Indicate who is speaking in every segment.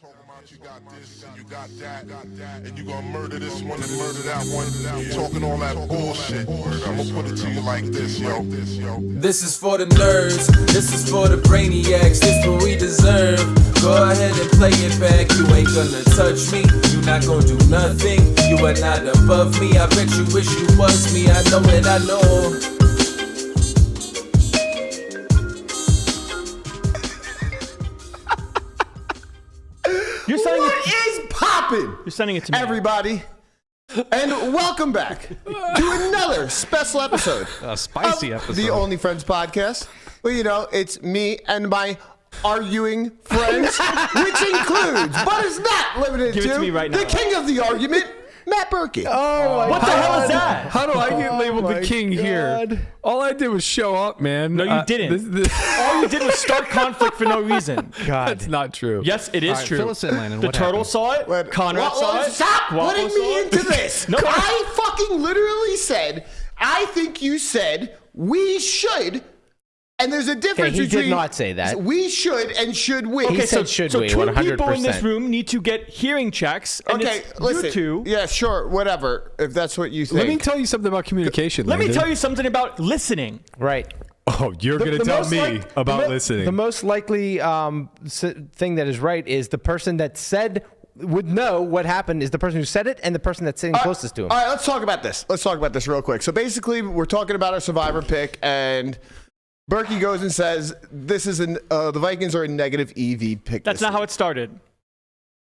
Speaker 1: Talking about you got this and you got that, and you gonna murder this one and murder that one. Talking all that bullshit. I'm gonna put it to you like this, yo.
Speaker 2: This is for the nerds, this is for the brainiacs, this what we deserve. Go ahead and play it back, you ain't gonna touch me, you not gonna do nothing, you are not above me. I bet you wish you was me, I know that I know.
Speaker 3: You're sending
Speaker 4: What is poppin'?
Speaker 3: You're sending it to me.
Speaker 4: Everybody, and welcome back to another special episode.
Speaker 5: A spicy
Speaker 4: of
Speaker 5: episode.
Speaker 4: The Only Friends podcast. Well, you know, it's me and my arguing friends, which includes, but is not limited
Speaker 3: Give it to me right now.
Speaker 4: the king of the argument, Matt Berkey.
Speaker 5: Oh my
Speaker 3: What the hell is that?
Speaker 5: How do I get labeled the king here? All I did was show up, man.
Speaker 3: No, you didn't. All you did was start conflict for no reason.
Speaker 5: God, that's not true.
Speaker 3: Yes, it is true.
Speaker 5: Fill us in, Landon.
Speaker 3: The
Speaker 5: What
Speaker 3: turtle
Speaker 5: happened?
Speaker 3: saw it. Conrad saw it.
Speaker 4: Stop
Speaker 3: Waffle
Speaker 4: putting
Speaker 3: saw
Speaker 4: me
Speaker 3: it.
Speaker 4: into this.
Speaker 3: No,
Speaker 4: I fucking literally said, I think you said we should. And there's a difference
Speaker 6: he
Speaker 4: between
Speaker 6: did not say that.
Speaker 4: We should and should we.
Speaker 6: He said should we,
Speaker 3: two
Speaker 6: 100%.
Speaker 3: people in this room need to get hearing checks. And
Speaker 4: Okay,
Speaker 3: it's
Speaker 4: listen.
Speaker 3: you two.
Speaker 4: Yeah, sure, whatever. If that's what you think.
Speaker 5: Let me tell you something about communication.
Speaker 3: Let me
Speaker 5: Landon.
Speaker 3: tell you something about listening.
Speaker 6: Right.
Speaker 5: Oh, you're going to tell me about listening.
Speaker 6: The most likely thing that is right is the person that said would know what happened is the person who said it and the person that's sitting closest to him.
Speaker 4: All right, let's talk about this. Let's talk about this real quick. So basically, we're talking about our survivor pick, and Berkey goes and says this is the Vikings are a negative EV pick.
Speaker 3: That's not how it started.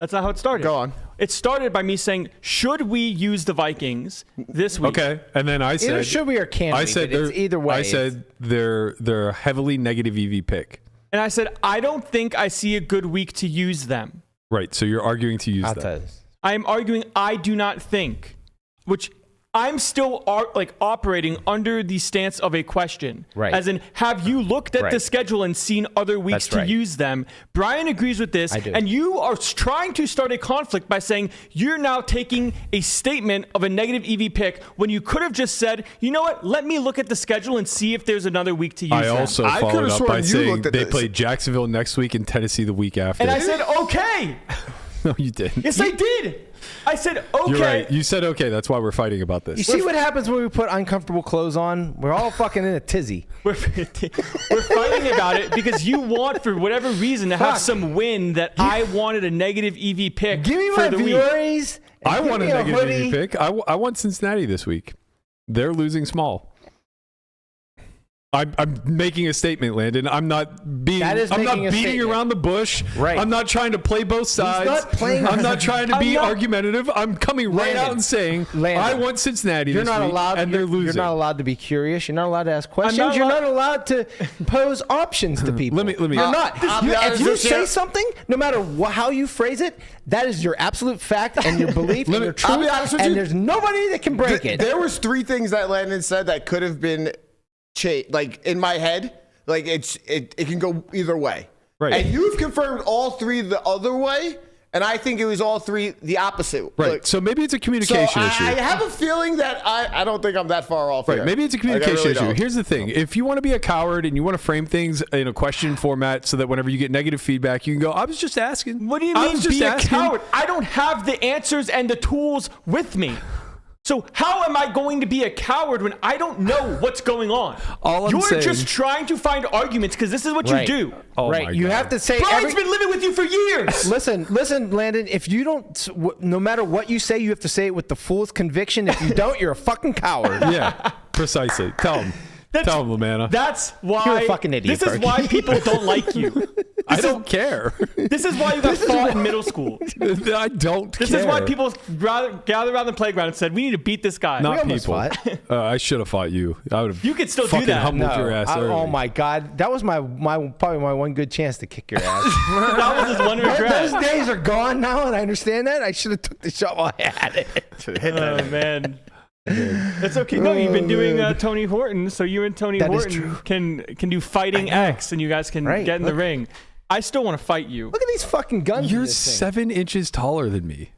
Speaker 3: That's not how it started.
Speaker 4: Go on.
Speaker 3: It started by me saying, should we use the Vikings this week?
Speaker 5: Okay, and then I said,
Speaker 6: Either should we or can we, but it's either way.
Speaker 5: I said they're a heavily negative EV pick.
Speaker 3: And I said, I don't think I see a good week to use them.
Speaker 5: Right, so you're arguing to use
Speaker 6: I'll
Speaker 5: them.
Speaker 6: tell you.
Speaker 3: I am arguing I do not think, which I'm still operating under the stance of a question.
Speaker 6: Right.
Speaker 3: As in, have you looked at the
Speaker 6: Right.
Speaker 3: schedule and seen other weeks
Speaker 6: That's
Speaker 3: to
Speaker 6: right.
Speaker 3: use them? Brian agrees with this.
Speaker 6: I do.
Speaker 3: And you are trying to start a conflict by saying you're now taking a statement of a negative EV pick when you could have just said, you know what, let me look at the schedule and see if there's another week to use
Speaker 5: I
Speaker 3: them.
Speaker 5: also
Speaker 4: I
Speaker 5: followed
Speaker 4: could've
Speaker 5: up
Speaker 4: sworn
Speaker 5: by
Speaker 4: you
Speaker 5: saying
Speaker 4: looked at
Speaker 5: they
Speaker 4: this.
Speaker 5: play Jacksonville next week and Tennessee the week after.
Speaker 3: And I said, okay.
Speaker 5: no, you didn't.
Speaker 3: Yes, I did. I said, okay.
Speaker 5: You're right. You said okay. That's why we're fighting about this.
Speaker 6: You see what happens when we put uncomfortable clothes on? We're all fucking in a tizzy.
Speaker 3: We're fighting about it because you want, for whatever reason, to have some win that I wanted a negative EV pick
Speaker 6: Give me
Speaker 3: for
Speaker 6: my
Speaker 3: the week.
Speaker 6: Vuries.
Speaker 5: I
Speaker 6: give
Speaker 5: want a
Speaker 6: me
Speaker 5: negative
Speaker 6: hoodie.
Speaker 5: EV pick. I want Cincinnati this week. They're losing small. I'm making a statement, Landon. I'm not being.
Speaker 6: That is
Speaker 5: I'm not
Speaker 6: making a
Speaker 5: beating
Speaker 6: statement.
Speaker 5: around the bush.
Speaker 6: Right.
Speaker 5: I'm not trying to play both sides.
Speaker 6: not playing-
Speaker 5: I'm not trying to be
Speaker 3: I'm not-
Speaker 5: argumentative. I'm coming right
Speaker 6: Landon.
Speaker 5: out and saying
Speaker 6: Landon.
Speaker 5: I want Cincinnati
Speaker 6: You're
Speaker 5: this
Speaker 6: not
Speaker 5: week,
Speaker 6: allowed.
Speaker 5: and they're
Speaker 6: You're
Speaker 5: losing.
Speaker 6: not allowed to be curious. You're not allowed to ask questions.
Speaker 3: not
Speaker 6: You're
Speaker 3: allowed-
Speaker 6: not allowed to pose options to people.
Speaker 5: Let me-
Speaker 6: You're not.
Speaker 4: I'll be honest
Speaker 6: If you
Speaker 4: with you.
Speaker 6: say something, no matter how you phrase it, that is your absolute fact and your belief and your
Speaker 4: I'll be
Speaker 6: truth.
Speaker 4: honest with
Speaker 6: And
Speaker 4: you.
Speaker 6: there's nobody that can break it.
Speaker 4: There was 3 things that Landon said that could have been like in my head. Like it can go either way.
Speaker 5: Right.
Speaker 4: And you've confirmed all 3 the other way, and I think it was all 3 the opposite.
Speaker 5: Right.
Speaker 4: Like,
Speaker 5: So maybe it's a
Speaker 4: so
Speaker 5: communication issue.
Speaker 4: I have a feeling that I don't think I'm that far off.
Speaker 5: Right,
Speaker 4: here.
Speaker 5: maybe it's a
Speaker 4: Like, I
Speaker 5: communication
Speaker 4: really
Speaker 5: issue.
Speaker 4: don't.
Speaker 5: Here's the thing. If you want to be a coward and you want to frame things in a question format so that whenever you get negative feedback, you can go, I was just asking.
Speaker 3: What do you
Speaker 5: I
Speaker 3: mean
Speaker 5: was just
Speaker 3: be a
Speaker 5: asking."
Speaker 3: coward? I don't have the answers and the tools with me. So how am I going to be a coward when I don't know what's going on?
Speaker 5: All I'm
Speaker 3: You're
Speaker 5: saying-
Speaker 3: just trying to find arguments because this is what
Speaker 6: Right.
Speaker 3: you do.
Speaker 5: Oh
Speaker 6: right.
Speaker 5: my
Speaker 6: You
Speaker 5: God.
Speaker 6: have to say
Speaker 3: Brian's been living with you for years.
Speaker 6: Listen, Landon. If you don't, no matter what you say, you have to say it with the fullest conviction. If you don't, you're a fucking coward.
Speaker 5: Yeah, precisely. Tell him. Tell him, Lamanna.
Speaker 3: That's why
Speaker 6: You're a fucking idiot,
Speaker 3: This is
Speaker 6: Berkey.
Speaker 3: why people don't like you.
Speaker 5: I don't care.
Speaker 3: This is why you got fought in middle school.
Speaker 5: I don't
Speaker 3: This
Speaker 5: care.
Speaker 3: is why people gathered around the playground and said, we need to beat this guy.
Speaker 5: Not
Speaker 6: almost
Speaker 5: people.
Speaker 6: fought.
Speaker 5: I should have fought you. I would have.
Speaker 3: You could still do
Speaker 5: fucking
Speaker 3: that.
Speaker 5: humbled your ass. early.
Speaker 6: Oh my God, that was my probably my one good chance to kick your ass.
Speaker 3: That was his one regret.
Speaker 6: Those days are gone now, and I understand that. I should have took the shot while I had it.
Speaker 3: Oh, man. It's okay. No, you've been doing Tony Horton, so you and Tony
Speaker 6: That is
Speaker 3: Horton
Speaker 6: true.
Speaker 3: can do fighting X, and you guys can
Speaker 6: Right.
Speaker 3: get in the
Speaker 6: Look.
Speaker 3: ring. I still want to fight you.
Speaker 6: Look at these fucking guns. in
Speaker 5: You're
Speaker 6: this thing.
Speaker 5: 7 inches taller than me.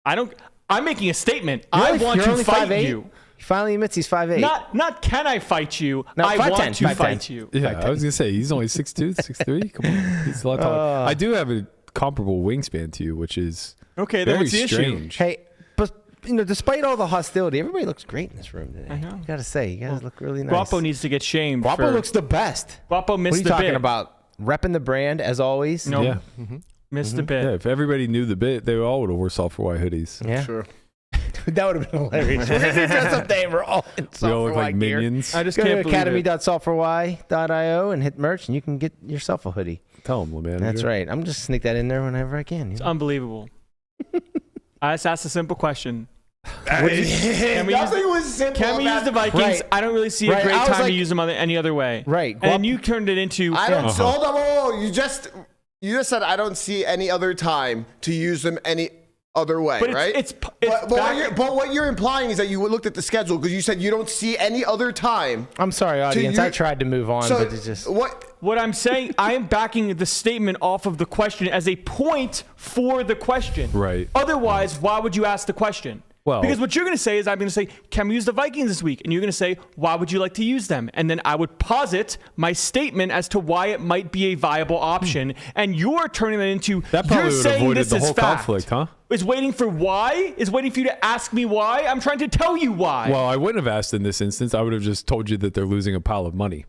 Speaker 3: I'm making a statement.
Speaker 6: You're
Speaker 3: I
Speaker 6: only-
Speaker 3: want
Speaker 6: you're
Speaker 3: to
Speaker 6: only
Speaker 3: fight
Speaker 6: 5'8"?
Speaker 3: you.
Speaker 6: He finally admits he's 5'8".
Speaker 3: Not can I fight you?
Speaker 6: No,
Speaker 3: I
Speaker 6: 5'10",
Speaker 3: want to
Speaker 6: 5'10".
Speaker 3: fight you.
Speaker 5: Yeah, I was gonna say he's only 6'2", 6'3". Come on, he's a lot taller. I do have a comparable wingspan to you, which is
Speaker 3: Okay, then
Speaker 5: very
Speaker 3: what's the issue?
Speaker 5: strange.
Speaker 6: Hey, but despite all the hostility, everybody looks great in this room today.
Speaker 3: I know.
Speaker 6: You gotta say, you guys look really nice.
Speaker 3: Guapo needs to get shamed.
Speaker 6: Guapo
Speaker 3: for-
Speaker 6: looks the best.
Speaker 3: Guapo
Speaker 6: What
Speaker 3: missed
Speaker 6: are you
Speaker 3: the
Speaker 6: talking
Speaker 3: bit.
Speaker 6: about? Repping the brand as always.
Speaker 3: No,
Speaker 5: Yeah.
Speaker 3: missed the bit.
Speaker 5: Yeah, if everybody knew the bit, they all would have wore soft white hoodies.
Speaker 6: Yeah.
Speaker 4: Sure.
Speaker 6: That would have been hilarious. Dress up day, we're all in
Speaker 5: We all
Speaker 6: software
Speaker 5: look like
Speaker 6: gear.
Speaker 5: minions.
Speaker 3: I just
Speaker 6: Go
Speaker 3: can't
Speaker 6: to
Speaker 3: believe it.
Speaker 6: academy.softwarey.io and hit merch, and you can get yourself a hoodie.
Speaker 5: Tell them, man.
Speaker 6: That's right. I'm just sneak that in there whenever I can.
Speaker 3: It's unbelievable. I just asked a simple question.
Speaker 4: Nothing
Speaker 3: use-
Speaker 4: was simple.
Speaker 3: Can we use the Vikings?
Speaker 6: Right.
Speaker 3: I don't really see a
Speaker 6: Right.
Speaker 3: great
Speaker 6: I was
Speaker 3: time
Speaker 6: like-
Speaker 3: to use them any other way.
Speaker 6: Right.
Speaker 3: And then you turned it into.
Speaker 4: I don't.
Speaker 5: Uh-huh.
Speaker 4: Hold on. Whoa. You just said I don't see any other time to use them any other way,
Speaker 3: But
Speaker 4: right?
Speaker 3: it's back-
Speaker 4: but what you're implying is that you looked at the schedule because you said you don't see any other time.
Speaker 6: I'm sorry, audience.
Speaker 4: you-
Speaker 6: I tried to move on,
Speaker 4: So
Speaker 6: but it's just.
Speaker 3: What I'm saying, I am backing the statement off of the question as a point for the question.
Speaker 5: Right.
Speaker 3: Otherwise, why would you ask the question?
Speaker 5: Well-
Speaker 3: because what you're going to say is, I'm going to say, can we use the Vikings this week? And you're going to say, why would you like to use them? And then I would posit my statement as to why it might be a viable option. And you're turning that into,
Speaker 5: That probably
Speaker 3: you're
Speaker 5: would have
Speaker 3: saying
Speaker 5: avoided
Speaker 3: this
Speaker 5: the
Speaker 3: is
Speaker 5: whole
Speaker 3: fact.
Speaker 5: conflict, huh?
Speaker 3: Is waiting for why? Is waiting for you to ask me why? I'm trying to tell you why.
Speaker 5: Well, I wouldn't have asked in this instance. I would have just told you that they're losing a pile of money.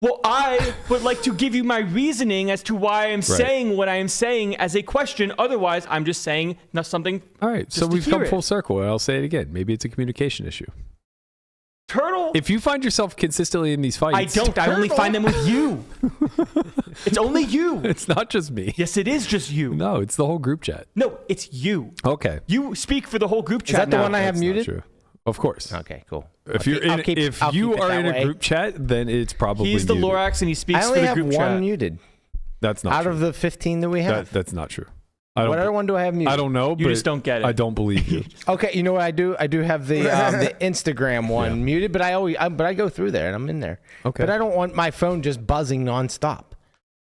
Speaker 3: Well, I would like to give you my reasoning as to why I'm saying what I am saying as a question. Otherwise, I'm just saying something.
Speaker 5: All right, so
Speaker 3: Just to
Speaker 5: we've come
Speaker 3: hear
Speaker 5: full
Speaker 3: it.
Speaker 5: circle, and I'll say it again. Maybe it's a communication issue.
Speaker 3: Turtle.
Speaker 5: If you find yourself consistently in these fights,
Speaker 3: I don't. I only find them with you. It's only you.
Speaker 5: It's not just me.
Speaker 3: Yes, it is just you.
Speaker 5: No, it's the whole group chat.
Speaker 3: No, it's you.
Speaker 5: Okay,
Speaker 3: You speak for the whole group chat.
Speaker 6: Is that the
Speaker 3: now.
Speaker 6: one I have
Speaker 5: that's not
Speaker 6: muted?
Speaker 5: true. Of course.
Speaker 6: Okay, cool.
Speaker 5: If you're
Speaker 6: I'll
Speaker 5: in,
Speaker 6: keep-
Speaker 5: if
Speaker 6: I'll
Speaker 5: you
Speaker 6: keep it
Speaker 5: are
Speaker 6: that
Speaker 5: in a
Speaker 6: way.
Speaker 5: group chat, then it's probably
Speaker 3: He's the
Speaker 5: muted.
Speaker 3: Lorax, and he speaks
Speaker 6: I
Speaker 3: for
Speaker 6: only
Speaker 3: the
Speaker 6: have
Speaker 3: group
Speaker 6: one
Speaker 3: chat.
Speaker 6: muted
Speaker 5: That's not
Speaker 6: out
Speaker 5: true.
Speaker 6: of the 15 that we have.
Speaker 5: That's not true. I don't.
Speaker 6: What other one do I have muted?
Speaker 5: I don't know.
Speaker 3: You
Speaker 5: but
Speaker 3: just don't get it.
Speaker 5: I don't believe you.
Speaker 6: Okay, you know what I do? I do have the Instagram one muted, but I go through there and I'm in there.
Speaker 5: Okay.
Speaker 6: But I don't want my phone just buzzing nonstop.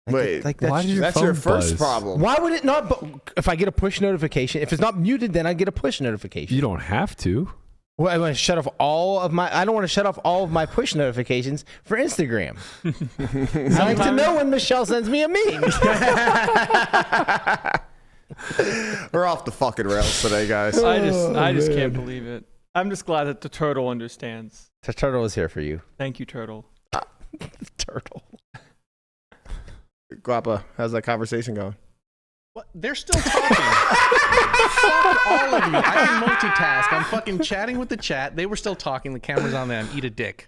Speaker 4: Wait,
Speaker 6: that's,
Speaker 5: why did your
Speaker 4: that's your
Speaker 5: phone
Speaker 4: first
Speaker 5: buzz?
Speaker 4: problem.
Speaker 6: why would it not? If I get a push notification, if it's not muted, then I get a push notification.
Speaker 5: You don't have to.
Speaker 6: Well, I want to shut off all of my. I don't want to shut off all of my push notifications for Instagram. I like to know when Michelle sends me a meme.
Speaker 4: We're off the fucking rails today, guys.
Speaker 3: I just can't believe it. I'm just glad that the turtle understands.
Speaker 6: The turtle is here for you.
Speaker 3: Thank you, turtle.
Speaker 6: Turtle.
Speaker 4: Guapa, how's that conversation going?
Speaker 7: What? They're still talking. Fuck all of you. I can multitask. I'm fucking chatting with the chat. They were still talking. The camera's on them. Eat a dick.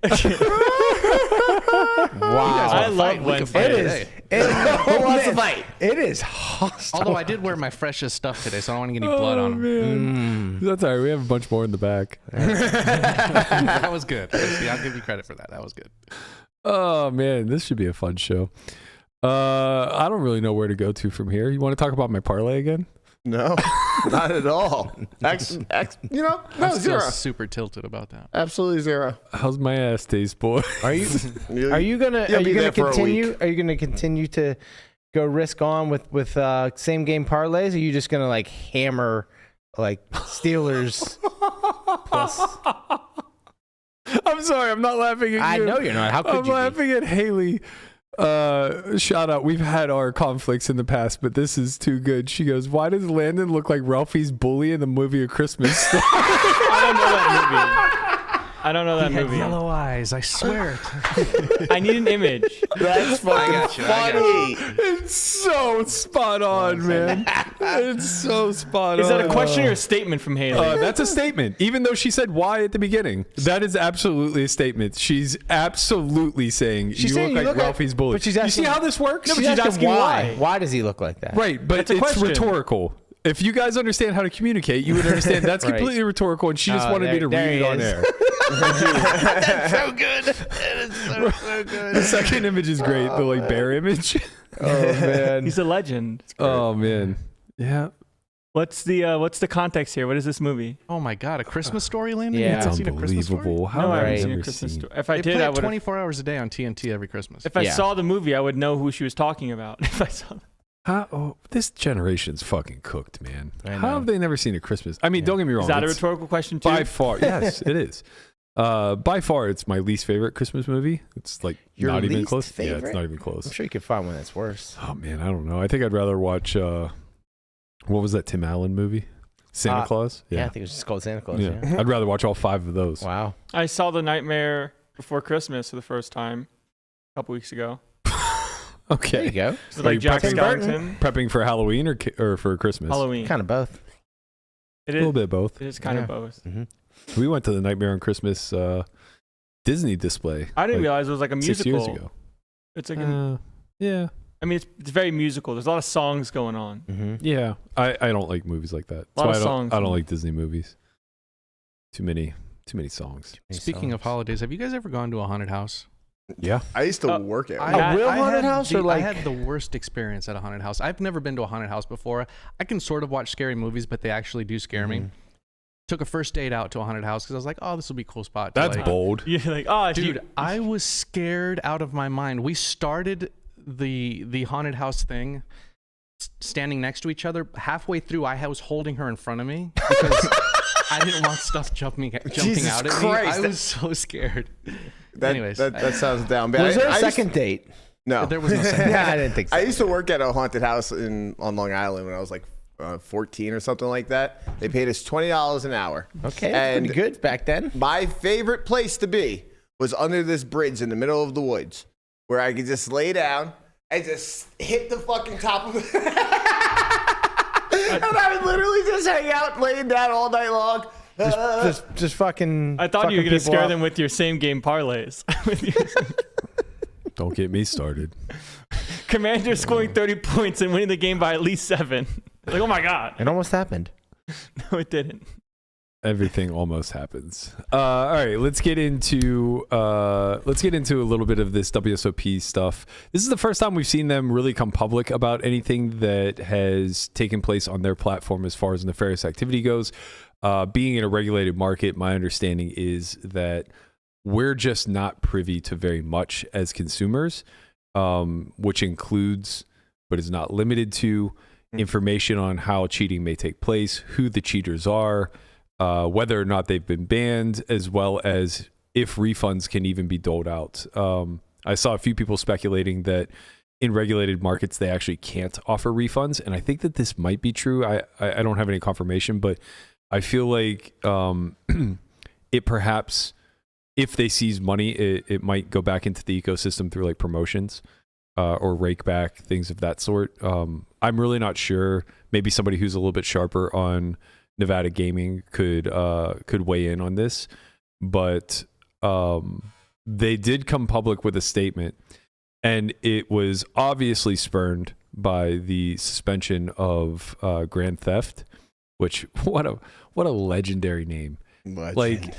Speaker 6: Wow.
Speaker 3: I love Wednesday.
Speaker 6: It is. Who
Speaker 4: wants to fight?
Speaker 6: It is hostile.
Speaker 7: Although I did wear my freshest stuff today, so I don't want to get any blood on them.
Speaker 5: That's all right. We have a bunch more in the back.
Speaker 7: That was good. I'll give you credit for that. That was good.
Speaker 5: Oh man, this should be a fun show. I don't really know where to go to from here. You want to talk about my parlay again?
Speaker 4: No, not at all. X, no,
Speaker 7: I'm still
Speaker 4: zero.
Speaker 7: super tilted about that.
Speaker 4: Absolutely zero.
Speaker 5: How's my ass taste, boy?
Speaker 6: Are you gonna
Speaker 4: You'll be there for a
Speaker 6: continue?
Speaker 4: week.
Speaker 6: Are you gonna continue to go risk on with same game parlays? Or are you just gonna like hammer like Steelers plus?
Speaker 5: I'm sorry, I'm not laughing at
Speaker 6: I
Speaker 5: you.
Speaker 6: know you're not. How could
Speaker 5: I'm
Speaker 6: you be?
Speaker 5: laughing at Haley. Shout out. We've had our conflicts in the past, but this is too good. She goes, "Why does Landon look like Ralphie's bully in the movie A Christmas Story?"
Speaker 3: I don't know that movie. I don't know that
Speaker 7: He had
Speaker 3: movie.
Speaker 7: yellow eyes. I swear.
Speaker 3: I need an image.
Speaker 4: That's fucking
Speaker 7: got you, I got
Speaker 4: funny.
Speaker 5: It's so spot on, man. It's so spot on.
Speaker 3: Is that a question or a statement from Haley?
Speaker 5: That's a statement. Even though she said why at the beginning, that is absolutely a statement. She's absolutely saying
Speaker 6: She's
Speaker 5: you
Speaker 6: saying
Speaker 5: look
Speaker 6: you
Speaker 5: like
Speaker 6: look
Speaker 5: Ralphie's
Speaker 6: like-
Speaker 5: bully.
Speaker 6: but she's
Speaker 5: You
Speaker 6: asking-
Speaker 5: see how this works?
Speaker 3: No, but she's asking why.
Speaker 6: Why does he look like that?
Speaker 5: Right, but
Speaker 3: That's a
Speaker 5: it's
Speaker 3: question.
Speaker 5: rhetorical. If you guys understand how to communicate, you would understand that's
Speaker 6: Right.
Speaker 5: completely rhetorical, and she just
Speaker 6: Oh,
Speaker 5: wanted me to
Speaker 6: there
Speaker 5: read
Speaker 6: he
Speaker 5: it on
Speaker 6: is.
Speaker 5: air.
Speaker 6: That's so good. That is so good.
Speaker 5: The second image is great, the like bear image.
Speaker 6: Oh man.
Speaker 3: He's a legend.
Speaker 5: Oh man, yeah,
Speaker 3: What's the context here? What is this movie?
Speaker 7: Oh my god, A Christmas Story, Landon?
Speaker 6: Yeah.
Speaker 7: You
Speaker 5: it's
Speaker 7: haven't seen A Christmas Story?
Speaker 5: unbelievable. How
Speaker 3: No, I
Speaker 5: have
Speaker 3: haven't
Speaker 5: I
Speaker 3: seen a
Speaker 5: never
Speaker 3: Christmas
Speaker 5: seen?
Speaker 3: Story. If I
Speaker 7: They
Speaker 3: did,
Speaker 7: play
Speaker 3: I
Speaker 7: it
Speaker 3: would.
Speaker 7: 24 hours a day on TNT every Christmas.
Speaker 3: If I
Speaker 6: Yeah.
Speaker 3: saw the movie, I would know who she was talking about. If I saw.
Speaker 5: This generation's fucking cooked, man.
Speaker 6: I
Speaker 5: How
Speaker 6: know.
Speaker 5: have they never seen A Christmas? I mean, don't get me wrong.
Speaker 3: Is that a
Speaker 5: it's
Speaker 3: rhetorical question too?
Speaker 5: by far? Yes, it is. By far, it's my least favorite Christmas movie. It's like
Speaker 6: Your
Speaker 5: not even
Speaker 6: least
Speaker 5: close. Yeah,
Speaker 6: favorite?
Speaker 5: it's not even close.
Speaker 6: I'm sure you could find one that's worse.
Speaker 5: Oh man, I don't know. I think I'd rather watch what was that Tim Allen movie? Santa Claus?
Speaker 6: Yeah, I think it was just called Santa Claus.
Speaker 5: Yeah.
Speaker 6: Yeah.
Speaker 5: I'd rather watch all 5 of those.
Speaker 6: Wow.
Speaker 3: I saw The Nightmare Before Christmas for the first time a couple weeks ago.
Speaker 5: Okay.
Speaker 6: There you go.
Speaker 3: So like
Speaker 5: you
Speaker 3: Jack
Speaker 6: Tim Burton?
Speaker 3: Skellington.
Speaker 5: Prepping for Halloween or for Christmas?
Speaker 3: Halloween.
Speaker 6: Kind of both.
Speaker 3: It
Speaker 5: A
Speaker 3: is.
Speaker 5: little bit of both.
Speaker 3: It is kind of
Speaker 6: Yeah.
Speaker 3: both.
Speaker 6: Mm-hmm.
Speaker 5: We went to the Nightmare on Christmas Disney display.
Speaker 3: I didn't
Speaker 5: like,
Speaker 3: realize it was like a musical.
Speaker 5: 6 years ago.
Speaker 3: It's like a,
Speaker 5: Yeah.
Speaker 3: I mean, it's very musical. There's a lot of songs going on.
Speaker 6: Mm-hmm.
Speaker 5: Yeah. I don't like movies like that.
Speaker 3: A lot
Speaker 5: That's
Speaker 3: of
Speaker 5: why
Speaker 3: songs.
Speaker 5: I don't like Disney movies. Too many songs.
Speaker 7: Speaking of holidays, have you guys ever gone to a haunted house?
Speaker 5: Yeah.
Speaker 4: I used to work at one.
Speaker 3: I-
Speaker 6: real haunted
Speaker 7: had
Speaker 6: house or
Speaker 7: I
Speaker 6: like?
Speaker 7: had the worst experience at a haunted house. I've never been to a haunted house before. I can sort of watch scary movies, but they actually do scare me. Took a first date out to a haunted house because I was like, oh, this will be a cool spot. to,
Speaker 5: That's
Speaker 7: like-
Speaker 5: bold.
Speaker 3: You're like, oh,
Speaker 7: Dude, I was scared out of my mind. We started the haunted house thing standing next to each other. Halfway through, I was holding her in front of me because I didn't want stuff jumping
Speaker 4: Jesus
Speaker 7: out at
Speaker 4: Christ.
Speaker 7: me. I was so scared. Anyways,
Speaker 4: that sounds down bad.
Speaker 6: Was there a
Speaker 4: I used-
Speaker 6: second date?
Speaker 4: No.
Speaker 7: there was no second.
Speaker 6: Yeah, I didn't think so.
Speaker 4: I used to work at a haunted house on Long Island when I was like 14 or something like that. They paid us $20 an hour.
Speaker 6: Okay, that's
Speaker 4: And
Speaker 6: pretty good back then.
Speaker 4: my favorite place to be was under this bridge in the middle of the woods where I could just lay down and just hit the fucking top of it. And I would literally just hang out laying down all night long.
Speaker 6: Just fucking.
Speaker 3: I thought you were
Speaker 6: fucking
Speaker 3: gonna
Speaker 6: people
Speaker 3: scare
Speaker 6: up.
Speaker 3: them with your same game parlays.
Speaker 5: Don't get me started.
Speaker 3: Commander scoring 30 points and winning the game by at least 7. Like, oh my god.
Speaker 6: It almost happened.
Speaker 3: No, it didn't.
Speaker 5: Everything almost happens. All right, let's get into a little bit of this WSOP stuff. This is the first time we've seen them really come public about anything that has taken place on their platform as far as nefarious activity goes. Being in a regulated market, my understanding is that we're just not privy to very much as consumers, which includes, but is not limited to, information on how cheating may take place, who the cheaters are, whether or not they've been banned, as well as if refunds can even be doled out. I saw a few people speculating that in regulated markets, they actually can't offer refunds. And I think that this might be true. I don't have any confirmation, but I feel like it perhaps, if they seize money, it might go back into the ecosystem through like promotions or rake back, things of that sort. I'm really not sure. Maybe somebody who's a little bit sharper on Nevada gaming could weigh in on this, but they did come public with a statement, and it was obviously spurned by the suspension of Grand Theft, which what a legendary name. Like,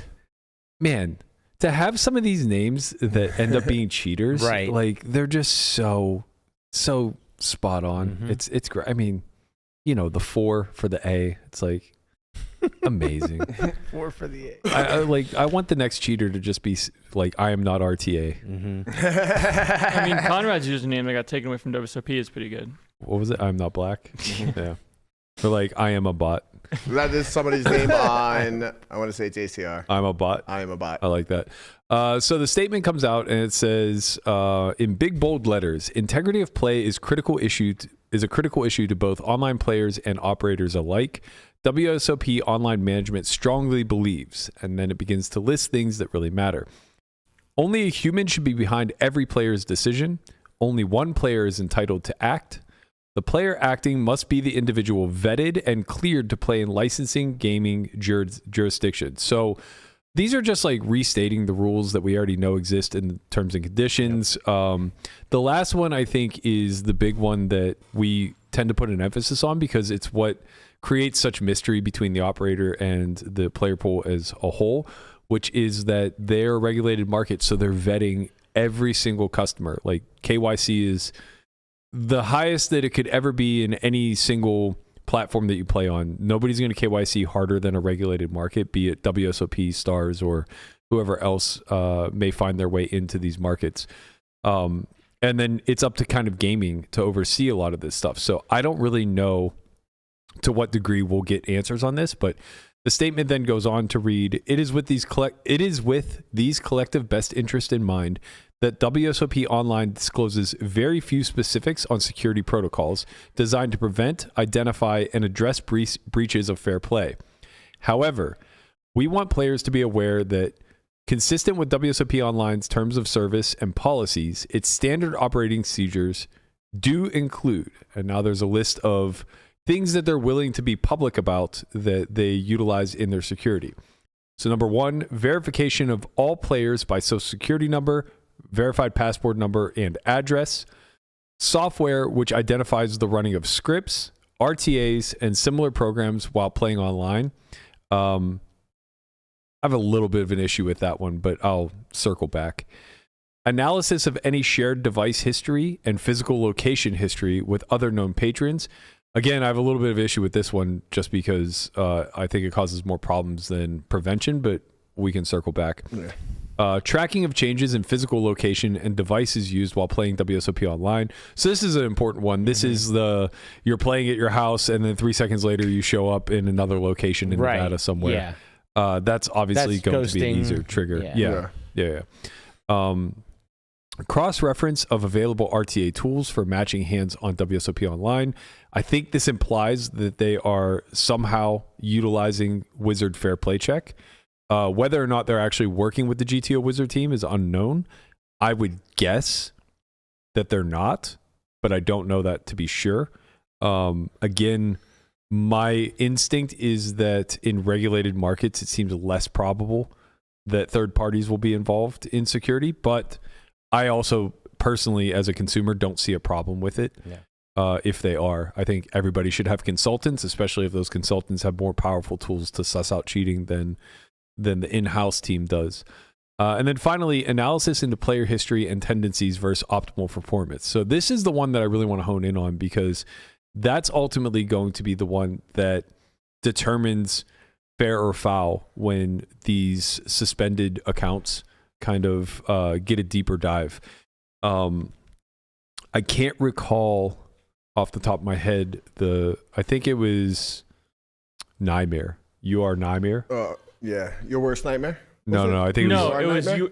Speaker 5: man, to have some of these names that end up being cheaters,
Speaker 6: Right.
Speaker 5: like they're just so spot on. It's great. I mean, you know, the 4 for the A, it's like amazing.
Speaker 6: 4 for the
Speaker 5: I want the next cheater to just be like, I am not RTA.
Speaker 3: I mean, Conrad's username that got taken away from WSOP is pretty good.
Speaker 5: What was it? I'm not black. Yeah. Or like, I am a bot.
Speaker 4: That is somebody's name on, I want to say it's ACR.
Speaker 5: I'm a bot.
Speaker 4: I am a bot.
Speaker 5: I like that. So the statement comes out and it says, in big bold letters, integrity of play is a critical issue to both online players and operators alike. WSOP Online Management strongly believes, and then it begins to list things that really matter. Only a human should be behind every player's decision. Only one player is entitled to act. The player acting must be the individual vetted and cleared to play in licensing gaming jurisdiction. So these are just like restating the rules that we already know exist in terms and conditions. The last one, I think, is the big one that we tend to put an emphasis on because it's what creates such mystery between the operator and the player pool as a whole, which is that they're a regulated market, so they're vetting every single customer. Like KYC is the highest that it could ever be in any single platform that you play on. Nobody's going to KYC harder than a regulated market, be it WSOP, Stars, or whoever else may find their way into these markets. And then it's up to kind of gaming to oversee a lot of this stuff. So I don't really know to what degree we'll get answers on this, but The statement then goes on to read, it is with these collective best interest in mind that WSOP Online discloses very few specifics on security protocols designed to prevent, identify, and address breaches of fair play. However, we want players to be aware that, consistent with WSOP Online's terms of service and policies, its standard operating procedures do include, and now there's a list of things that they're willing to be public about that they utilize in their security. So number 1, verification of all players by social security number, verified passport number, and address. Software which identifies the running of scripts, RTAs, and similar programs while playing online. I have a little bit of an issue with that one, but I'll circle back. Analysis of any shared device history and physical location history with other known patrons. Again, I have a little bit of issue with this one just because I think it causes more problems than prevention, but we can circle back. Yeah. Tracking of changes in physical location and devices used while playing WSOP Online. So this is an important one. This is you're playing at your house and then 3 seconds later you show up in another location in Nevada somewhere. Yeah. That's obviously going to be an easier trigger. Yeah. Cross-reference of available RTA tools for matching hands on WSOP Online. I think this implies that they are somehow utilizing Wizard Fair Play Check. Whether or not they're actually working with the GTO Wizard team is unknown. I would guess that they're not, but I don't know that to be sure. Again, my instinct is that in regulated markets, it seems less probable that third parties will be involved in security, but I also personally, as a consumer, don't see a problem with it. If they are. I think everybody should have consultants, especially if those consultants have more powerful tools to suss out cheating than the in-house team does. And then finally, analysis into player history and tendencies versus optimal performance. So this is the one that I really want to hone in on because that's ultimately going to be the one that determines fair or foul when these suspended accounts kind of get a deeper dive. I can't recall off the top of my head I think it was Nightmare. You are Nightmare?
Speaker 4: Yeah. Your worst nightmare?
Speaker 5: No, I think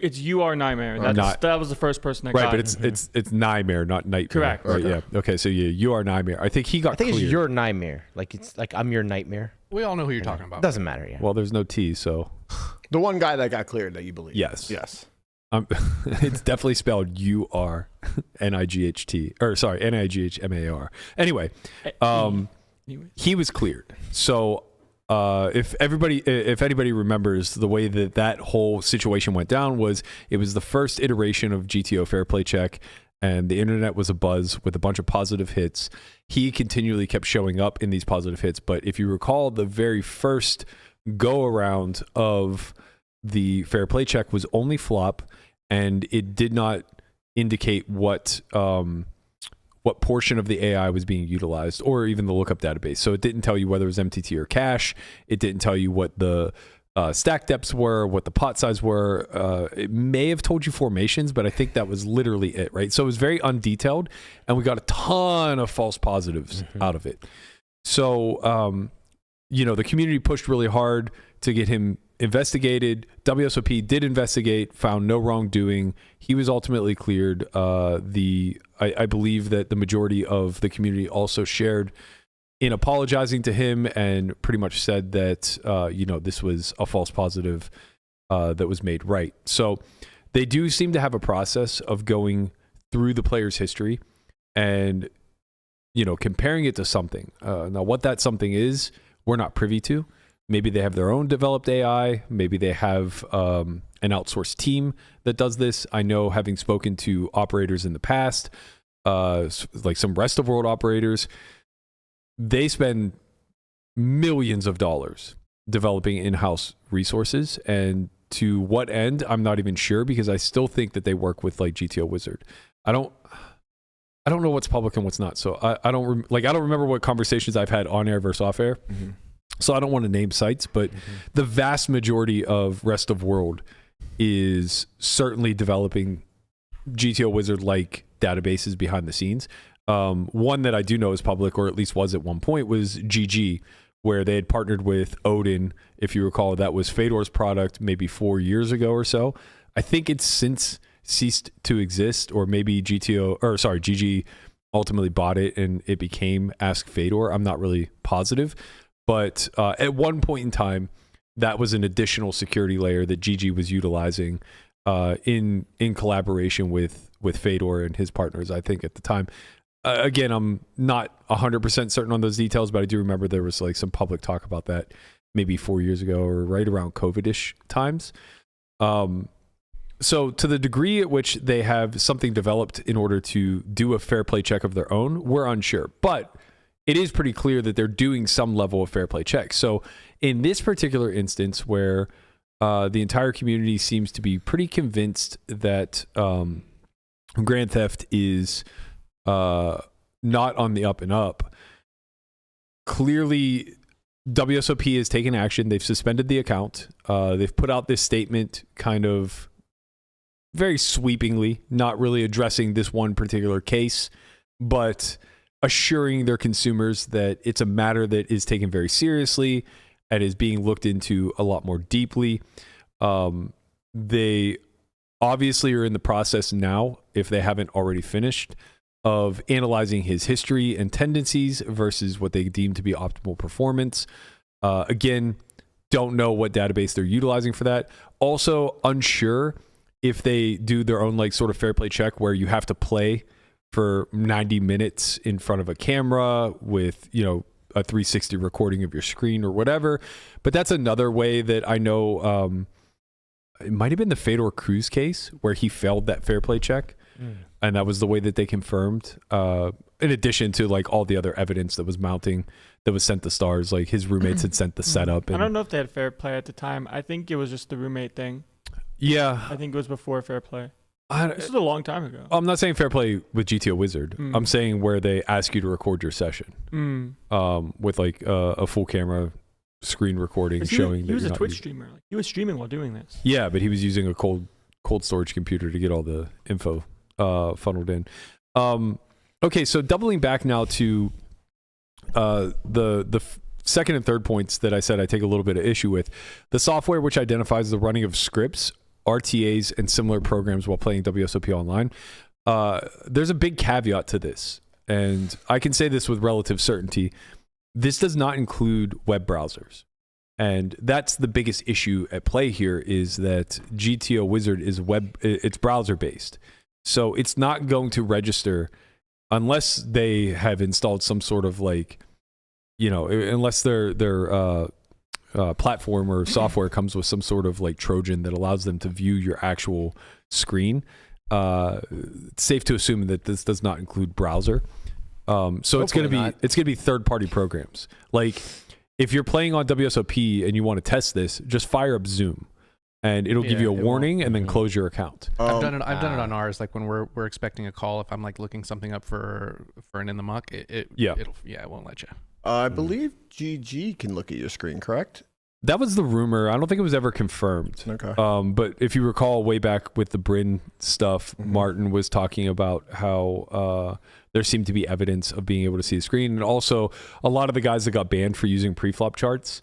Speaker 3: it's You Are Nightmare. That was the first person that got it.
Speaker 5: But it's Nightmare, not Nightmare.
Speaker 3: Correct.
Speaker 5: Right, yeah. Okay, so You Are Nightmare. I think he got cleared.
Speaker 6: It's your nightmare. It's like I'm your nightmare.
Speaker 7: We all know who you're talking about.
Speaker 6: Doesn't matter, yeah.
Speaker 5: Well, there's no T, so.
Speaker 4: The one guy that got cleared that you believe.
Speaker 5: Yes.
Speaker 3: It's
Speaker 5: definitely spelled U-R-N-I-G-H-T. Or sorry, N-I-G-H-M-A-R. Anyway, he was cleared. So if anybody remembers, the way that whole situation went down was it was the first iteration of GTO Fair Play Check, and the internet was abuzz with a bunch of positive hits. He continually kept showing up in these positive hits, but if you recall, the very first go around of the Fair Play Check was only flop, and it did not indicate what portion of the AI was being utilized, or even the lookup database. So it didn't tell you whether it was MTT or cache. It didn't tell you what the stack depths were, what the pot size were. It may have told you formations, but I think that was literally it, right? So it was very undetailed, and we got a ton of false positives out of it. So, the community pushed really hard to get him investigated. WSOP did investigate, found no wrongdoing. He was ultimately cleared. I believe that the majority of the community also shared in apologizing to him and pretty much said that, this was a false positive that was made right. So they do seem to have a process of going through the player's history and, comparing it to something. Now, what that something is, we're not privy to. Maybe they have their own developed AI. Maybe they have an outsourced team that does this. I know, having spoken to operators in the past, like some rest of world operators, they spend millions of dollars developing in-house resources. And to what end, I'm not even sure, because I still think that they work with like GTO Wizard. I don't know what's public and what's not. So I don't remember what conversations I've had on air versus off air. Mm-hmm. So I don't want to name sites, but the vast majority of rest of world is certainly developing GTO Wizard-like databases behind the scenes. One that I do know is public, or at least was at one point, was GG, where they had partnered with Odin. If you recall, that was Fedor's product maybe 4 years ago or so. I think it's since ceased to exist, or maybe GG ultimately bought it and it became Ask Fedor. I'm not really positive, but at one point in time, that was an additional security layer that GG was utilizing in collaboration with Fedor and his partners, I think, at the time. Again, I'm not 100% certain on those details, but I do remember there was like some public talk about that maybe 4 years ago or right around COVID-ish times. So to the degree at which they have something developed in order to do a fair play check of their own, we're unsure. But it is pretty clear that they're doing some level of fair play check. So in this particular instance where the entire community seems to be pretty convinced that Grand Theft is not on the up and up, clearly WSOP has taken action. They've suspended the account. They've put out this statement kind of very sweepingly, not really addressing this one particular case, but assuring their consumers that it's a matter that is taken very seriously and is being looked into a lot more deeply. They obviously are in the process now, if they haven't already finished, of analyzing his history and tendencies versus what they deem to be optimal performance. Again, don't know what database they're utilizing for that. Also unsure if they do their own like sort of fair play check where you have to play for 90 minutes in front of a camera with, you know, a 360 recording of your screen or whatever. But that's another way that I know it might have been the Fedor Cruz case where he failed that fair play check. And that was the way that they confirmed, in addition to like all the other evidence that was mounting, that was sent to Stars. Like his roommates had sent the setup. And,
Speaker 3: I don't know if they had fair play at the time. I think it was just the roommate thing.
Speaker 5: Yeah.
Speaker 3: I think it was before fair play. This is a long time ago.
Speaker 5: I'm not saying fair play with GTO Wizard. I'm saying where they ask you to record your session with like a full camera screen recording showing that
Speaker 3: he was
Speaker 5: you're
Speaker 3: a
Speaker 5: not
Speaker 3: Twitch
Speaker 5: using.
Speaker 3: streamer. Like, he was streaming while doing this.
Speaker 5: Yeah, but he was using a cold storage computer to get all the info funneled in. Okay, so doubling back now to the second and third points that I said I take a little bit of issue with. The software which identifies the running of scripts, RTAs, and similar programs while playing WSOP online. There's a big caveat to this, and I can say this with relative certainty. This does not include web browsers. And that's the biggest issue at play here, is that GTO Wizard is it's browser based. So it's not going to register unless they have installed some sort of like, you know, unless their platform or software comes with some sort of like Trojan that allows them to view your actual screen. It's safe to assume that this does not include browser. So it's going to be third-party programs. Like if you're playing on WSOP and you want to test this, just fire up Zoom, and it'll give you a warning and then close your account.
Speaker 7: I've done it on ours. Like when we're expecting a call, if I'm like looking something up for an in the muck, it won't let you.
Speaker 4: I believe GG can look at your screen, correct?
Speaker 5: That was the rumor. I don't think it was ever confirmed.
Speaker 4: Okay.
Speaker 5: But if you recall way back with the Bryn stuff, Martin was talking about how there seemed to be evidence of being able to see the screen. And also a lot of the guys that got banned for using preflop charts,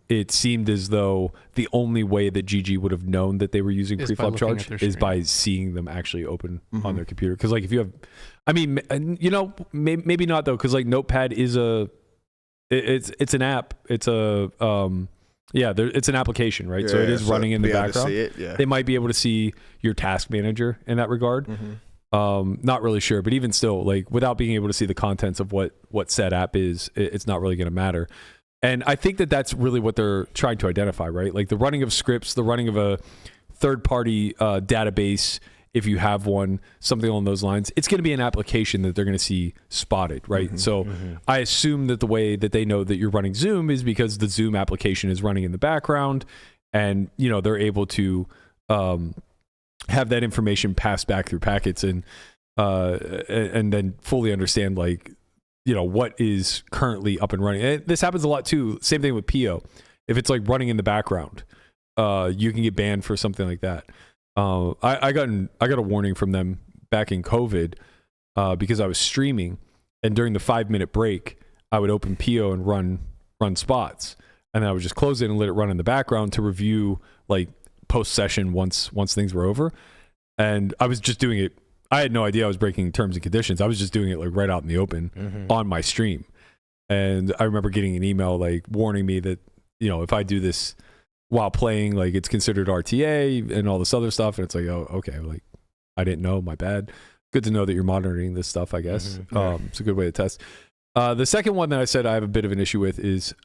Speaker 5: it seemed as though the only way that GG would have known that they were using preflop charts is by seeing them actually open on their computer. Because like if you have, I mean, you know, maybe not though, because like Notepad is it's an app. It's a it's an application, right? So it is running in the background. They might be able to see your task manager in that regard. Not really sure, but even still, like without being able to see the contents of what said app is, it's not really going to matter. And I think that that's really what they're trying to identify, right? Like the running of scripts, the running of a third-party database, if you have one, something along those lines, it's going to be an application that they're going to see spotted, right? So I assume that the way that they know that you're running Zoom is because the Zoom application is running in the background, and you know they're able to have that information passed back through packets and then fully understand like, you know, what is currently up and running. And this happens a lot too. Same thing with PO. If it's like running in the background, you can get banned for something like that. I got a warning from them back in COVID because I was streaming, and during the 5-minute break, I would open PO and run run spots. And then I would just close it and let it run in the background to review like post session once things were over. And I was just doing it. I had no idea I was breaking terms and conditions. I was just doing it like right out in the open on my stream. And I remember getting an email like warning me that, you know, if I do this while playing, like it's considered RTA and all this other stuff. And it's like, oh, okay. Like I didn't know, my bad. Good to know that you're monitoring this stuff, I guess. It's a good way to test. The second one that I said I have a bit of an issue with is,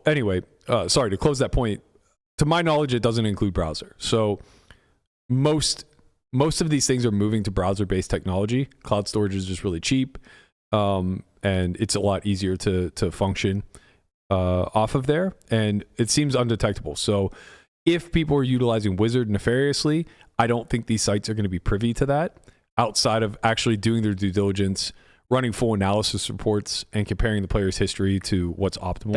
Speaker 5: anyway, sorry, to close that point, to my knowledge, it doesn't include browser. So most of these things are moving to browser-based technology. Cloud storage is just really cheap, and it's a lot easier to function off of there, and it seems undetectable. So if people are utilizing Wizard nefariously, I don't think these sites are going to be privy to that outside of actually doing their due diligence, running full analysis reports, and comparing the player's history to what's optimal.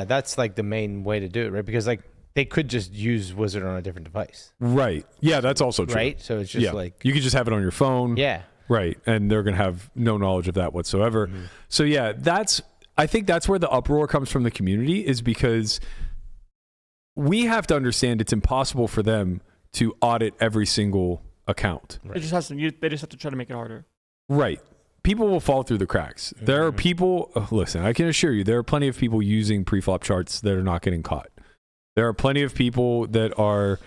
Speaker 6: That's like the main way to do it, right? Because like they could just use Wizard on a different device.
Speaker 5: Right. Yeah, that's also true.
Speaker 6: Right? So it's just like...
Speaker 5: You could just have it on your phone.
Speaker 6: Yeah.
Speaker 5: Right. And they're going to have no knowledge of that whatsoever. So yeah, I think that's where the uproar comes from the community, is because we have to understand it's impossible for them to audit every single account.
Speaker 3: Right. They just have to try to make it harder.
Speaker 5: Right. People will fall through the cracks. There are people, listen, I can assure you, there are plenty of people using preflop charts that are not getting caught. There are plenty of people that are,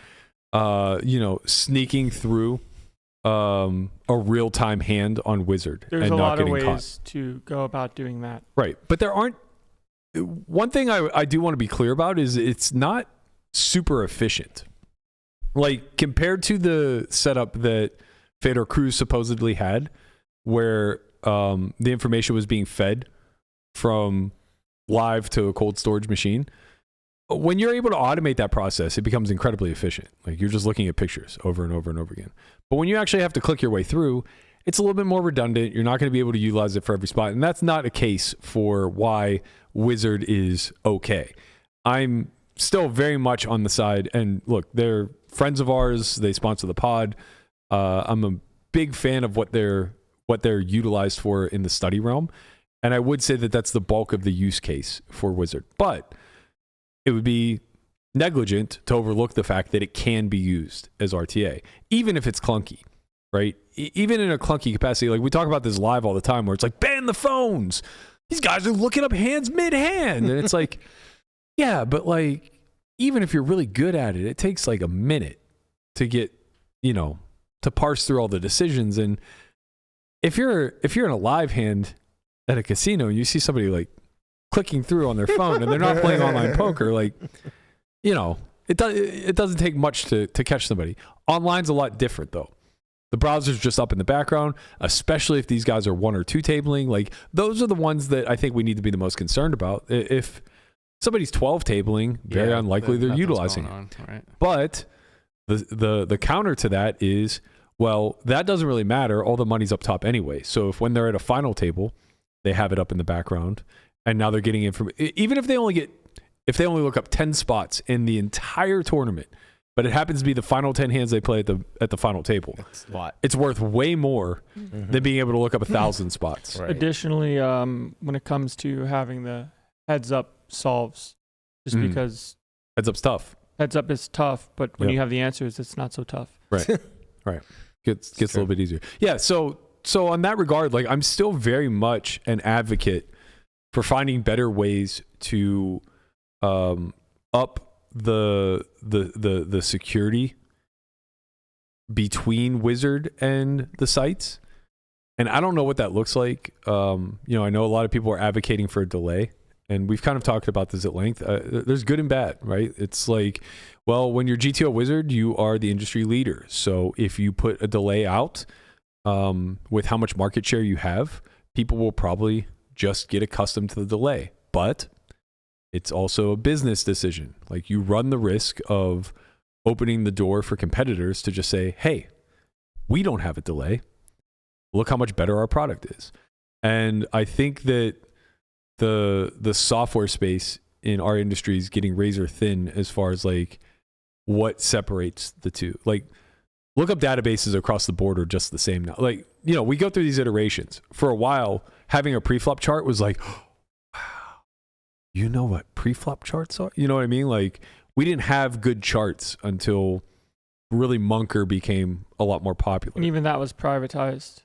Speaker 5: sneaking through a real-time hand on Wizard
Speaker 3: There's
Speaker 5: and
Speaker 3: a
Speaker 5: not
Speaker 3: lot of
Speaker 5: getting
Speaker 3: ways
Speaker 5: caught.
Speaker 3: to go about doing that.
Speaker 5: Right. But there aren't, one thing I do want to be clear about is it's not super efficient. Like compared to the setup that Fedor Cruz supposedly had, where the information was being fed from live to a cold storage machine. When you're able to automate that process, it becomes incredibly efficient. Like you're just looking at pictures over and over and over again. But when you actually have to click your way through, it's a little bit more redundant. You're not going to be able to utilize it for every spot. And that's not a case for why Wizard is okay. I'm still very much on the side. And look, they're friends of ours. They sponsor the pod. I'm a big fan of what they're utilized for in the study realm. And I would say that that's the bulk of the use case for Wizard. But it would be negligent to overlook the fact that it can be used as RTA, even if it's clunky, right? Even in a clunky capacity, like we talk about this live all the time where it's like, ban the phones. These guys are looking up hands mid-hand. And it's like, yeah, but like, even if you're really good at it, it takes like a minute to get, to parse through all the decisions. And if you're in a live hand at a casino and you see somebody like clicking through on their phone and they're not playing online poker, like, it doesn't take much to catch somebody. Online's a lot different though. The browser's just up in the background, especially if these guys are 1 or 2 tabling. Like those are the ones that I think we need to be the most concerned about. If somebody's 12 tabling, very unlikely they're utilizing it.
Speaker 7: Right?
Speaker 5: But the counter to that is, well, that doesn't really matter. All the money's up top anyway. So if when they're at a final table, they have it up in the background, and now they're getting information. Even if they only look up 10 spots in the entire tournament, but it happens to be the final 10 hands they play at the final table,
Speaker 6: That's a lot.
Speaker 5: it's worth way more than being able to look up 1,000 spots.
Speaker 6: Right.
Speaker 3: Additionally, when it comes to having the heads up solves, just because
Speaker 5: Heads up's tough.
Speaker 3: heads up is tough, but when
Speaker 5: Yep.
Speaker 3: you have the answers, it's not so tough.
Speaker 5: Right. Right. Gets a little bit easier. Yeah. So on that regard, like I'm still very much an advocate for finding better ways to up the security between Wizard and the sites. And I don't know what that looks like. I know a lot of people are advocating for a delay, and we've kind of talked about this at length. There's good and bad, right? It's like, well, when you're GTO Wizard, you are the industry leader. So if you put a delay out with how much market share you have, people will probably just get accustomed to the delay. But it's also a business decision. Like you run the risk of opening the door for competitors to just say, hey, we don't have a delay. Look how much better our product is. And I think that the software space in our industry is getting razor thin as far as like what separates the two. Like lookup databases across the board are just the same now. Like, we go through these iterations. For a while, having a preflop chart was like, wow, you know what pre-flop charts are? You know what I mean? Like, we didn't have good charts until really Munker became a lot more popular.
Speaker 3: And even that was privatized.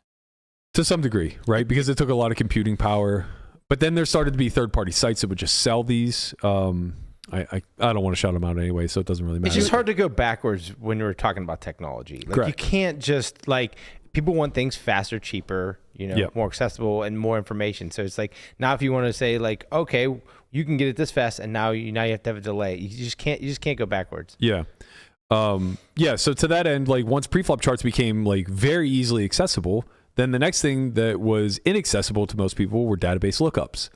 Speaker 5: To some degree, right? Because it took a lot of computing power. But then there started to be third-party sites that would just sell these. I don't want to shout them out anyway, so it doesn't really matter.
Speaker 6: It's just hard to go backwards when we're talking about technology. Like, you can't just, like, people want things faster, cheaper, you know, more accessible and more information. So it's like, now if you want to say, like, okay, you can get it this fast, and now you have to have a delay. You just can't go backwards.
Speaker 5: Yeah. So to that end, like, once preflop charts became like very easily accessible, then the next thing that was inaccessible to most people were database lookups.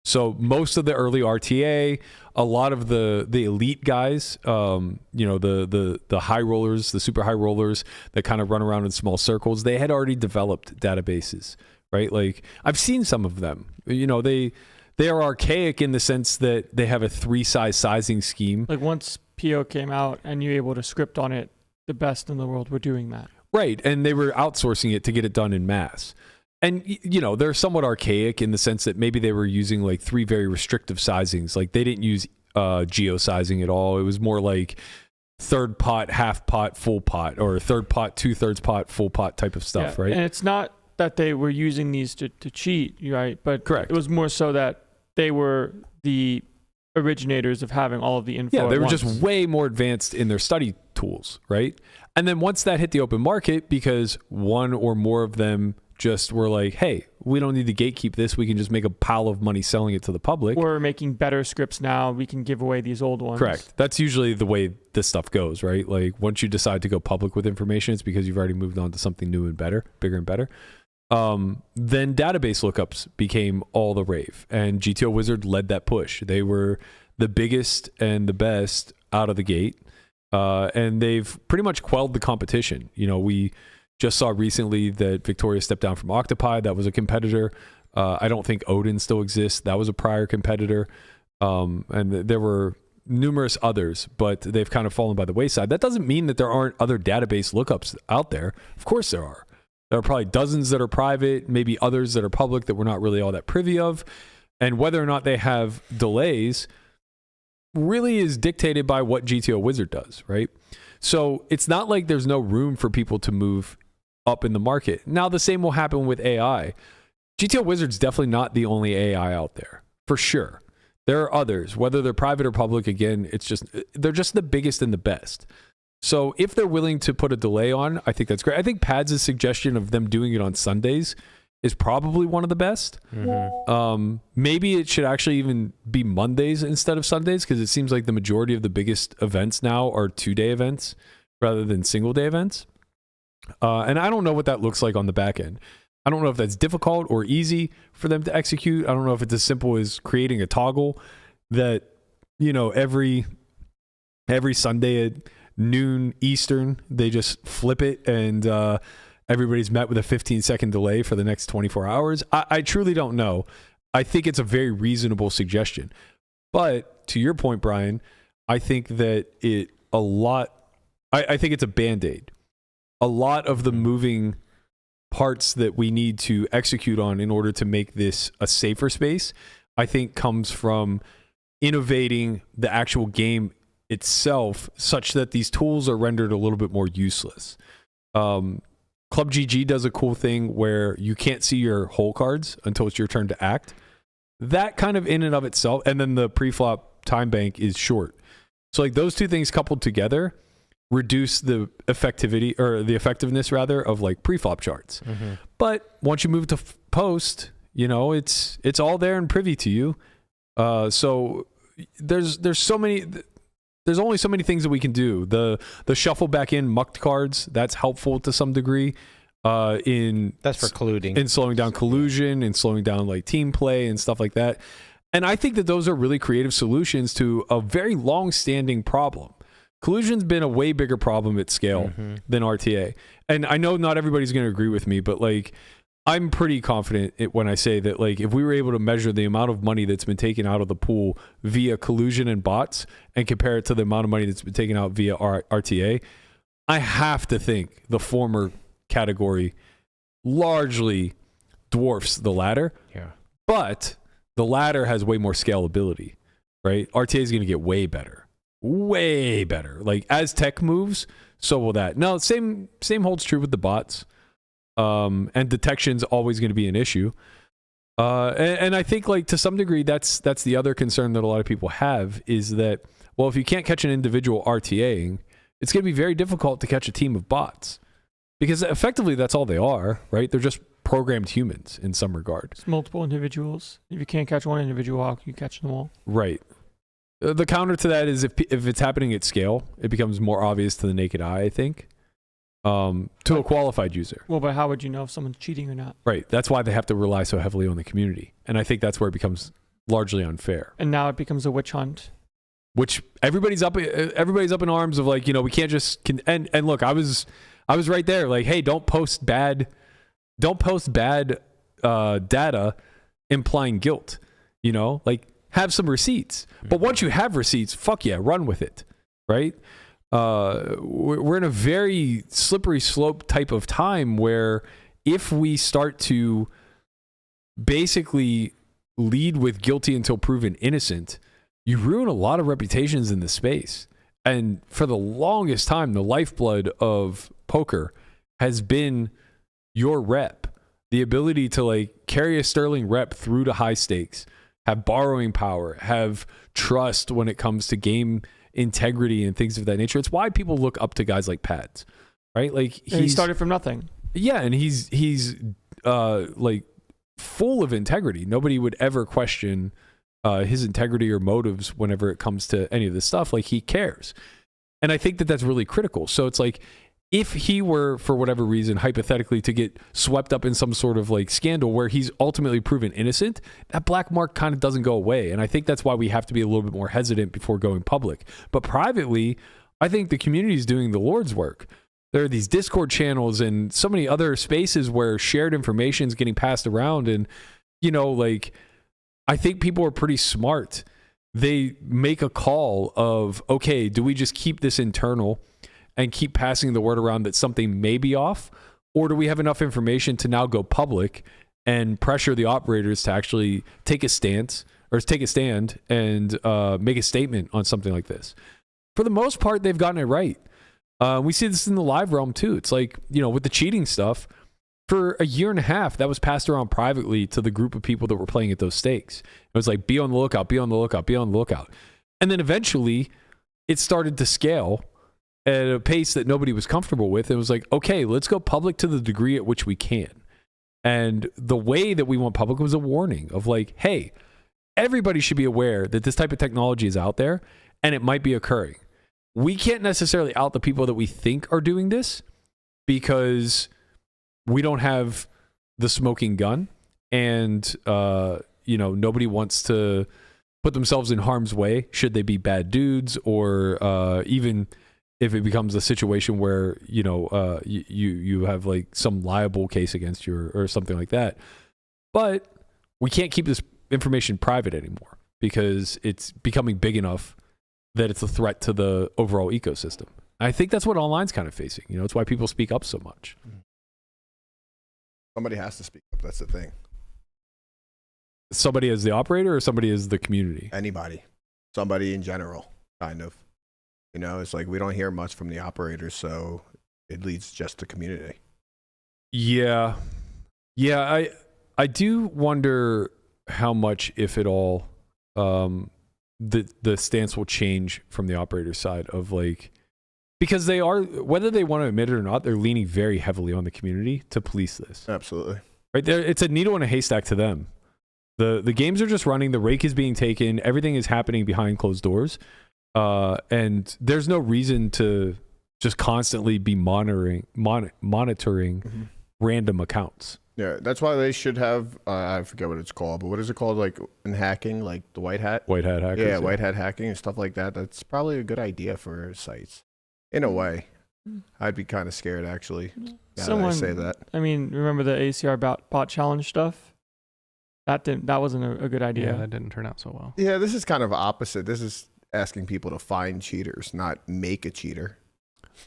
Speaker 5: So most of the early RTA, a lot of the elite guys, the high rollers, the super high rollers that kind of run around in small circles, they had already developed databases, right? Like, I've seen some of them. You know, they are archaic in the sense that they have a 3-size sizing scheme.
Speaker 3: Like, once PO came out and you're able to script on it, the best in the world were doing that.
Speaker 5: Right, and they were outsourcing it to get it done in mass. And, you know, they're somewhat archaic in the sense that maybe they were using like 3 very restrictive sizings. Like, they didn't use geo sizing at all. It was more like third pot, half pot, full pot, or third pot, 2/3 pot, full pot type of stuff, right?
Speaker 3: And it's not that they were using these to cheat, right? But
Speaker 5: correct.
Speaker 3: It was more so that they were the originators of having all of the info.
Speaker 5: Yeah, they were
Speaker 3: once.
Speaker 5: just way more advanced in their study tools, right? And then once that hit the open market, because one or more of them just were like, hey, we don't need to gatekeep this. We can just make a pile of money selling it to the public.
Speaker 3: We're making better scripts now. We can give away these old ones.
Speaker 5: Correct. That's usually the way this stuff goes, right? Like, once you decide to go public with information, it's because you've already moved on to something new and better, bigger and better. Then database lookups became all the rave, and GTO Wizard led that push. They were the biggest and the best out of the gate, and they've pretty much quelled the competition. You know, we just saw recently that Victoria stepped down from Octopi. That was a competitor. I don't think Odin still exists. That was a prior competitor. And there were numerous others, but they've kind of fallen by the wayside. That doesn't mean that there aren't other database lookups out there. Of course there are. There are probably dozens that are private, maybe others that are public that we're not really all that privy of. And whether or not they have delays really is dictated by what GTO Wizard does, right? So it's not like there's no room for people to move up in the market. Now, the same will happen with AI. GTO Wizard's definitely not the only AI out there, for sure. There are others, whether they're private or public. Again, they're just the biggest and the best. So if they're willing to put a delay on, I think that's great. I think Pads' suggestion of them doing it on Sundays is probably one of the best. Mm-hmm. Maybe it should actually even be Mondays instead of Sundays, because it seems like the majority of the biggest events now are 2-day events rather than single-day events. And I don't know what that looks like on the back end. I don't know if that's difficult or easy for them to execute. I don't know if it's as simple as creating a toggle that, you know, every Sunday at noon Eastern, they just flip it and everybody's met with a 15-second delay for the next 24 hours. I truly don't know. I think it's a very reasonable suggestion. But to your point, Brian, I think that I think it's a Band-Aid. A lot of the moving parts that we need to execute on in order to make this a safer space, I think comes from innovating the actual game itself such that these tools are rendered a little bit more useless. Club GG does a cool thing where you can't see your hole cards until it's your turn to act. That kind of in and of itself, and then the pre-flop time bank is short. So like those two things coupled together reduce the effectiveness rather of like pre-flop charts. Mm-hmm. But once you move to post, you know, it's all there and privy to you. So there's only so many things that we can do. The shuffle back in mucked cards, that's helpful to some degree. That's
Speaker 6: for colluding.
Speaker 5: In slowing down collusion and slowing down like team play and stuff like that. And I think that those are really creative solutions to a very long-standing problem. Collusion's been a way bigger problem at scale than RTA. And I know not everybody's going to agree with me, but like I'm pretty confident when I say that like if we were able to measure the amount of money that's been taken out of the pool via collusion and bots and compare it to the amount of money that's been taken out via RTA, I have to think the former category largely dwarfs the latter.
Speaker 6: Yeah.
Speaker 5: But the latter has way more scalability. right? RTA is going to get way better. Like as tech moves, so will that. Now, same holds true with the bots. And detection's always going to be an issue. And I think like to some degree that's the other concern that a lot of people have is that, well, if you can't catch an individual RTAing, it's going to be very difficult to catch a team of bots because effectively that's all they are, right? They're just programmed humans in some regard.
Speaker 3: It's multiple individuals. If you can't catch one individual, how can you catch them all?
Speaker 5: Right. The counter to that is if it's happening at scale, it becomes more obvious to the naked eye, I think, to a qualified user.
Speaker 3: Well, but how would you know if someone's cheating or not?
Speaker 5: Right. That's why they have to rely so heavily on the community. And I think that's where it becomes largely unfair.
Speaker 3: And now it becomes a witch hunt. Which
Speaker 5: everybody's up in arms of like, we can't just and look, I was right there like, hey, don't post bad data implying guilt, like have some receipts. But once you have receipts, fuck yeah, run with it, right? We're in a very slippery slope type of time where if we start to basically lead with guilty until proven innocent, you ruin a lot of reputations in the space. And for the longest time, the lifeblood of poker has been your rep, the ability to like carry a sterling rep through to high stakes, have borrowing power, have trust when it comes to game integrity and things of that nature. It's why people look up to guys like Pads, right? Like
Speaker 3: he started from nothing.
Speaker 5: Yeah, and he's like full of integrity. Nobody would ever question his integrity or motives whenever it comes to any of this stuff. Like he cares. And I think that that's really critical. So it's like if he were, for whatever reason, hypothetically to get swept up in some sort of like scandal where he's ultimately proven innocent, that black mark kind of doesn't go away. And I think that's why we have to be a little bit more hesitant before going public. But privately, I think the community is doing the Lord's work. There are these Discord channels and so many other spaces where shared information is getting passed around. And, like, I think people are pretty smart. They make a call of, okay, do we just keep this internal and keep passing the word around that something may be off? Or do we have enough information to now go public and pressure the operators to actually take a stand and make a statement on something like this? For the most part, they've gotten it right. We see this in the live realm too. It's like, with the cheating stuff, for a year and a half, that was passed around privately to the group of people that were playing at those stakes. It was like, be on the lookout, be on the lookout, be on the lookout. And then eventually it started to scale at a pace that nobody was comfortable with. It was like, okay, let's go public to the degree at which we can. And the way that we went public was a warning of like, hey, everybody should be aware that this type of technology is out there and it might be occurring. We can't necessarily out the people that we think are doing this because we don't have the smoking gun and, nobody wants to put themselves in harm's way should they be bad dudes or even if it becomes a situation where, you have like some liable case against you or something like that. But we can't keep this information private anymore because it's becoming big enough that it's a threat to the overall ecosystem. I think that's what online's kind of facing. It's why people speak up so much.
Speaker 4: Somebody has to speak up. That's the thing.
Speaker 5: Somebody as the operator or somebody as the community?
Speaker 4: Anybody. Somebody in general, kind of. It's like we don't hear much from the operators, so it leads just to community.
Speaker 5: Yeah. Yeah, I do wonder how much, if at all, the stance will change from the operator side of like, because they are, whether they want to admit it or not, they're leaning very heavily on the community to police this.
Speaker 4: Absolutely.
Speaker 5: Right there, it's a needle in a haystack to them. The games are just running, the rake is being taken, everything is happening behind closed doors. And there's no reason to just constantly be monitoring random accounts.
Speaker 4: Yeah, that's why they should have, I forget what it's called, but what is it called, like in hacking, like the white hat?
Speaker 5: White hat hackers.
Speaker 4: Yeah, white hat hacking and stuff like that. That's probably a good idea for sites. In a way. I'd be kind of scared, actually, now that I say that.
Speaker 3: I mean, remember the ACR bot challenge stuff? That wasn't a good idea.
Speaker 7: Yeah, that didn't turn out so well.
Speaker 4: Yeah, this is kind of opposite. This is asking people to find cheaters, not make a cheater.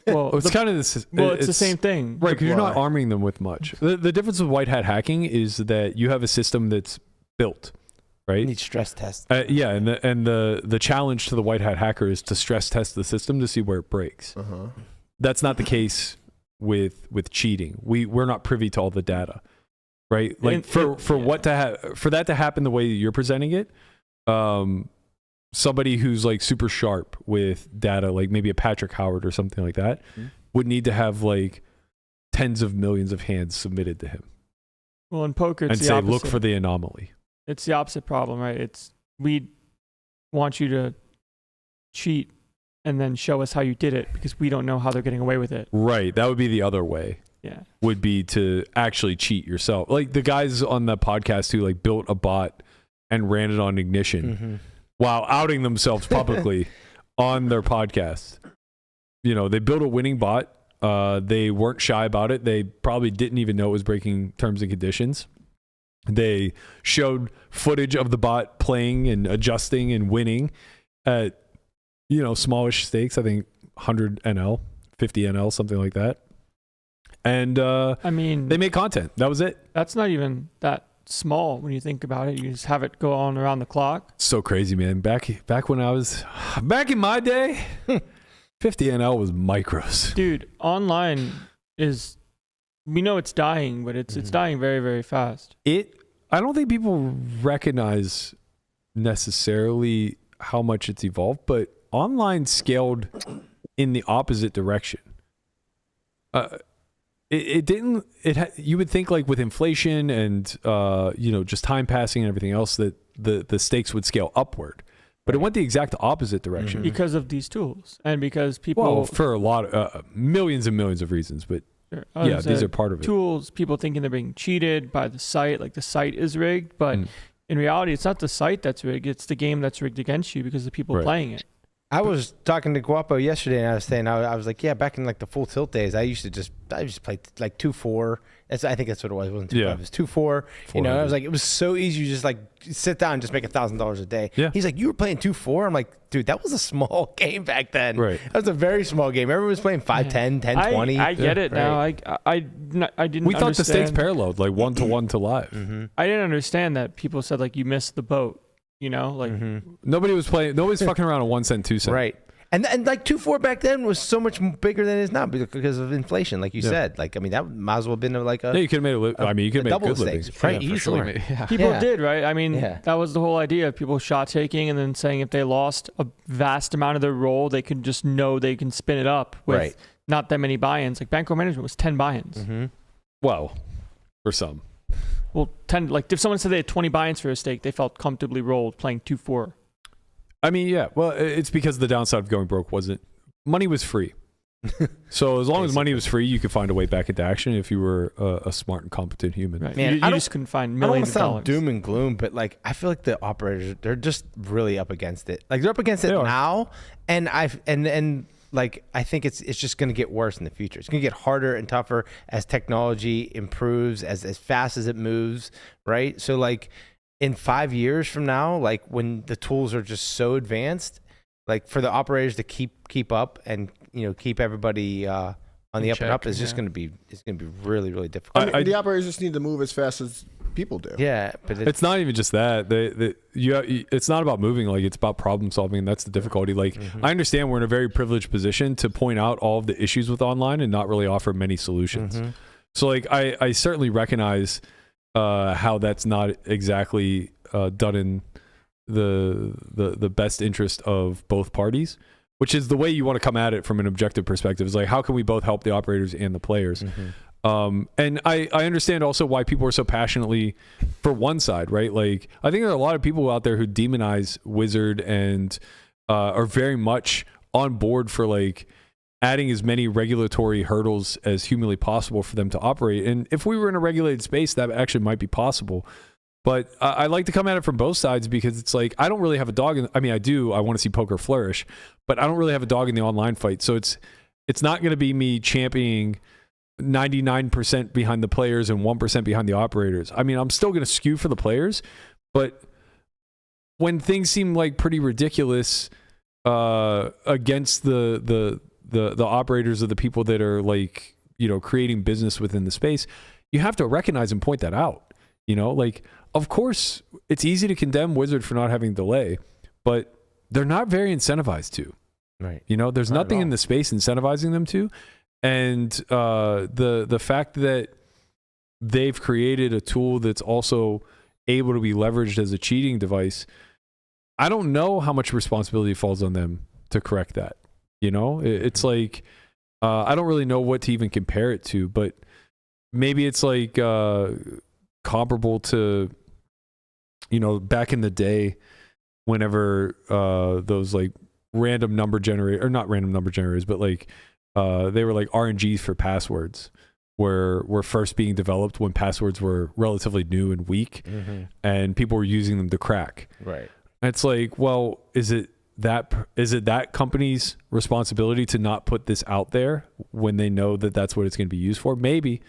Speaker 3: Well,
Speaker 5: it's kind of this.
Speaker 3: It's the same thing,
Speaker 5: right? Because you're not arming them with much. The difference with white hat hacking is that you have a system that's built. right?
Speaker 6: You need stress tests.
Speaker 5: Yeah, and the challenge to the white hat hacker is to stress test the system to see where it breaks. That's not the case with cheating. We're not privy to all the data, right? Like for that to happen the way that you're presenting it, somebody who's like super sharp with data, like maybe a Patrick Howard or something like that, would need to have like tens of millions of hands submitted to him.
Speaker 3: Well, in poker, it's
Speaker 5: and
Speaker 3: the
Speaker 5: say,
Speaker 3: opposite.
Speaker 5: look for the anomaly.
Speaker 3: It's the opposite problem, right? We want you to cheat and then show us how you did it because we don't know how they're getting away with it.
Speaker 5: Right. That would be the other way.
Speaker 3: Yeah.
Speaker 5: Would be to actually cheat yourself. Like the guys on the podcast who like built a bot and ran it on Ignition while outing themselves publicly on their podcast. You know, they built a winning bot. They weren't shy about it. They probably didn't even know it was breaking terms and conditions. They showed footage of the bot playing and adjusting and winning at, you know, smallish stakes. I think 100 NL, 50 NL, something like that. And
Speaker 3: I mean,
Speaker 5: they made content. That was it.
Speaker 3: That's not even that small when you think about it. You just have it go on around the clock.
Speaker 5: So crazy, man. Back when I was back in my day, 50 NL was micros.
Speaker 3: Dude, online is, we know it's dying, but it's dying very, very fast.
Speaker 5: I don't think people recognize necessarily how much it's evolved, but online scaled in the opposite direction. You would think like with inflation and you know, just time passing and everything else that the stakes would scale upward. But it went the exact opposite direction.
Speaker 3: Because of these tools and because people...
Speaker 5: Well, for a lot of millions and millions of reasons, but yeah, these are part of it.
Speaker 3: Tools, people thinking they're being cheated by the site, like the site is rigged, but in reality, it's not the site that's rigged, it's the game that's rigged against you because of the people playing it.
Speaker 6: I was talking to Guapo yesterday, and I was saying, I was like, yeah, back in like the full tilt days, I used to play like 2-4. I think that's what it was. It wasn't 2-5. It was 2-4. You know, I was like, it was so easy. You just like sit down and just make $1,000 a day. Yeah. He's like, you were playing 2-4. I'm like, dude, that was a small game back then. Right. That was a very small game. Everyone was playing 5-10, 10-20.
Speaker 3: I get it now. I didn't.
Speaker 5: We thought the stakes paralleled like 1-to-1 to live.
Speaker 3: I didn't understand that. People said like you missed the boat. You know, like
Speaker 5: nobody's fucking around on 1 cent, 2 cent.
Speaker 6: Right. And like 2-4 back then was so much bigger than it is now because of inflation, like you said. Like, I mean, that might as well have been like a...
Speaker 5: Yeah, you could have made you could make good living.
Speaker 6: Right,
Speaker 7: easily.
Speaker 6: Sure.
Speaker 3: People did, right? I mean, that was the whole idea of people shot taking and then saying if they lost a vast amount of their roll, they could just know they can spin it up with not that many buy-ins. Like bankroll management was 10 buy-ins.
Speaker 5: Well, for some.
Speaker 3: Well, 10, like if someone said they had 20 buy-ins for a stake, they felt comfortably rolled playing 2-4.
Speaker 5: I mean, yeah. Well, it's because the downside of going broke money was free. So as long as money was free, you could find a way back into action if you were a smart and competent human.
Speaker 3: Right. Man, you just couldn't find millions of dollars.
Speaker 6: I don't want to sound doom and gloom, but like I feel like the operators, they're just really up against it. Like they're up against it now, and like I think it's just going to get worse in the future. It's going to get harder and tougher as technology improves, as fast as it moves, right? So like in 5 years from now, like when the tools are just so advanced, like for the operators to keep up and, you know, keep everybody on the up and up is just going to be really, really difficult.
Speaker 4: The operators just need to move as fast as people do.
Speaker 6: Yeah, but
Speaker 5: it's not even just that. It's not about moving. Like it's about problem solving. And that's the difficulty. Like I understand we're in a very privileged position to point out all of the issues with online and not really offer many solutions. So like I certainly recognize how that's not exactly done in the best interest of both parties, which is the way you want to come at it from an objective perspective. Is like, how can we both help the operators and the players? And I understand also why people are so passionately for one side, right? Like, I think there are a lot of people out there who demonize Wizard and are very much on board for like adding as many regulatory hurdles as humanly possible for them to operate. And if we were in a regulated space, that actually might be possible. But I like to come at it from both sides because it's like, I don't really have a dog in, I mean, I do, I want to see poker flourish, but I don't really have a dog in the online fight. So it's not going to be me championing 99% behind the players and 1% behind the operators. I mean, I'm still going to skew for the players, but when things seem like pretty ridiculous against the operators or the people that are like, you know, creating business within the space, you have to recognize and point that out. You know, like of course, it's easy to condemn Wizard for not having delay, but they're not very incentivized to.
Speaker 6: Right.
Speaker 5: You know, there's nothing in the space incentivizing them to. And the fact that they've created a tool that's also able to be leveraged as a cheating device, I don't know how much responsibility falls on them to correct that. You know, it's like, I don't really know what to even compare it to, but maybe it's like comparable to, you know, back in the day, whenever those like random number generator, or not random number generators, but like they were like RNGs for passwords, were first being developed when passwords were relatively new and weak, and people were using them to crack.
Speaker 6: Right.
Speaker 5: And it's like, well, is it that company's responsibility to not put this out there when they know that that's what it's going to be used for? Maybe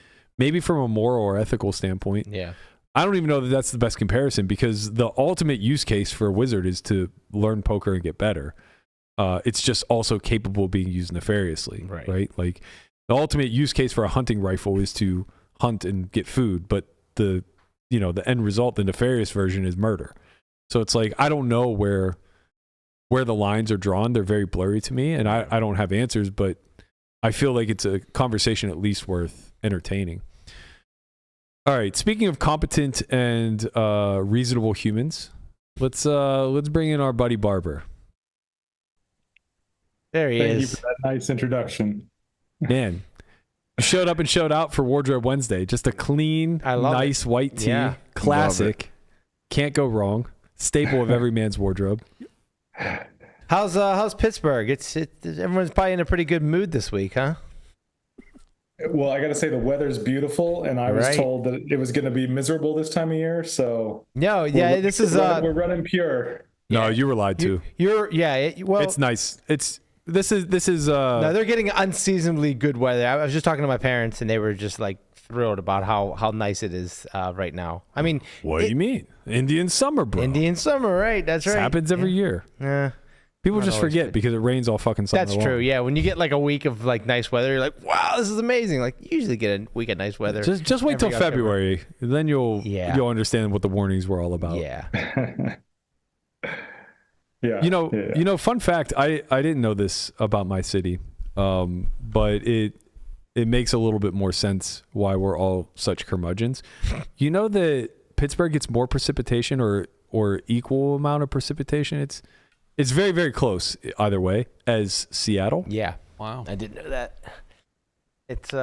Speaker 5: from a moral or ethical standpoint.
Speaker 6: Yeah.
Speaker 5: I don't even know that that's the best comparison, because the ultimate use case for a wizard is to learn poker and get better. It's just also capable of being used nefariously, right? Like the ultimate use case for a hunting rifle is to hunt and get food, but the end result, the nefarious version, is murder. So it's like, I don't know where the lines are drawn. They're very blurry to me, and I don't have answers, but I feel like it's a conversation at least worth entertaining. All right, speaking of competent and reasonable humans, let's bring in our buddy Barber.
Speaker 6: There he is.
Speaker 8: Thank you for that nice introduction.
Speaker 5: Man, you showed up and showed out for Wardrobe Wednesday. Just a clean, nice white tee, classic. Can't go wrong. Staple of every man's wardrobe.
Speaker 6: How's Pittsburgh? Everyone's probably in a pretty good mood this week, huh?
Speaker 8: Well, I got to say the weather's beautiful, and I was told that it was going to be miserable this time of year. So
Speaker 6: we're
Speaker 8: running pure.
Speaker 5: No, you were lied to.
Speaker 6: It's
Speaker 5: nice. This is
Speaker 6: no, they're getting unseasonably good weather. I was just talking to my parents, and they were just like thrilled about how nice it is right now. I mean,
Speaker 5: what do you mean? Indian summer, bro.
Speaker 6: Indian summer, right? That's right.
Speaker 5: This happens every year.
Speaker 6: Yeah.
Speaker 5: People just forget because it rains all fucking summer.
Speaker 6: That's true. Yeah, when you get like a week of like nice weather, you're like, wow, this is amazing. Like you usually get a week of nice weather.
Speaker 5: Just wait till February, then you'll understand what the warnings were all about.
Speaker 6: Yeah.
Speaker 5: Yeah. Fun fact, I didn't know this about my city, but it makes a little bit more sense why we're all such curmudgeons. You know that Pittsburgh gets more precipitation or equal amount of precipitation. It's very, very close either way as Seattle.
Speaker 6: Yeah.
Speaker 7: Wow.
Speaker 6: I didn't know that. It's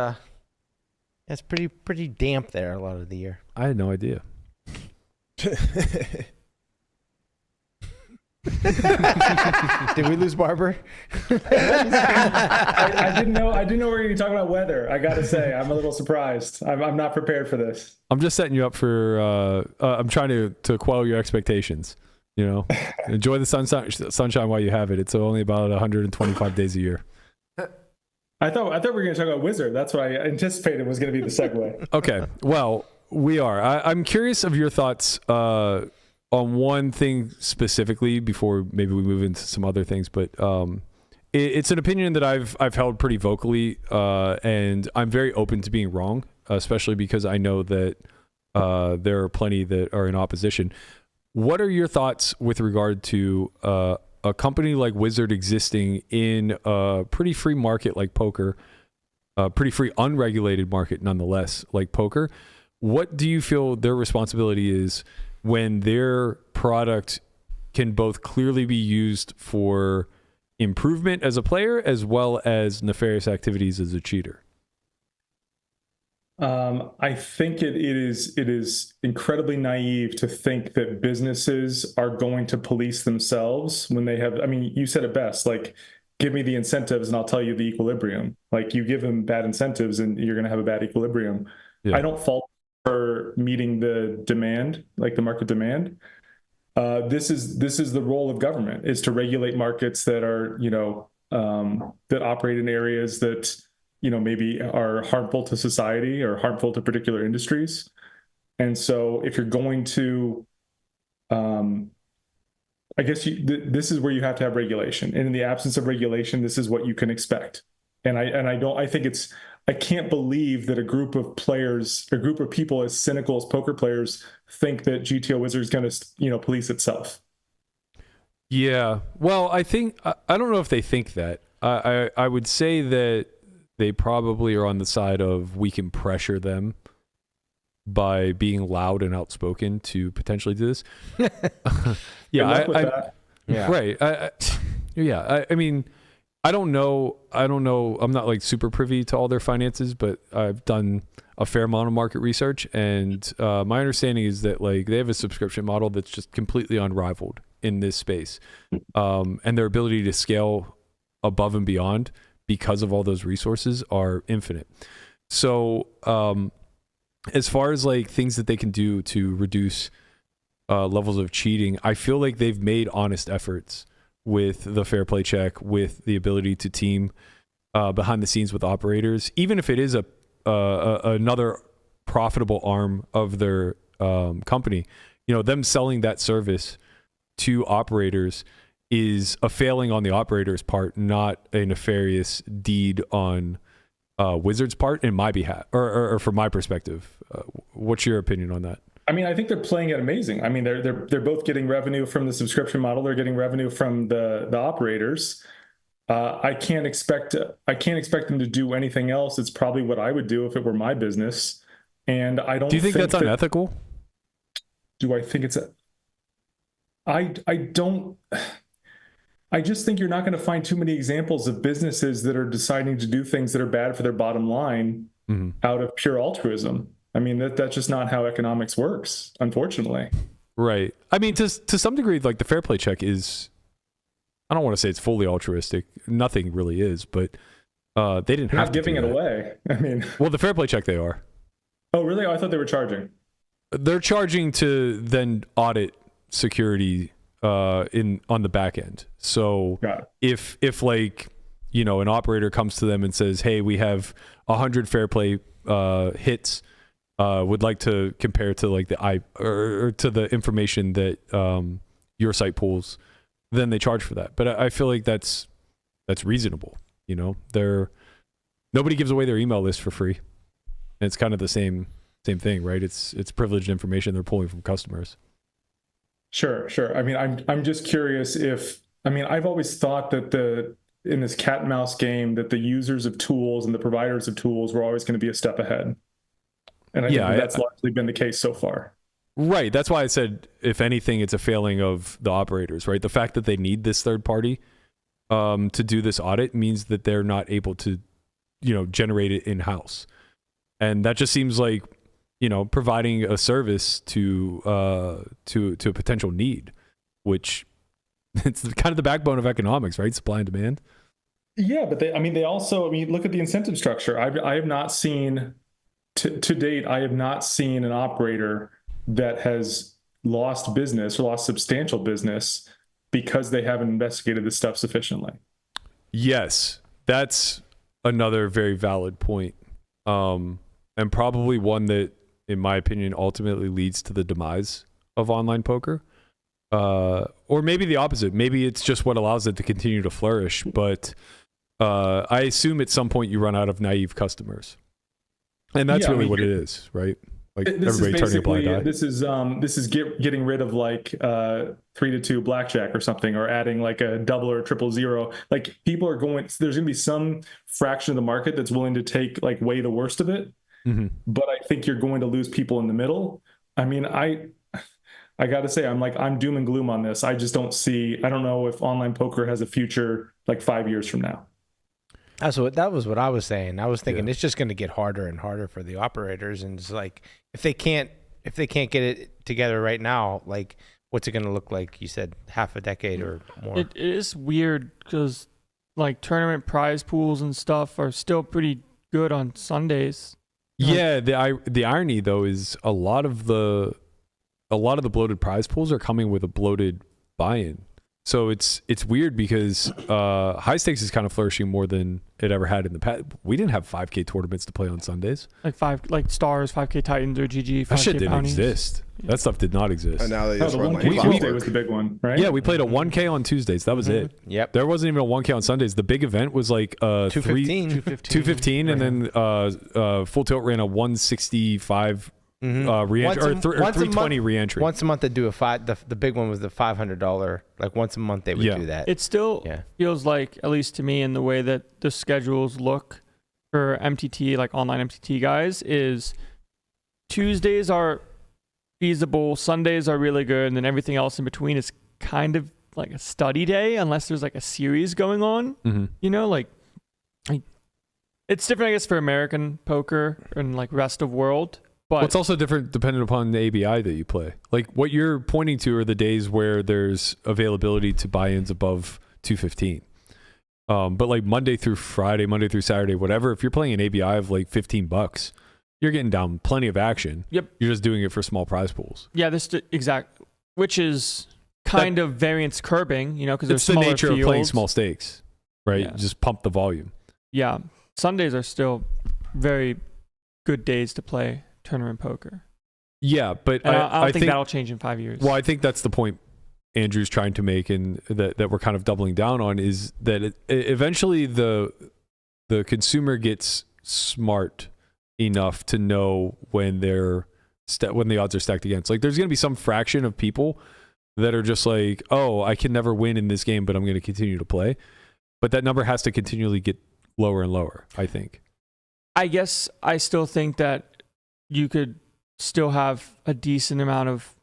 Speaker 6: pretty damp there a lot of the year.
Speaker 5: I had no idea.
Speaker 6: Did we lose Barber?
Speaker 8: I didn't know we were going to be talking about weather. I got to say, I'm a little surprised. I'm not prepared for this.
Speaker 5: I'm just setting you up for. I'm trying to quell your expectations. You know, enjoy the sunshine while you have it. It's only about 125 days a year.
Speaker 8: I thought we were going to talk about Wizard. That's what I anticipated was going to be the segue.
Speaker 5: Okay, well, we are. I'm curious of your thoughts on one thing specifically before maybe we move into some other things. But it's an opinion that I've held pretty vocally, and I'm very open to being wrong, especially because I know that there are plenty that are in opposition. What are your thoughts with regard to a company like Wizard existing in a pretty free market like poker, a pretty free unregulated market nonetheless like poker? What do you feel their responsibility is when their product can both clearly be used for improvement as a player as well as nefarious activities as a cheater?
Speaker 8: I think it is incredibly naive to think that businesses are going to police themselves when they have, I mean, you said it best, like, give me the incentives and I'll tell you the equilibrium. Like, you give them bad incentives and you're going to have a bad equilibrium. Yeah. I don't fault for meeting the demand, like the market demand. This is the role of government, is to regulate markets that are, that operate in areas that, maybe are harmful to society or harmful to particular industries. And so if you're going to, I guess this is where you have to have regulation. And in the absence of regulation, this is what you can expect. And I think it's I can't believe that a group of people as cynical as poker players think that GTO Wizard is going to, police itself.
Speaker 5: Yeah. Well, I don't know if they think that. I would say that they probably are on the side of we can pressure them by being loud and outspoken to potentially do this. Yeah. Right. I mean, I don't know. I'm not like super privy to all their finances, but I've done a fair amount of market research, and my understanding is that like they have a subscription model that's just completely unrivaled in this space, and their ability to scale above and beyond because of all those resources are infinite. So as far as like things that they can do to reduce levels of cheating, I feel like they've made honest efforts with the fair play check, with the ability to team behind the scenes with operators, even if it is another profitable arm of their company. Them selling that service to operators is a failing on the operator's part, not a nefarious deed on Wizards' part in my behalf, or from my perspective. What's your opinion on that?
Speaker 8: I mean, I think they're playing it amazing. I mean, they're both getting revenue from the subscription model. They're getting revenue from the operators. I can't expect them to do anything else. It's probably what I would do if it were my business. And I don't. Do
Speaker 5: you think that's unethical?
Speaker 8: Do I think it's I don't. I just think you're not going to find too many examples of businesses that are deciding to do things that are bad for their bottom line out of pure altruism. I mean, that's just not how economics works, unfortunately.
Speaker 5: Right. I mean, to some degree, like the fair play check is, I don't want to say it's fully altruistic. Nothing really is, but they didn't have to
Speaker 8: giving it away. I mean,
Speaker 5: well, the fair play check they are.
Speaker 8: Oh, really? I thought they were charging.
Speaker 5: They're charging to then audit security on the back end. So if like, an operator comes to them and says, hey, we have 100 fair play hits, would like to compare to like or to the information that your site pulls, then they charge for that. But I feel like that's reasonable. Nobody gives away their email list for free. And it's kind of the same thing, right? It's privileged information they're pulling from customers.
Speaker 8: Sure. I mean, I'm just curious I've always thought that in this cat and mouse game that the users of tools and the providers of tools were always going to be a step ahead. And I think that's largely been the case so far.
Speaker 5: Right. That's why I said, if anything, it's a failing of the operators, right? The fact that they need this third party to do this audit means that they're not able to, generate it in-house. And that just seems like, providing a service to a potential need, which it's kind of the backbone of economics, right? Supply and demand.
Speaker 8: Yeah, but they also, look at the incentive structure. I have not seen... To date, I have not seen an operator that has lost business or lost substantial business because they haven't investigated this stuff sufficiently.
Speaker 5: Yes, that's another very valid point, and probably one that, in my opinion, ultimately leads to the demise of online poker. Or maybe the opposite. Maybe it's just what allows it to continue to flourish. But I assume at some point you run out of naive customers. And that's really what it is, right? Like everybody turning a blind eye.
Speaker 8: This is getting rid of like 3-2 blackjack or something, or adding like a double or triple zero. Like people are there's going to be some fraction of the market that's willing to take like way the worst of it. Mm-hmm. But I think you're going to lose people in the middle. I mean, I got to say, I'm doom and gloom on this. I just don't know if online poker has a future like 5 years from now.
Speaker 6: That was what I was saying. I was thinking it's just going to get harder and harder for the operators, and it's like if they can't get it together right now, like what's it going to look like? You said half a decade or more.
Speaker 3: It is weird because like tournament prize pools and stuff are still pretty good on Sundays.
Speaker 5: Yeah, the irony though is a lot of the bloated prize pools are coming with a bloated buy-in. So it's weird because high stakes is kind of flourishing more than it ever had in the past. We didn't have 5K tournaments to play on Sundays.
Speaker 3: Like Stars, 5K Titans, or GG. 5K
Speaker 5: That shit didn't
Speaker 3: Bounties.
Speaker 5: exist. That stuff did not exist.
Speaker 4: And now they just
Speaker 8: the
Speaker 4: run
Speaker 8: 1K
Speaker 4: like
Speaker 8: Tuesday was the big one, right?
Speaker 5: Yeah, we played a 1K on Tuesdays. That was it.
Speaker 6: Yep.
Speaker 5: There wasn't even a 1K on Sundays. The big event was like 215, and then Full Tilt ran a 165 re-entry, or 320 re-entry.
Speaker 6: Once a month they do the big one was the $500. Like once a month they would do that.
Speaker 3: It still feels like, at least to me, in the way that the schedules look for MTT, like online MTT guys, is Tuesdays are feasible, Sundays are really good, and then everything else in between is kind of like a study day, unless there's like a series going on. You know, like it's different, I guess, for American poker and like rest of world. But
Speaker 5: it's also different depending upon the ABI that you play. Like what you're pointing to are the days where there's availability to buy-ins above 215. But like Monday through Friday, Monday through Saturday, whatever, if you're playing an ABI of like $15, you're getting down plenty of action.
Speaker 3: Yep.
Speaker 5: You're just doing it for small prize pools.
Speaker 3: Yeah, which is kind of variance curbing, you know, because
Speaker 5: it's
Speaker 3: there's
Speaker 5: the nature
Speaker 3: fields.
Speaker 5: of playing small stakes, right?
Speaker 3: Yeah.
Speaker 5: Just pump the volume.
Speaker 3: Yeah. Sundays are still very good days to play tournament poker.
Speaker 5: Yeah, but
Speaker 3: I don't think that'll change in 5 years.
Speaker 5: Well, I think that's the point Andrew's trying to make, and that we're kind of doubling down on, is that eventually the consumer gets smart enough to know when when the odds are stacked against. Like there's going to be some fraction of people that are just like, oh, I can never win in this game, but I'm going to continue to play. But that number has to continually get lower and lower, I think.
Speaker 3: I guess I still think that you could still have a decent amount of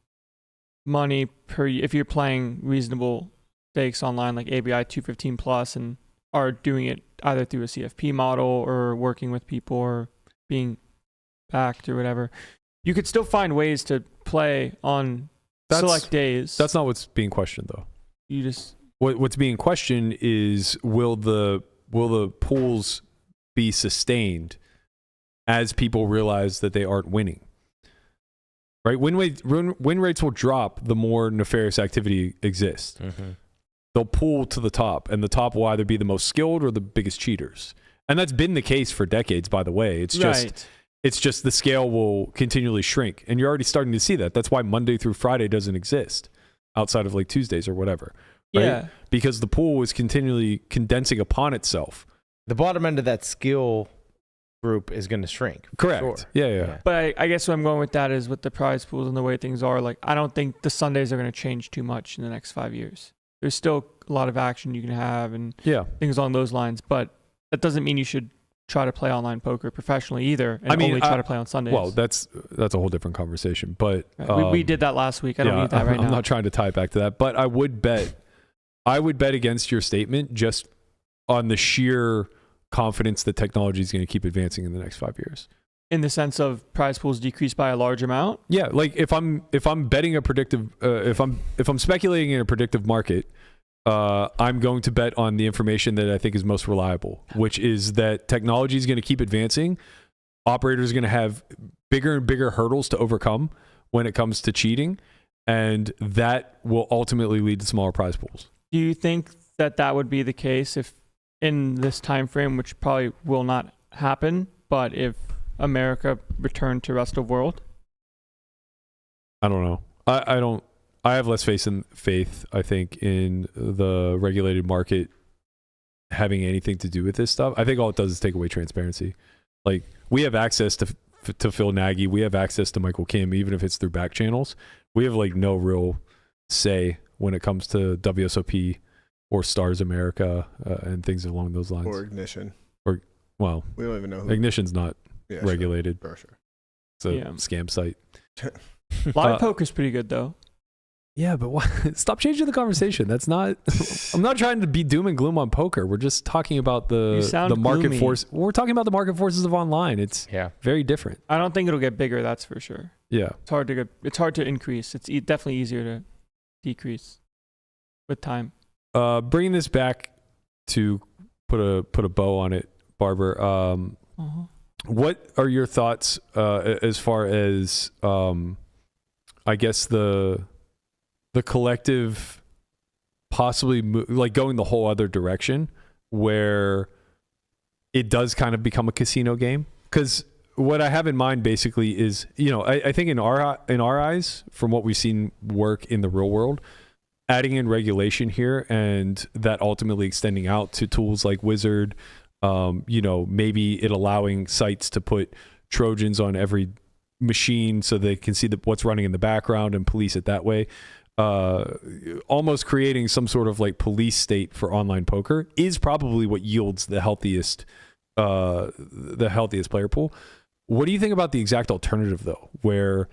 Speaker 3: money if you're playing reasonable stakes online, like ABI 215 plus, and are doing it either through a CFP model or working with people or being backed or whatever. You could still find ways to play on select days.
Speaker 5: That's not what's being questioned, though.
Speaker 3: You just
Speaker 5: what's being questioned is will the pools be sustained as people realize that they aren't winning, right? Win rates will drop the more nefarious activity exists. They'll pool to the top, and the top will either be the most skilled or the biggest cheaters. And that's been the case for decades, by the way. It's just the scale will continually shrink, and you're already starting to see that. That's why Monday through Friday doesn't exist outside of like Tuesdays or whatever, right? Yeah. Because the pool is continually condensing upon itself.
Speaker 6: The bottom end of that skill group is going to shrink.
Speaker 5: Correct.
Speaker 6: Sure.
Speaker 5: Yeah.
Speaker 3: But I guess what I'm going with that is with the prize pools and the way things are, like I don't think the Sundays are going to change too much in the next 5 years. There's still a lot of action you can have and things along those lines, but that doesn't mean you should try to play online poker professionally either, and only try to play on Sundays.
Speaker 5: Well, that's a whole different conversation. But
Speaker 3: we did that last week. I don't need that right now.
Speaker 5: I'm not trying to tie it back to that, but I would bet against your statement just on the sheer confidence that technology is going to keep advancing in the next 5 years.
Speaker 3: In the sense of prize pools decrease by a large amount?
Speaker 5: Yeah, like if I'm betting a predictive, if I'm speculating in a predictive market, I'm going to bet on the information that I think is most reliable, which is that technology is going to keep advancing. Operators are going to have bigger and bigger hurdles to overcome when it comes to cheating, and that will ultimately lead to smaller prize pools.
Speaker 3: Do you think that would be the case if in this time frame, which probably will not happen, but if America returned to rest of world?
Speaker 5: I don't know. I have less faith, I think, in the regulated market having anything to do with this stuff. I think all it does is take away transparency. Like, we have access to Phil Nagy. We have access to Michael Kim, even if it's through back channels. We have, like, no real say when it comes to WSOP or Stars America and things along those lines.
Speaker 4: Or Ignition.
Speaker 5: Well,
Speaker 4: we don't even know who.
Speaker 5: Ignition's not regulated.
Speaker 4: Sure. For sure.
Speaker 5: It's a scam site.
Speaker 3: Live poker's pretty good, though.
Speaker 5: Yeah, but stop changing the conversation. That's not. I'm not trying to be doom and gloom on poker. We're just talking about the market
Speaker 3: gloomy.
Speaker 5: force. We're talking about the market forces of online. It's very different.
Speaker 3: I don't think it'll get bigger. That's for sure.
Speaker 5: Yeah,
Speaker 3: it's hard to increase. It's definitely easier to decrease with time.
Speaker 5: Bringing this back to put a bow on it, Barber. What are your thoughts as far as I guess the collective possibly like going the whole other direction where it does kind of become a casino game. Because what I have in mind basically is, I think in our eyes, from what we've seen work in the real world, adding in regulation here and that ultimately extending out to tools like Wizard, maybe it allowing sites to put Trojans on every machine so they can see what's running in the background and police it that way. Almost creating some sort of like police state for online poker is probably what yields the healthiest player pool. What do you think about the exact alternative though, where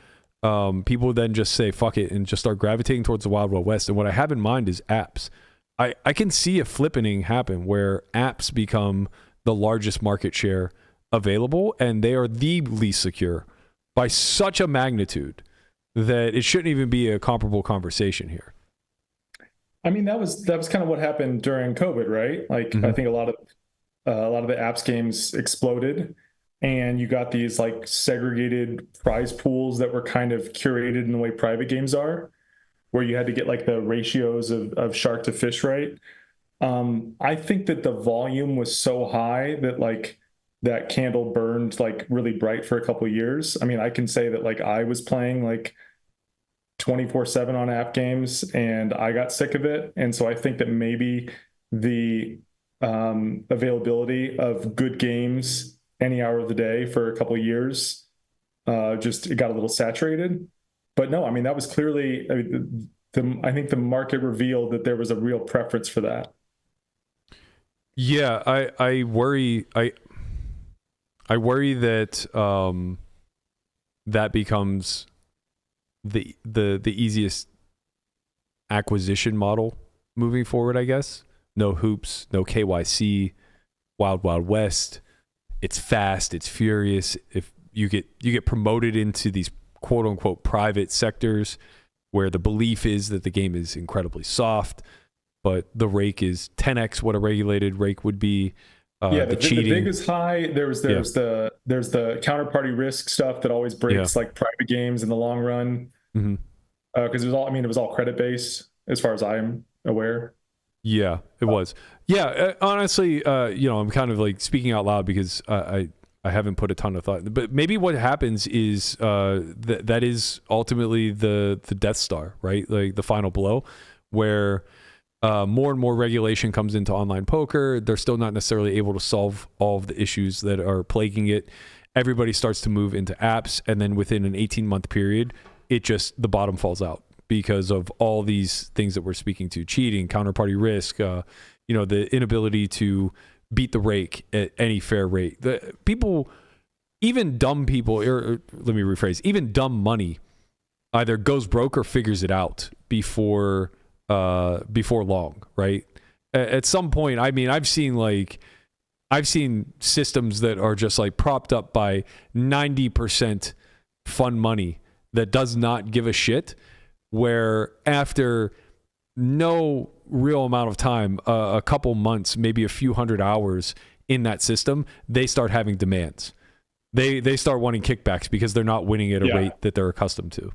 Speaker 5: people then just say fuck it and just start gravitating towards the Wild Wild West? And what I have in mind is apps. I can see a flippening happen where apps become the largest market share available, and they are the least secure by such a magnitude that it shouldn't even be a comparable conversation here.
Speaker 8: I mean, that was kind of what happened during COVID, right? Like, I think a lot of the apps games exploded, and you got these like segregated prize pools that were kind of curated in the way private games are, where you had to get like the ratios of shark to fish right. I think that the volume was so high that like that candle burned like really bright for a couple of years. I mean, I can say that like I was playing like 24/7 on app games and I got sick of it. And so I think that maybe the availability of good games any hour of the day for a couple of years it got a little saturated. But no, I mean, that was clearly, I think the market revealed that there was a real preference for that.
Speaker 5: Yeah, I worry that that becomes the easiest acquisition model moving forward, I guess. No hoops, no KYC, Wild Wild West. It's fast, it's furious. If you get promoted into these quote unquote private sectors where the belief is that the game is incredibly soft, but the rake is 10x what a regulated rake would be. The cheating.
Speaker 8: The vig is high. There's the counterparty risk stuff that always breaks like private games in the long run. Because it was all credit based as far as I'm aware.
Speaker 5: Yeah, it was. Yeah, honestly, I'm kind of like speaking out loud because I haven't put a ton of thought. But maybe what happens is that is ultimately the Death Star, right? Like the final blow, where more and more regulation comes into online poker. They're still not necessarily able to solve all of the issues that are plaguing it. Everybody starts to move into apps, and then within an 18-month period, the bottom falls out because of all these things that we're speaking to: cheating, counterparty risk, the inability to beat the rake at any fair rate. Even dumb people, or let me rephrase, even dumb money either goes broke or figures it out before long, right? At some point, I mean, I've seen systems that are just like propped up by 90% fun money that does not give a shit, where after no real amount of time, a couple months, maybe a few hundred hours in that system, they start having demands. They start wanting kickbacks because they're not winning at a rate that they're accustomed to.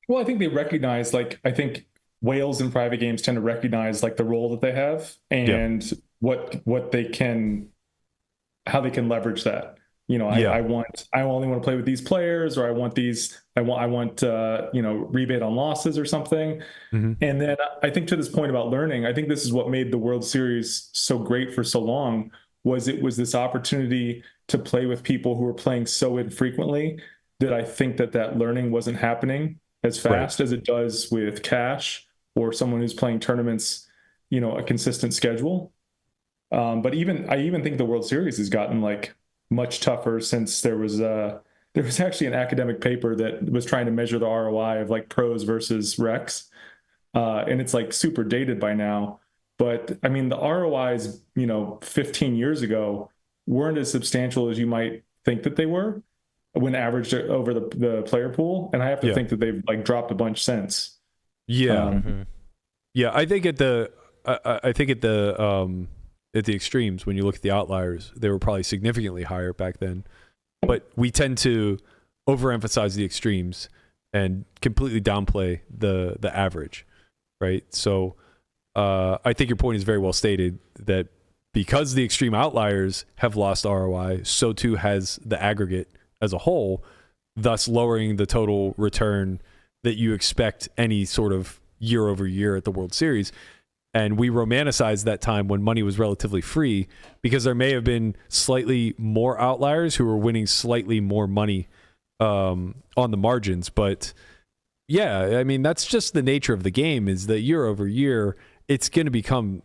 Speaker 8: Well, I think they recognize, I think whales in private games tend to recognize like the role that they have and what they can, how they can leverage that. I only want to play with these players, or I want rebate on losses or something. And then I think to this point about learning, I think this is what made the World Series so great for so long, was this opportunity to play with people who were playing so infrequently that I think that learning wasn't happening as fast as it does with cash or someone who's playing tournaments, a consistent schedule. But I even think the World Series has gotten much tougher since there was actually an academic paper that was trying to measure the ROI of pros versus recs. And it's super dated by now. But I mean, the ROIs, 15 years ago weren't as substantial as you might think that they were when averaged over the player pool. And I have to think that they've dropped a bunch since.
Speaker 5: Yeah. I think at the extremes, when you look at the outliers, they were probably significantly higher back then. But we tend to overemphasize the extremes and completely downplay the average, right? So I think your point is very well stated that because the extreme outliers have lost ROI, so too has the aggregate as a whole, thus lowering the total return that you expect any sort of year over year at the World Series. And we romanticize that time when money was relatively free because there may have been slightly more outliers who were winning slightly more money on the margins. But yeah, I mean, that's just the nature of the game, is that year over year, it's going to become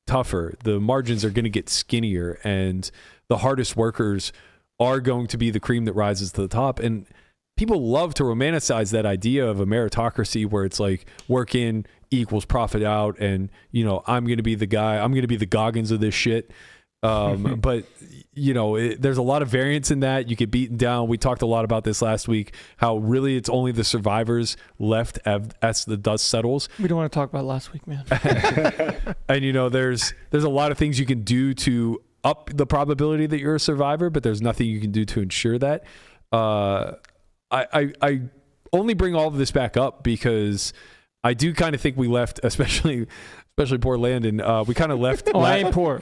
Speaker 5: tougher. The margins are going to get skinnier, and the hardest workers are going to be the cream that rises to the top. And people love to romanticize that idea of a meritocracy where it's like work in equals profit out, and I'm going to be the guy, I'm going to be the Goggins of this shit. But there's a lot of variance in that. You get beaten down. We talked a lot about this last week, how really it's only the survivors left as the dust settles.
Speaker 3: We don't want to talk about last week, man.
Speaker 5: And there's a lot of things you can do to up the probability that you're a survivor, but there's nothing you can do to ensure that. I only bring all of this back up because I do kind of think we left, especially poor Landon. We kind of left.
Speaker 3: I ain't poor.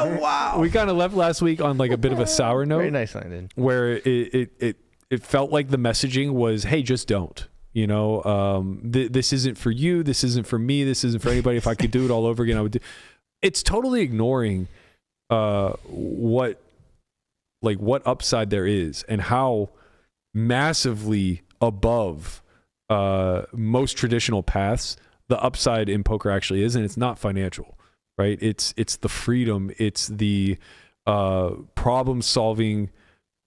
Speaker 5: Wow. We kind of left last week on like a bit of a sour note.
Speaker 6: Very nice, Landon.
Speaker 5: Where it felt like the messaging was, hey, just don't. This isn't for you. This isn't for me. This isn't for anybody. If I could do it all over again, I would do. It's totally ignoring what upside there is and how massively above most traditional paths the upside in poker actually is. And it's not financial, right? It's the freedom, it's the problem solving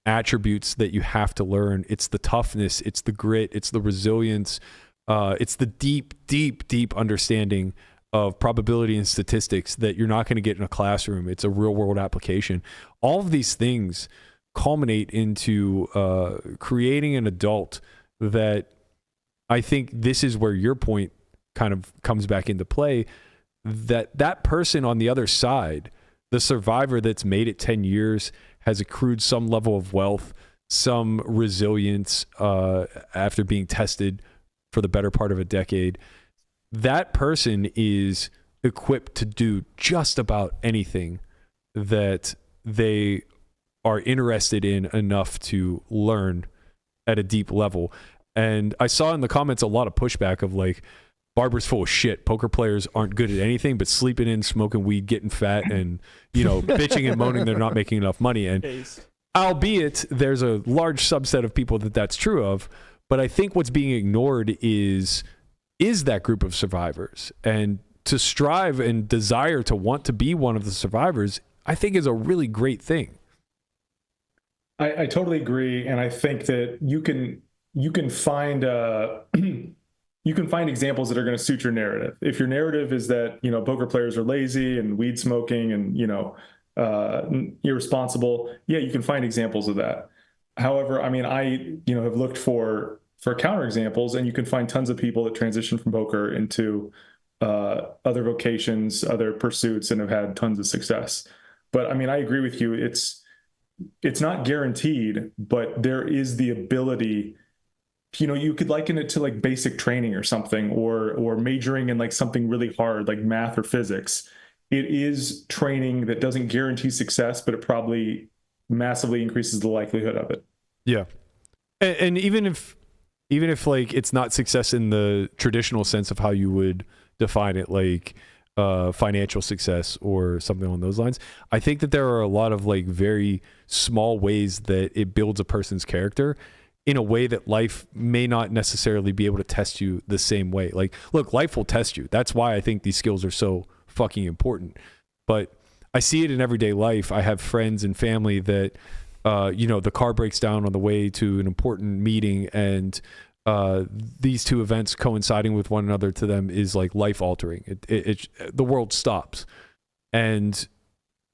Speaker 5: attributes that you have to learn. It's the toughness, it's the grit, it's the resilience, it's the deep understanding of probability and statistics that you're not going to get in a classroom. It's a real world application. All of these things culminate into creating an adult that I think this is where your point kind of comes back into play, that person on the other side, the survivor that's made it 10 years, has accrued some level of wealth, some resilience after being tested for the better part of a decade. That person is equipped to do just about anything that they are interested in enough to learn at a deep level. And I saw in the comments a lot of pushback of like, Barber's full of shit. Poker players aren't good at anything but sleeping in, smoking weed, getting fat, and bitching and moaning they're not making enough money. And albeit there's a large subset of people that's true of, but I think what's being ignored is that group of survivors. And to strive and desire to want to be one of the survivors, I think is a really great thing.
Speaker 8: I totally agree, and I think that you can find you can find examples that are going to suit your narrative. If your narrative is that poker players are lazy and weed smoking and irresponsible, yeah, you can find examples of that. However, I mean, I have looked for counterexamples, and you can find tons of people that transition from poker into other vocations, other pursuits, and have had tons of success. But I mean, I agree with you. It's not guaranteed, but there is the ability. You could liken it to like basic training or something, or majoring in like something really hard, like math or physics. It is training that doesn't guarantee success, but it probably massively increases the likelihood of it.
Speaker 5: Yeah. And even if like it's not success in the traditional sense of how you would define it, like financial success or something along those lines, I think that there are a lot of like very small ways that it builds a person's character in a way that life may not necessarily be able to test you the same way. Like, look, life will test you. That's why I think these skills are so fucking important. But I see it in everyday life. I have friends and family that, the car breaks down on the way to an important meeting, and these two events coinciding with one another to them is like life altering. The world stops. And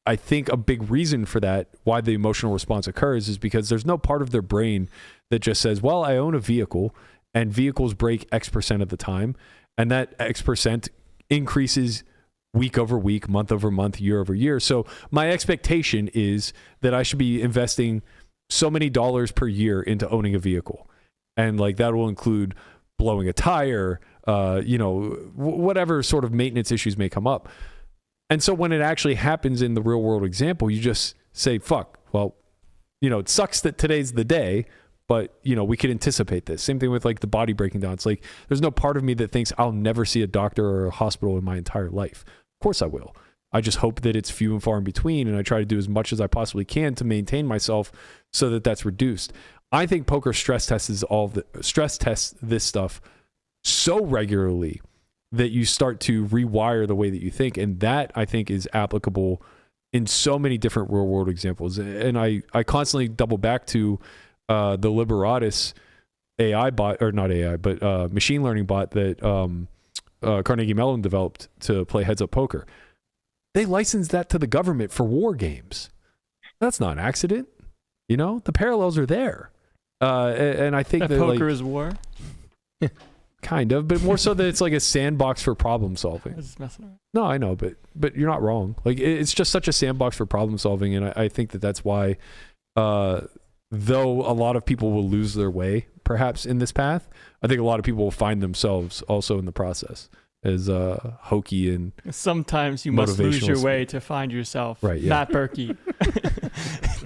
Speaker 5: I think a big reason for that, why the emotional response occurs, is because there's no part of their brain that just says, well, I own a vehicle and vehicles break X percent of the time. And that X percent increases week over week, month over month, year over year. So my expectation is that I should be investing so many dollars per year into owning a vehicle. And like that will include blowing a tire, whatever sort of maintenance issues may come up. And so when it actually happens in the real world example, you just say, fuck, well, it sucks that today's the day, but, we could anticipate this. Same thing with like the body breaking down. It's like, there's no part of me that thinks I'll never see a doctor or a hospital in my entire life. Of course I will. I just hope that it's few and far in between, and I try to do as much as I possibly can to maintain myself so that that's reduced. I think poker stress tests this stuff so regularly that you start to rewire the way that you think. And that, I think, is applicable in so many different real world examples. And I constantly double back to the Liberatus AI bot, or not AI, but machine learning bot that Carnegie Mellon developed to play heads up poker. They licensed that to the government for war games. That's not an accident. The parallels are there. And I think that
Speaker 3: poker is war.
Speaker 5: Kind of, but more so that it's like a sandbox for problem solving.
Speaker 3: Just messing around.
Speaker 5: No, I know, but you're not wrong. Like, it's just such a sandbox for problem solving, and I think that's why, though a lot of people will lose their way, perhaps in this path, I think a lot of people will find themselves also in the process as hokey and
Speaker 3: sometimes you must lose your way to find yourself.
Speaker 5: Right? Yeah.
Speaker 3: Matt Berkey,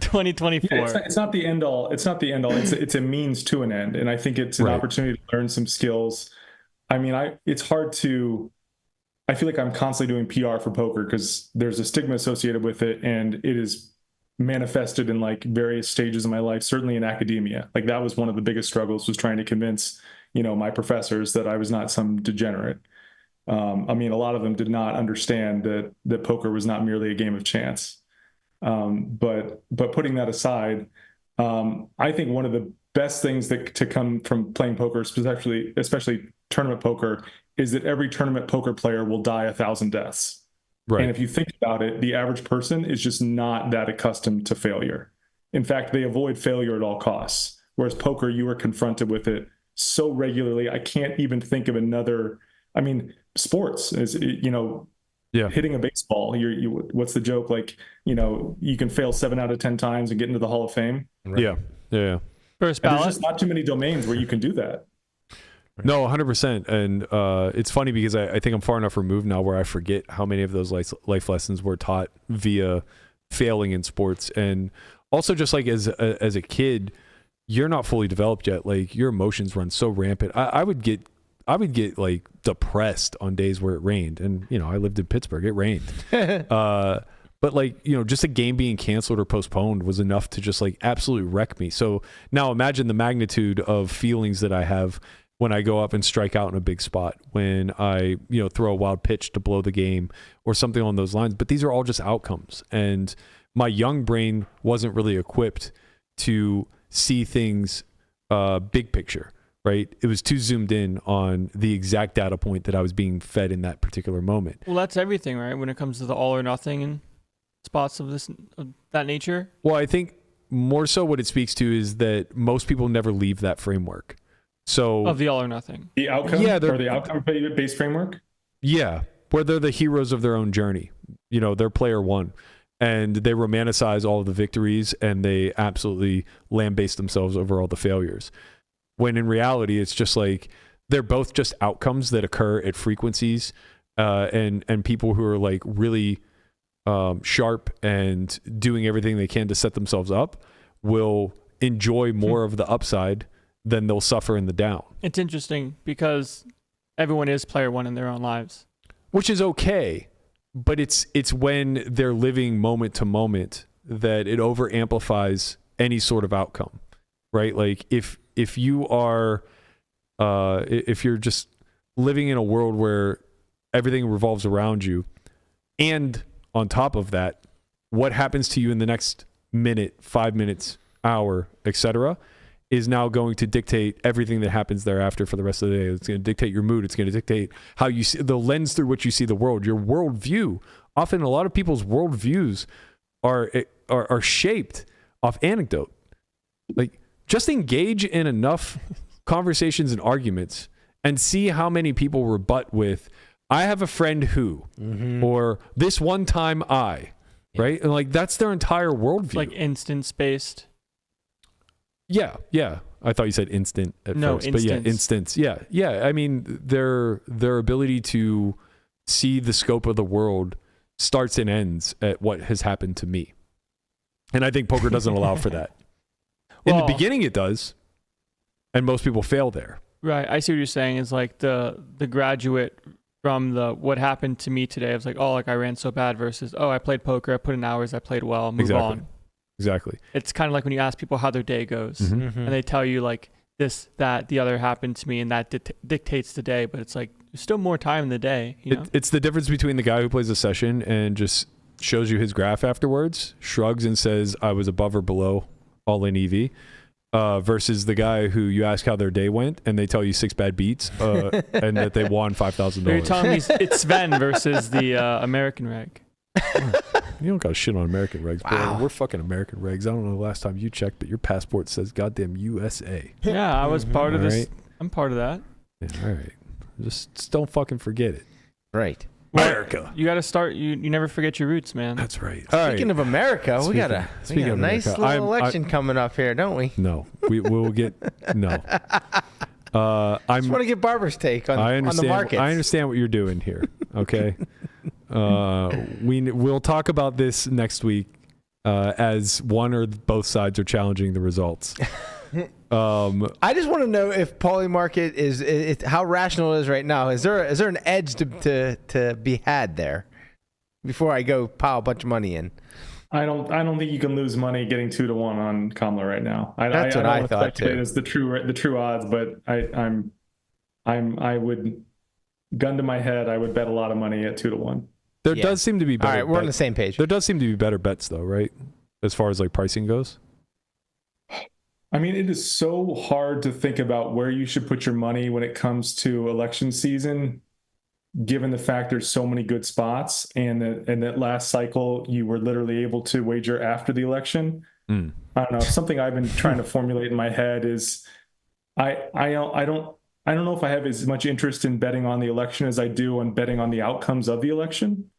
Speaker 3: 2024.
Speaker 8: Yeah, it's not the end all. It's not the end all. It's a means to an end, and I think it's an opportunity to learn some skills. I mean, it's hard to. I feel like I'm constantly doing PR for poker because there's a stigma associated with it, and it is manifested in like various stages of my life. Certainly in academia, like that was one of the biggest struggles, was trying to convince my professors that I was not some degenerate. I mean, a lot of them did not understand that poker was not merely a game of chance. But putting that aside, I think one of the best things to come from playing poker, especially tournament poker, is that every tournament poker player will die 1,000 deaths. Right. And if you think about it, the average person is just not that accustomed to failure. In fact, they avoid failure at all costs. Whereas poker, you are confronted with it so regularly. I can't even think of another. I mean, sports is, hitting a baseball. What's the joke? Like, you can fail 7 out of 10 times and get into the Hall of Fame.
Speaker 5: Right? Yeah.
Speaker 3: First ballot.
Speaker 8: There's just not too many domains where you can do that.
Speaker 5: No, 100%. And it's funny because I think I'm far enough removed now where I forget how many of those life lessons were taught via failing in sports. And also just like as a kid, you're not fully developed yet. Like, your emotions run so rampant. I would get like depressed on days where it rained, and I lived in Pittsburgh. It rained, but like just a game being canceled or postponed was enough to just like absolutely wreck me. So now imagine the magnitude of feelings that I have when I go up and strike out in a big spot, when I throw a wild pitch to blow the game or something along those lines. But these are all just outcomes, and my young brain wasn't really equipped to see things big picture. Right? It was too zoomed in on the exact data point that I was being fed in that particular moment.
Speaker 3: Well, that's everything, right? When it comes to the all or nothing and spots of that nature.
Speaker 5: Well, I think more so what it speaks to is that most people never leave that framework. So
Speaker 3: of the all or nothing.
Speaker 8: The outcome, or the outcome-based framework?
Speaker 5: Yeah, where they're the heroes of their own journey. They're player one. And they romanticize all of the victories, and they absolutely lambaste themselves over all the failures. When in reality, it's just like they're both just outcomes that occur at frequencies, and people who are like really sharp and doing everything they can to set themselves up will enjoy more of the upside than they'll suffer in the down.
Speaker 3: It's interesting because everyone is player one in their own lives,
Speaker 5: which is okay, but it's when they're living moment to moment that it over amplifies any sort of outcome, right? Like if you are, if you're just living in a world where everything revolves around you, and on top of that, what happens to you in the next minute, 5 minutes, hour, etc., is now going to dictate everything that happens thereafter for the rest of the day. It's going to dictate your mood. It's going to dictate how you see the lens through which you see the world, your worldview. Often a lot of people's worldviews are shaped off anecdote. Like, just engage in enough conversations and arguments and see how many people rebut with, I have a friend who, or this one time I, right? And like, that's their entire worldview.
Speaker 3: It's like instance-based.
Speaker 5: Yeah. I thought you said instant at first, but yeah, instance. Yeah. I mean, their ability to see the scope of the world starts and ends at what has happened to me, and I think poker doesn't allow for that. In the beginning, it does, and most people fail there.
Speaker 3: Right. I see what you're saying. Is like the graduate from the what happened to me today. I was like, oh, like I ran so bad versus, oh, I played poker, I put in hours, I played well, move on.
Speaker 5: Exactly.
Speaker 3: It's kind of like when you ask people how their day goes, and they tell you like this, that, the other happened to me, and that dictates the day. But it's like there's still more time in the day. You know?
Speaker 5: It's the difference between the guy who plays a session and just shows you his graph afterwards, shrugs and says, I was above or below all in EV, versus the guy who you ask how their day went and they tell you 6 bad beats and that they won $5,000.
Speaker 3: You're telling me it's Sven versus the American reg.
Speaker 5: You don't got shit on American regs, bro. Wow. We're fucking American regs. I don't know the last time you checked, but your passport says goddamn USA.
Speaker 3: Yeah, I was part of this. Right. I'm part of that.
Speaker 5: Yeah, all right. Just don't fucking forget it.
Speaker 6: Right.
Speaker 5: America.
Speaker 3: You got to start. You never forget your roots, man.
Speaker 5: That's right.
Speaker 6: Speaking of America, we got a nice little election coming up here, don't we?
Speaker 5: No, we'll get no.
Speaker 6: I just want to get Barber's take on the markets.
Speaker 5: I understand what you're doing here. Okay. We'll talk about this next week as one or both sides are challenging the results.
Speaker 6: I just want to know if Paulie market is how rational it is right now. Is there an edge to be had there before I go pile a bunch of money in?
Speaker 8: I don't think you can lose money getting 2-1 on Kamala right now.
Speaker 6: That's what I thought too.
Speaker 8: It's the true odds, but I would, gun to my head, I would bet a lot of money at 2-1.
Speaker 5: There does seem to be better.
Speaker 6: All right, we're on the same page.
Speaker 5: There does seem to be better bets though, right? As far as like pricing goes.
Speaker 8: I mean, it is so hard to think about where you should put your money when it comes to election season, given the fact there's so many good spots, and that last cycle you were literally able to wager after the election. I don't know. Something I've been trying to formulate in my head is I don't know if I have as much interest in betting on the election as I do on betting on the outcomes of the election.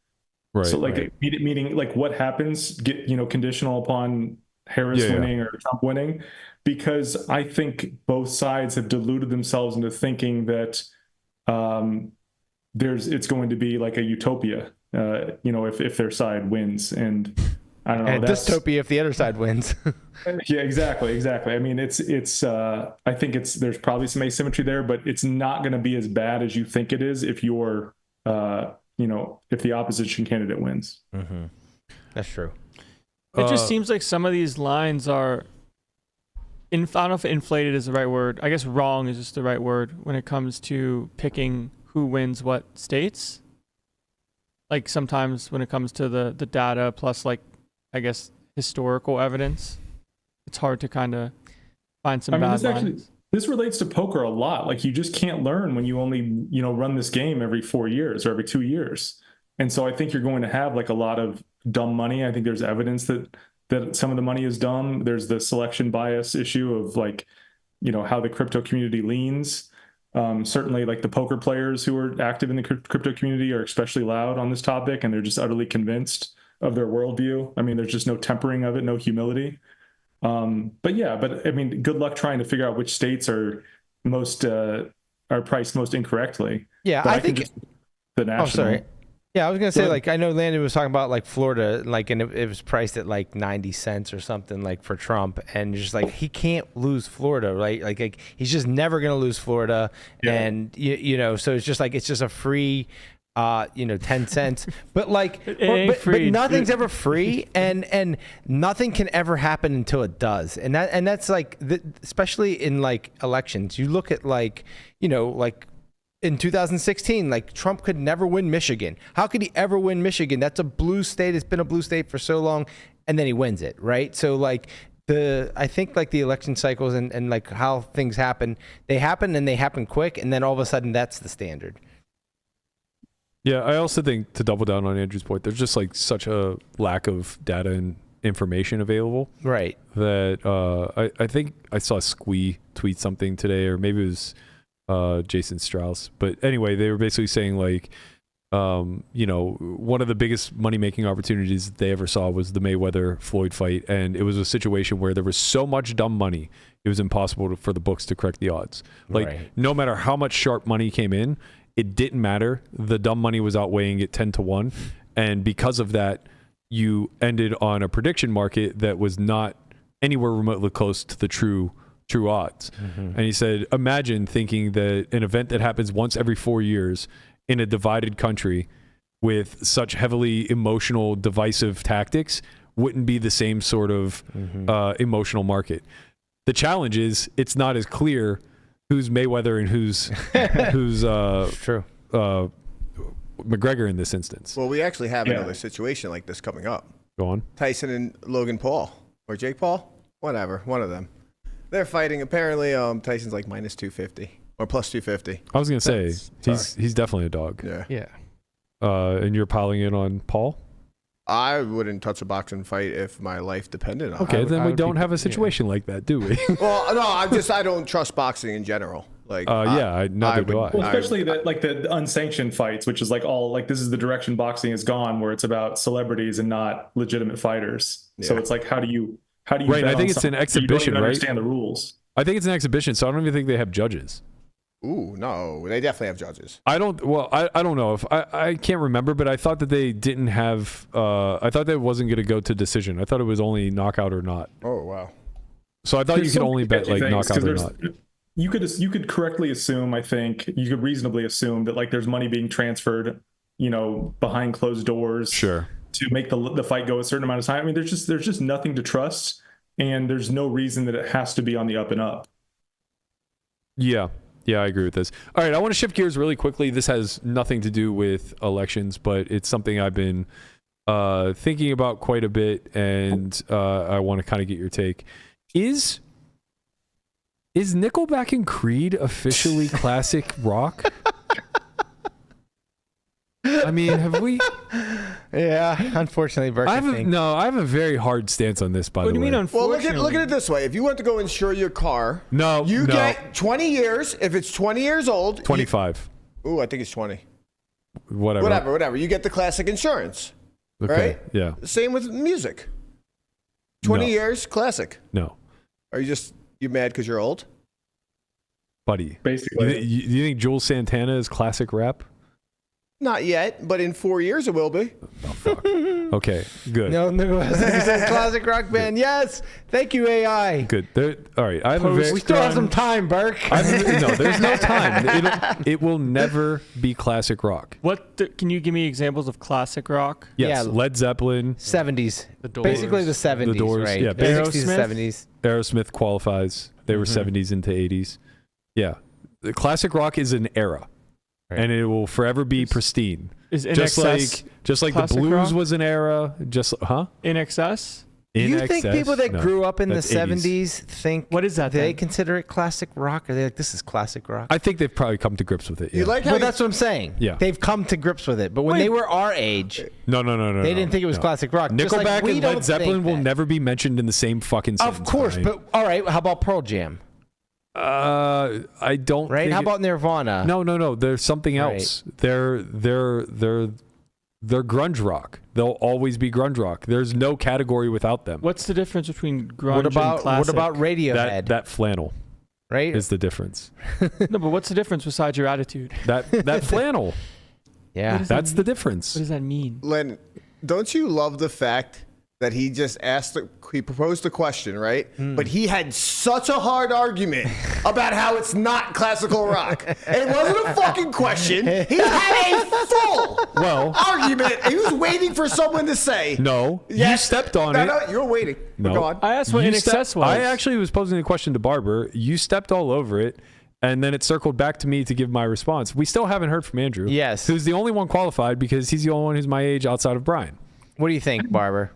Speaker 5: Right.
Speaker 8: So meaning like what happens, conditional upon Harris winning or Trump winning, because I think both sides have deluded themselves into thinking that it's going to be like a utopia, if their side wins. And I don't know.
Speaker 6: And dystopia if the other side wins.
Speaker 8: Yeah, exactly. I mean, I think there's probably some asymmetry there, but it's not going to be as bad as you think it is if you're, if the opposition candidate wins.
Speaker 6: Mm-hmm. That's true.
Speaker 3: It just seems like some of these lines are, I don't know if inflated is the right word. I guess wrong is just the right word when it comes to picking who wins what states. Like sometimes when it comes to the data plus like, I guess, historical evidence, it's hard to kind of find some bad lines.
Speaker 8: This relates to poker a lot. Like you just can't learn when you only, run this game every 4 years or every 2 years. And so I think you're going to have like a lot of dumb money. I think there's evidence that some of the money is dumb. There's the selection bias issue of like, how the crypto community leans. Certainly like the poker players who are active in the crypto community are especially loud on this topic, and they're just utterly convinced of their worldview. I mean, there's just no tempering of it, no humility. But I mean, good luck trying to figure out which states are priced most incorrectly.
Speaker 6: Yeah,
Speaker 8: but
Speaker 6: I think
Speaker 8: the national.
Speaker 6: Oh, sorry. Yeah, I was gonna say, like, I know Landon was talking about like Florida, like, and it was priced at like 90 cents or something, like for Trump, and just like he can't lose Florida, right? Like he's just never gonna lose Florida, and so it's just a free, 10 cents, but like, but nothing's ever free, and nothing can ever happen until it does, and that's like, especially in like elections, you look at like, like. In 2016, like Trump could never win Michigan. How could he ever win Michigan? That's a blue state. It's been a blue state for so long, and then he wins it, right? So like I think like the election cycles and like how things happen, they happen quick, and then all of a sudden that's the standard.
Speaker 5: Yeah, I also think, to double down on Andrew's point, there's just like such a lack of data and information available.
Speaker 6: Right.
Speaker 5: That I think I saw Squee tweet something today, or maybe it was Jason Strauss, but anyway, they were basically saying like one of the biggest money-making opportunities they ever saw was the Mayweather-Floyd fight, and it was a situation where there was so much dumb money, it was impossible for the books to correct the odds. No matter how much sharp money came in, it didn't matter. The dumb money was outweighing it 10-1, and because of that, you ended on a prediction market that was not anywhere remotely close to the true odds. And he said, imagine thinking that an event that happens once every 4 years in a divided country with such heavily emotional, divisive tactics wouldn't be the same sort of emotional market. The challenge is it's not as clear who's Mayweather and who's McGregor in this instance.
Speaker 4: Well, we actually have another situation like this coming up.
Speaker 5: Go on.
Speaker 4: Tyson and Logan Paul, or Jake Paul, whatever, one of them. They're fighting. Apparently, Tyson's like minus 250 or plus 250.
Speaker 5: I was gonna say he's definitely a dog.
Speaker 4: Yeah.
Speaker 5: And you're piling in on Paul?
Speaker 4: I wouldn't touch a boxing fight if my life depended on it.
Speaker 5: Okay, then we don't have a situation like that, do we?
Speaker 4: Well, no, I don't trust boxing in general. Like,
Speaker 5: neither do I.
Speaker 8: Well, especially the unsanctioned fights, which is like this is the direction boxing has gone, where it's about celebrities and not legitimate fighters. Yeah. So it's like, how do you?
Speaker 5: Right, I think it's an exhibition, right?
Speaker 8: Understand the rules.
Speaker 5: I think it's an exhibition, so I don't even think they have judges.
Speaker 4: Ooh, no, they definitely have judges.
Speaker 5: I don't know if I can't remember, but I thought that they didn't have. I thought that it wasn't going to go to decision. I thought it was only knockout or not.
Speaker 4: Oh wow!
Speaker 5: So I thought you could only bet like knockout or not.
Speaker 8: You could correctly assume. I think you could reasonably assume that like there's money being transferred, behind closed doors.
Speaker 5: Sure.
Speaker 8: To make the fight go a certain amount of time. I mean, there's just nothing to trust, and there's no reason that it has to be on the up and up.
Speaker 5: Yeah, I agree with this. All right, I want to shift gears really quickly. This has nothing to do with elections, but it's something I've been thinking about quite a bit, and I want to kind of get your take. Is Nickelback and Creed officially classic rock? I mean, have we?
Speaker 6: Yeah, unfortunately, Berkey.
Speaker 5: I have a very hard stance on this. By the way,
Speaker 3: what do you mean? Unfortunately?
Speaker 4: Well, look at it this way: if you went to go insure your car,
Speaker 5: you
Speaker 4: get 20 years. If it's 20 years old,
Speaker 5: 25.
Speaker 4: I think it's 20.
Speaker 5: Whatever.
Speaker 4: You get the classic insurance,
Speaker 5: okay.
Speaker 4: Right?
Speaker 5: Yeah.
Speaker 4: Same with music. 20 years, classic.
Speaker 5: No.
Speaker 4: Are you mad because you're old?
Speaker 5: Buddy.
Speaker 8: Basically.
Speaker 5: You think Jules Santana is classic rap?
Speaker 4: Not yet, but in 4 years it will be.
Speaker 5: Oh, fuck. Okay, good.
Speaker 6: No, classic rock band. Yes, thank you, AI.
Speaker 5: Good. All right.
Speaker 6: We still have some time, Burke.
Speaker 5: No, there's no time. It will never be classic rock.
Speaker 3: Can you give me examples of classic rock?
Speaker 5: Yes,
Speaker 6: Yeah.
Speaker 5: Led Zeppelin.
Speaker 6: 70s.
Speaker 7: The Doors.
Speaker 6: Basically the 70s,
Speaker 5: The Doors,
Speaker 6: right?
Speaker 5: yeah,
Speaker 6: The 60s
Speaker 3: Aerosmith?
Speaker 6: and 70s.
Speaker 5: Aerosmith qualifies. They were 70s into 80s. Yeah. The classic rock is an era.
Speaker 6: Right.
Speaker 5: And it will forever be pristine.
Speaker 3: Is
Speaker 5: just like the blues
Speaker 3: rock?
Speaker 5: Was an era.
Speaker 3: In Excess?
Speaker 6: You think people that grew up in the 70s think
Speaker 3: what is that?
Speaker 6: They consider it classic rock? Are they like, this is classic rock?
Speaker 5: I think they've probably come to grips with it. Yeah.
Speaker 4: You like how
Speaker 6: Well, that's what I'm saying.
Speaker 5: Yeah.
Speaker 6: They've come to grips with it. But when they were our age,
Speaker 5: No.
Speaker 6: they didn't think it was classic rock. Just
Speaker 5: Nickelback
Speaker 6: like we
Speaker 5: and
Speaker 6: don't
Speaker 5: Led Zeppelin
Speaker 6: think
Speaker 5: will
Speaker 6: that.
Speaker 5: never be mentioned in the same fucking sentence.
Speaker 6: Of course,
Speaker 5: Brian.
Speaker 6: but all right, how about Pearl Jam?
Speaker 5: I don't.
Speaker 6: Right?
Speaker 5: think
Speaker 6: How about Nirvana?
Speaker 5: No. There's something else. They're grunge rock. They'll always be grunge rock. There's no category without them.
Speaker 3: What's the difference between grunge and classic?
Speaker 6: What about Radiohead?
Speaker 5: That flannel
Speaker 6: right?
Speaker 5: is the difference.
Speaker 3: No, but what's the difference besides your attitude?
Speaker 5: That flannel.
Speaker 6: Yeah.
Speaker 5: That's the difference.
Speaker 3: What does that mean?
Speaker 4: Len, don't you love the fact that he just he proposed the question, right? But he had such a hard argument about how it's not classical rock. It wasn't a fucking question. He had a full argument. He was waiting for someone to say.
Speaker 5: No,
Speaker 4: yes.
Speaker 5: You stepped on it.
Speaker 4: No, you were waiting.
Speaker 5: No.
Speaker 4: Go on.
Speaker 3: I asked what In Excess was.
Speaker 5: I actually was posing a question to Barber. You stepped all over it. And then it circled back to me to give my response. We still haven't heard from Andrew.
Speaker 6: Yes.
Speaker 5: Who's the only one qualified because he's the only one who's my age outside of Brian.
Speaker 6: What do you think, Barber?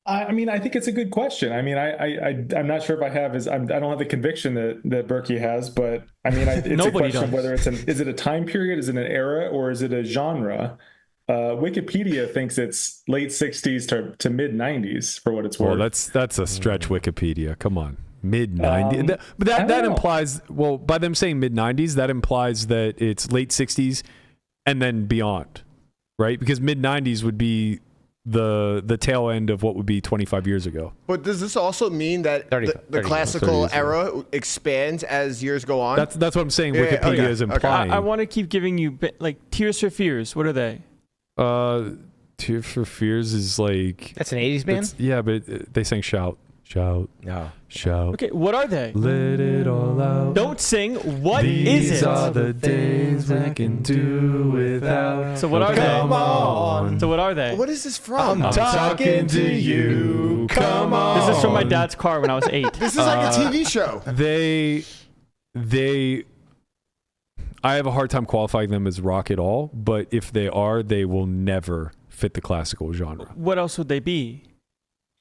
Speaker 8: I mean, I think it's a good question. I mean, I'm not sure if I don't have the conviction that Berkey has, but I mean, it's a question of whether is it a time period, is it an era, or is it a genre? Wikipedia thinks it's late 60s to mid 90s for what it's worth.
Speaker 5: Well, that's a stretch. Wikipedia. Come on. Mid 90s. But that implies, well, by them saying mid 90s, that implies that it's late 60s and then beyond, right? Because mid-90s would be the tail end of what would be 25 years ago.
Speaker 4: But does this also mean that the classical era expands as years go on?
Speaker 5: That's what I'm saying. Wikipedia is implying.
Speaker 3: I want to keep giving you like Tears for Fears. What are they?
Speaker 5: Tears for Fears is like...
Speaker 6: That's an 80s band?
Speaker 5: Yeah, but they sang Shout. Shout.
Speaker 6: No.
Speaker 5: Shout.
Speaker 3: Okay, what are they?
Speaker 5: Let it all out.
Speaker 3: Don't sing. What is it?
Speaker 5: These are the days we can do without.
Speaker 3: So what are they?
Speaker 6: Come on.
Speaker 3: So what are they?
Speaker 4: What is this from?
Speaker 6: I'm talking to you. Come on.
Speaker 3: This is from my dad's car when I was 8.
Speaker 4: This is like a TV show.
Speaker 5: I have a hard time qualifying them as rock at all, but if they are, they will never fit the classical genre.
Speaker 3: What else would they be?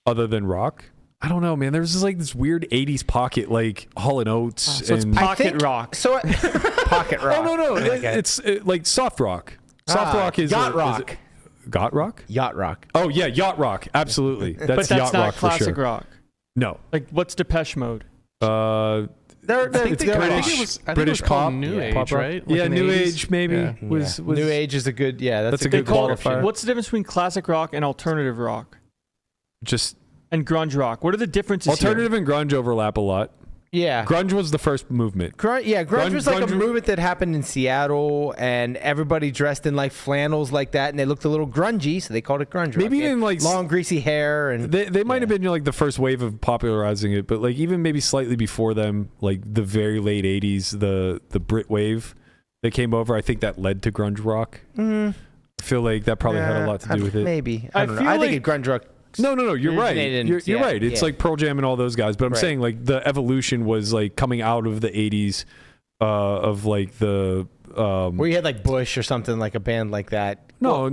Speaker 5: Other than rock? I don't know, man. There's just like this weird 80s pocket, like Hall & Oates.
Speaker 3: So it's pocket rock.
Speaker 6: So pocket rock.
Speaker 5: Oh, no.
Speaker 6: Okay.
Speaker 5: It's like soft rock. Soft rock is...
Speaker 6: Yacht rock.
Speaker 5: Yacht rock?
Speaker 6: Yacht rock.
Speaker 5: Oh, yeah, yacht rock. Absolutely. That's
Speaker 3: but that's
Speaker 5: yacht
Speaker 3: not
Speaker 5: rock
Speaker 3: classic
Speaker 5: for sure.
Speaker 3: rock.
Speaker 5: No.
Speaker 3: Like, what's Depeche Mode?
Speaker 6: I think
Speaker 5: British pop.
Speaker 7: New Age,
Speaker 5: pop rock.
Speaker 7: right?
Speaker 5: Yeah,
Speaker 7: Like
Speaker 5: New
Speaker 7: 80s?
Speaker 5: Age maybe.
Speaker 7: Yeah.
Speaker 5: Was
Speaker 6: New Age is a good, that's a
Speaker 5: They
Speaker 6: good
Speaker 5: call it-
Speaker 6: qualifier.
Speaker 3: What's the difference between classic rock and alternative rock?
Speaker 5: just
Speaker 3: And grunge rock? What are the differences
Speaker 5: alternative and grunge overlap a lot.
Speaker 6: Yeah.
Speaker 5: Grunge was the first movement.
Speaker 6: Grunge was like a
Speaker 5: grunge-
Speaker 6: movement that happened in Seattle, and everybody dressed in like flannels like that, and they looked a little grungy, so they called it grunge rock.
Speaker 5: Maybe even like
Speaker 6: long greasy hair, and
Speaker 5: they might have been like the first wave of popularizing it, but like even maybe slightly before them, like the very late 80s, the Brit wave that came over, I think that led to grunge rock. I feel like that probably had a lot to do with it.
Speaker 6: Maybe. I don't know.
Speaker 3: feel
Speaker 6: I think
Speaker 3: like-
Speaker 6: grunge rock.
Speaker 5: No, you're right.
Speaker 6: originated in
Speaker 5: You're
Speaker 6: Seattle.
Speaker 5: right. It's
Speaker 6: Yeah.
Speaker 5: like Pearl Jam and all those guys, but I'm
Speaker 6: Right.
Speaker 5: saying like the evolution was like coming out of the 80s of like the
Speaker 6: Where you had like Bush or something, like a band like that.
Speaker 5: No.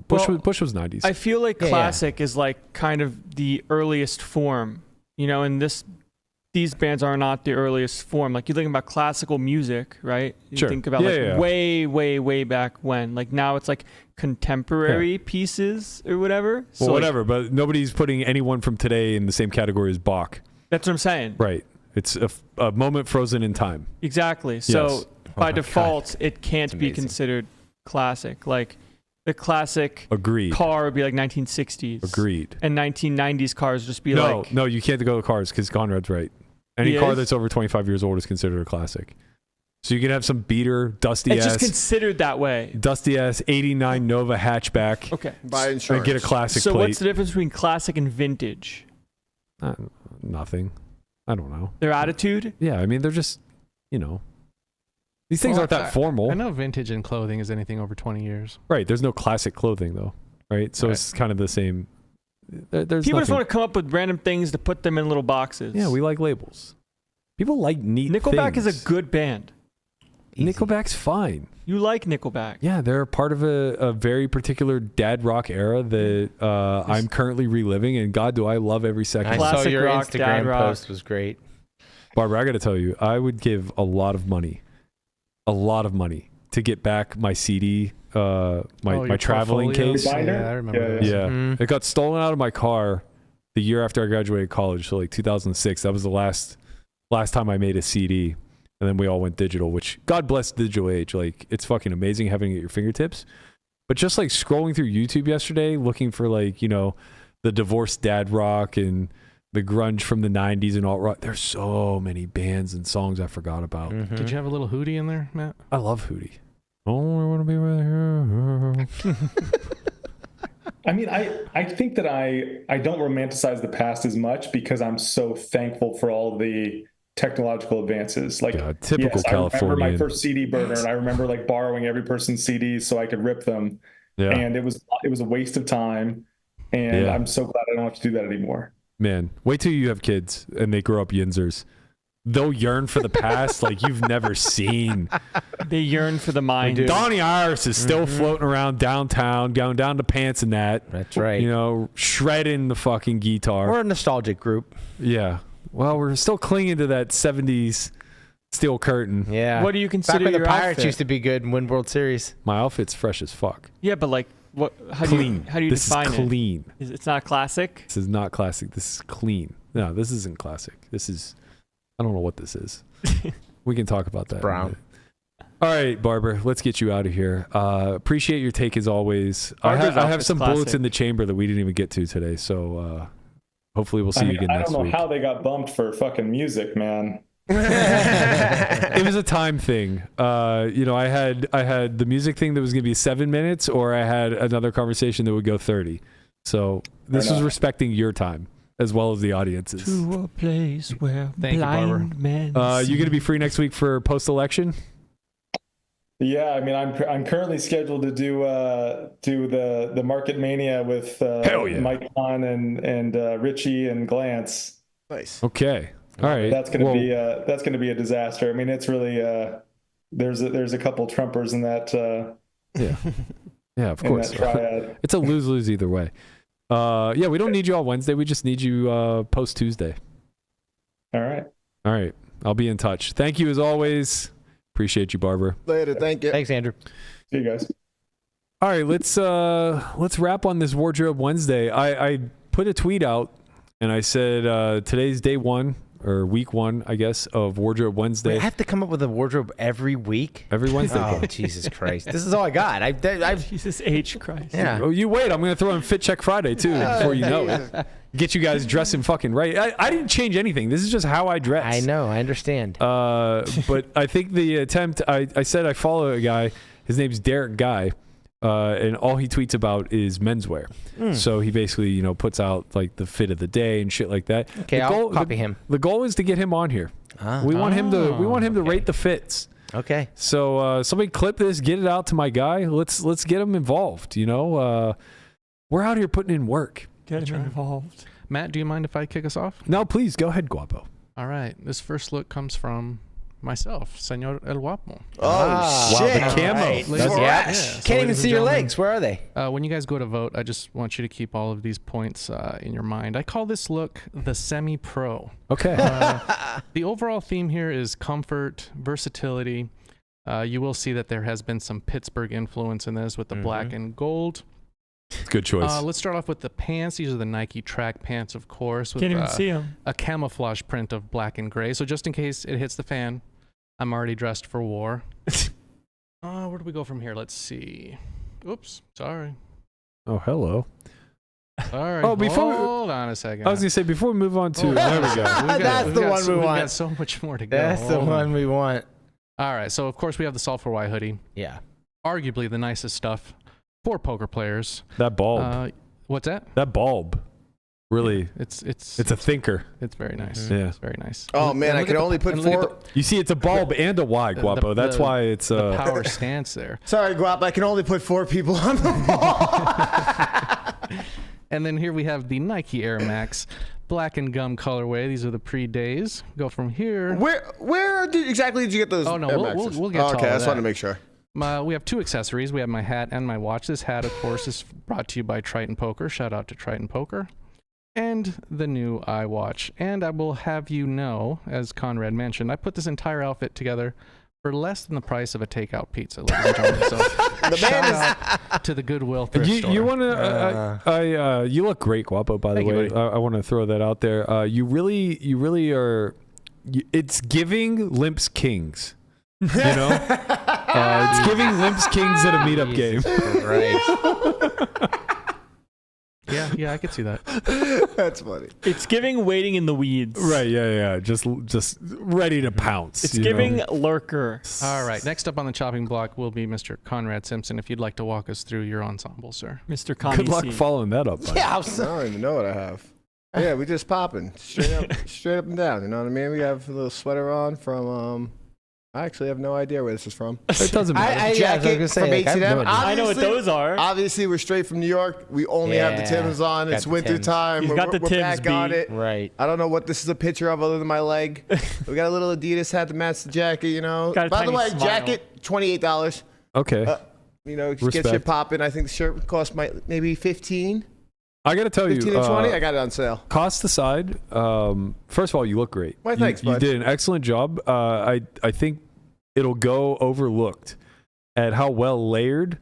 Speaker 5: Bush was 90s.
Speaker 3: I feel like
Speaker 6: Yeah,
Speaker 3: classic is like kind of the earliest form, and these bands are not the earliest form. Like you think about classical music, right? You
Speaker 5: Sure.
Speaker 3: think about
Speaker 5: Yeah.
Speaker 3: way, way, way back when. Like now it's like contemporary pieces or whatever.
Speaker 5: Well,
Speaker 3: like,
Speaker 5: whatever, but nobody's putting anyone from today in the same category as Bach.
Speaker 3: that's what I'm saying.
Speaker 5: Right. It's a moment frozen in time.
Speaker 3: Exactly. So
Speaker 5: Yes.
Speaker 3: by
Speaker 6: my
Speaker 3: default, it can't
Speaker 6: That's
Speaker 3: be
Speaker 6: amazing.
Speaker 3: considered classic. Like the classic
Speaker 5: Agreed.
Speaker 3: car would be like 1960s.
Speaker 5: Agreed.
Speaker 3: And 1990s cars just be like...
Speaker 5: No, you can't go to cars because Conrad's right. Any
Speaker 3: He
Speaker 5: car
Speaker 3: is?
Speaker 5: that's over 25 years old is considered a classic. So you can have some beater, dusty
Speaker 3: It's just
Speaker 5: ass,
Speaker 3: considered that way.
Speaker 5: 89 Nova hatchback,
Speaker 3: Okay.
Speaker 4: Buy
Speaker 5: and
Speaker 4: insurance.
Speaker 5: get a classic
Speaker 3: So
Speaker 5: plate.
Speaker 3: what's the difference between classic and vintage?
Speaker 5: Nothing. I don't know.
Speaker 3: Their attitude?
Speaker 5: Yeah, I mean they're just, these things aren't that formal.
Speaker 7: I know vintage in clothing is anything over 20 years.
Speaker 5: Right. There's no classic clothing though. Right. So
Speaker 7: Right.
Speaker 5: it's kind of the same. There's
Speaker 3: People just
Speaker 5: nothing-
Speaker 3: want to come up with random things to put them in little boxes.
Speaker 5: Yeah, we like labels. People like neat
Speaker 3: Nickelback
Speaker 5: things.
Speaker 3: is a good band.
Speaker 5: Nickelback's fine.
Speaker 3: You like Nickelback.
Speaker 5: Yeah, they're part of a very particular dad rock era that I'm currently reliving, and God, do I love every second.
Speaker 6: I
Speaker 5: of it.
Speaker 6: saw
Speaker 3: Classic
Speaker 6: your
Speaker 3: rock, dad
Speaker 6: Instagram
Speaker 3: rock.
Speaker 6: post was great.
Speaker 5: Barbara, I got to tell you, I would give a lot of money to get back my CD, my
Speaker 7: your
Speaker 5: traveling
Speaker 7: portfolio?
Speaker 5: case.
Speaker 8: Binder?
Speaker 7: Yeah, I remember.
Speaker 8: Yeah.
Speaker 5: Yeah,
Speaker 6: Mm.
Speaker 5: it got stolen out of my car the year after I graduated college, so like 2006. That was the last time I made a CD, and then we all went digital. Which God bless the digital age. Like it's fucking amazing having it at your fingertips. But just like scrolling through YouTube yesterday, looking for like the divorced dad rock and the grunge from the 90s and alt rock. There's so many bands and songs I forgot about.
Speaker 6: Mhm.
Speaker 7: Did you have a little Hootie in there, Matt?
Speaker 5: I love Hootie. Only want to be with you.
Speaker 8: I mean, I think that I don't romanticize the past as much because I'm so thankful for all the technological advances. Like,
Speaker 5: Yeah, typical
Speaker 8: I remember
Speaker 5: Californian.
Speaker 8: my first CD burner, and I remember like borrowing every person's CDs so I could rip them.
Speaker 5: Yeah,
Speaker 8: And it was a waste of time. And
Speaker 5: Yeah.
Speaker 8: I'm so glad I don't have to do that anymore.
Speaker 5: man. Wait till you have kids and they grow up yinzers. They'll yearn for the past like you've never seen.
Speaker 3: They yearn for the mind.
Speaker 6: do.
Speaker 5: Donnie Iris is still floating around downtown, going down to Pants and that.
Speaker 6: That's right.
Speaker 5: Shredding the fucking guitar.
Speaker 6: We're a nostalgic group.
Speaker 5: Yeah. Well, we're still clinging to that 70s steel curtain.
Speaker 6: Yeah.
Speaker 3: What do you
Speaker 6: Back
Speaker 3: consider
Speaker 6: when the
Speaker 3: your
Speaker 6: Pirates
Speaker 3: outfit?
Speaker 6: used to be good and win World Series.
Speaker 5: My outfit's fresh as fuck.
Speaker 3: Yeah, but like, what? How
Speaker 5: Clean.
Speaker 3: do you
Speaker 5: This
Speaker 3: define
Speaker 5: is clean.
Speaker 3: it? It's not classic.
Speaker 5: This is not classic. This is clean. No, this isn't classic. This is, I don't know what this is. We can talk about that. in a
Speaker 6: Brown.
Speaker 5: minute. All right, Barber, let's get you out of here. Appreciate your take as always. I have some bullets in the chamber that we didn't even get to today, so hopefully we'll see you again next week.
Speaker 8: I don't know how they got bumped for fucking music, man.
Speaker 5: It was a time thing. I had the music thing that was going to be 7 minutes, or I had another conversation that would go 30. So this was respecting your time as well as the audience's.
Speaker 3: To a place where blind men.
Speaker 5: You going to be free next week for post-election?
Speaker 8: Yeah, I mean, I'm currently scheduled to do the Market Mania with Mike Hahn and Richie and Glance.
Speaker 4: Nice.
Speaker 5: Okay. All right.
Speaker 8: That's gonna be a disaster. I mean, it's really there's a couple Trumpers in that. Yeah, of course.
Speaker 5: It's a lose-lose either way. We don't need you on Wednesday. We just need you post Tuesday.
Speaker 8: All right.
Speaker 5: I'll be in touch. Thank you as always. Appreciate you, Barber.
Speaker 4: Later. Thank you.
Speaker 6: Thanks, Andrew.
Speaker 8: See you guys.
Speaker 5: All right, let's wrap on this Wardrobe Wednesday. I put a tweet out and I said today's day one or week one, I guess, of Wardrobe Wednesday.
Speaker 6: Wait, I have to come up with a wardrobe every week?
Speaker 5: Every Wednesday.
Speaker 6: Oh, Jesus Christ. This is all I got.
Speaker 3: Jesus H. Christ.
Speaker 6: Yeah.
Speaker 5: Oh, you wait. I'm going to throw in Fit Check Friday, too, before you know it. Get you guys dressing fucking right. I didn't change anything. This is just how I dress.
Speaker 6: I know. I understand.
Speaker 5: But I think the attempt, I said I follow a guy. His name's Derek Guy. And all he tweets about is menswear. So he basically, puts out like the fit of the day and shit like that.
Speaker 6: Okay, I'll copy him.
Speaker 5: The goal is to get him on here. We want him to rate the fits.
Speaker 6: Okay.
Speaker 5: So somebody clip this, get it out to my guy. Let's get him involved. We're out here putting in work.
Speaker 3: Get him involved.
Speaker 7: Matt, do you mind if I kick us off?
Speaker 5: No, please go ahead, Guapo.
Speaker 7: All right. This first look comes from myself, Señor El Guapo.
Speaker 6: Oh,
Speaker 5: shit.
Speaker 6: Wow,
Speaker 5: the camo.
Speaker 6: Right.
Speaker 7: So
Speaker 6: Can't even see your legs. Where are they?
Speaker 7: When you guys go to vote, I just want you to keep all of these points in your mind. I call this look the semi-pro.
Speaker 5: Okay.
Speaker 7: The overall theme here is comfort, versatility. You will see that there has been some Pittsburgh influence in this with the black and gold.
Speaker 5: Good choice.
Speaker 7: Let's start off with the pants. These are the Nike track pants, of course, with
Speaker 3: Can't even see them.
Speaker 7: A camouflage print of black and gray. So just in case it hits the fan, I'm already dressed for war. Where do we go from here? Let's see. Oops, sorry.
Speaker 5: Oh, hello.
Speaker 7: Sorry.
Speaker 5: Oh,
Speaker 7: hold on a second.
Speaker 5: I was going to say, before we move on to... there we go.
Speaker 6: That's the one we want.
Speaker 7: We've got so much more to go.
Speaker 6: That's the one we want.
Speaker 7: All right, so of course we have the Solve for Why hoodie.
Speaker 6: Yeah.
Speaker 7: Arguably the nicest stuff for poker players.
Speaker 5: That bulb.
Speaker 7: What's that?
Speaker 5: That bulb. Really,
Speaker 7: it's
Speaker 5: a thinker.
Speaker 7: It's very nice.
Speaker 5: Yeah.
Speaker 7: It's very nice.
Speaker 4: Oh man, I can only put 4.
Speaker 5: You see, it's a bulb and a Y, Guapo. That's why it's
Speaker 7: the power stance there.
Speaker 4: Sorry, Guap. I can only put 4 people on the ball.
Speaker 7: And then here we have the Nike Air Max black and gum colorway. These are the pre-days. Go from here.
Speaker 4: Where exactly did you get those?
Speaker 7: Oh no,
Speaker 4: Air
Speaker 7: we'll
Speaker 4: Maxes?
Speaker 7: get to all
Speaker 4: Okay,
Speaker 7: of
Speaker 4: I just
Speaker 7: that.
Speaker 4: wanted to make sure.
Speaker 7: We have 2 accessories. We have my hat and my watch. This hat, of course, is brought to you by Triton Poker. Shout out to Triton Poker. And the new iWatch. And I will have you know, as Conrad mentioned, I put this entire outfit together for less than the price of a takeout pizza, ladies and gentlemen. So shout out to the Goodwill thrift store.
Speaker 5: You want to? You look great, Guapo. By the way, I want to throw that out there. You really are. It's giving Limps Kings. It's giving Limps Kings at a meetup game.
Speaker 6: Right.
Speaker 7: Yeah, I could see that.
Speaker 4: That's funny.
Speaker 3: It's giving waiting in the weeds.
Speaker 5: Right, yeah. Just ready to pounce.
Speaker 3: It's giving lurker.
Speaker 7: All right, next up on the chopping block will be Mr. Conrad Simpson. If you'd like to walk us through your ensemble, sir.
Speaker 3: Mr. Connie
Speaker 5: Good luck
Speaker 3: C.
Speaker 5: following that up. Buddy.
Speaker 4: I don't even know what I have. Yeah, we just popping straight up and down. You know what I mean? We have a little sweater on from. I actually have no idea where this is from.
Speaker 5: It doesn't matter.
Speaker 4: Jacket from H&M.
Speaker 3: I know what those are.
Speaker 4: Obviously, we're straight from New York. We only have the Timbs on. It's winter time.
Speaker 3: He's got the
Speaker 4: we're
Speaker 3: Timbs
Speaker 4: back on it.
Speaker 6: Right.
Speaker 4: I don't know what this is a picture of other than my leg. We got a little Adidas hat to match the jacket,
Speaker 3: Got a
Speaker 4: By the
Speaker 3: tiny
Speaker 4: way,
Speaker 3: smile.
Speaker 4: jacket, $28.
Speaker 5: Okay.
Speaker 4: Get
Speaker 5: Respect.
Speaker 4: shit popping. I think the shirt cost maybe 15.
Speaker 5: I got to tell
Speaker 4: 15
Speaker 5: you,
Speaker 4: to 20. I got it on sale.
Speaker 5: Cost aside, first of all, you look great.
Speaker 4: Why, thanks,
Speaker 5: you
Speaker 4: bud.
Speaker 5: did an excellent job. I think it'll go overlooked at how well layered,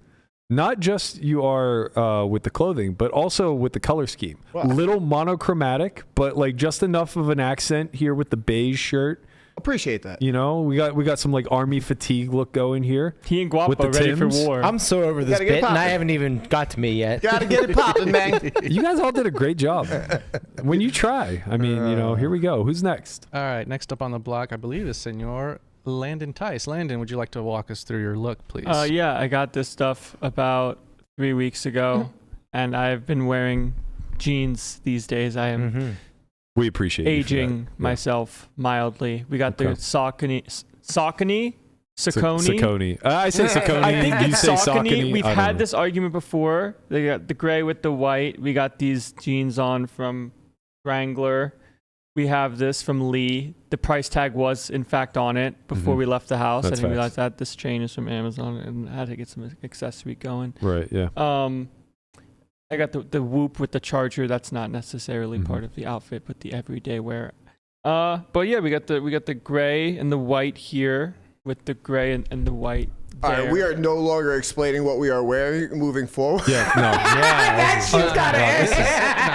Speaker 5: not just you are with the clothing, but also with the color scheme.
Speaker 4: Wow.
Speaker 5: Little monochromatic, but like just enough of an accent here with the beige shirt
Speaker 4: Appreciate that.
Speaker 5: You know, we got some like army fatigue look going here.
Speaker 3: He and Guapo
Speaker 5: With the
Speaker 3: ready for
Speaker 5: Timbs.
Speaker 3: war.
Speaker 6: I'm so over this
Speaker 4: Gotta get
Speaker 6: bit, and I
Speaker 4: poppin'.
Speaker 6: haven't even got to me yet.
Speaker 4: Gotta get it popping, man.
Speaker 5: You guys all did a great job. When you try, I mean, you know, here we go. Who's next?
Speaker 7: All right, next up on the block, I believe, is Senor Landon Tice. Landon, would you like to walk us through your look, please?
Speaker 3: Yeah, I got this stuff about 3 weeks ago, and I've been wearing jeans these days. I am
Speaker 5: We appreciate you for
Speaker 3: aging
Speaker 5: that.
Speaker 3: myself mildly. We got the
Speaker 5: Okay.
Speaker 3: Saucony.
Speaker 5: Saucony.
Speaker 3: Saucony.
Speaker 5: I say Saucony.
Speaker 3: I think
Speaker 5: you
Speaker 3: it's
Speaker 5: say
Speaker 3: Saucony. We've
Speaker 5: I don't
Speaker 3: had
Speaker 5: know.
Speaker 3: this argument before. They got the gray with the white. We got these jeans on from Wrangler. We have this from Lee. The price tag was, in fact, on it before we left the house.
Speaker 5: That's
Speaker 3: I didn't
Speaker 5: facts.
Speaker 3: realize that. This chain is from Amazon, and I had to get some accessory going.
Speaker 5: Right. Yeah.
Speaker 3: I got the Whoop with the charger. That's not necessarily part of the outfit, but the everyday wear. But yeah, we got the gray and the white here with the gray and the white.
Speaker 4: All right,
Speaker 3: there.
Speaker 4: we are no longer explaining what we are wearing moving forward.
Speaker 5: Yeah. No.
Speaker 6: Yeah,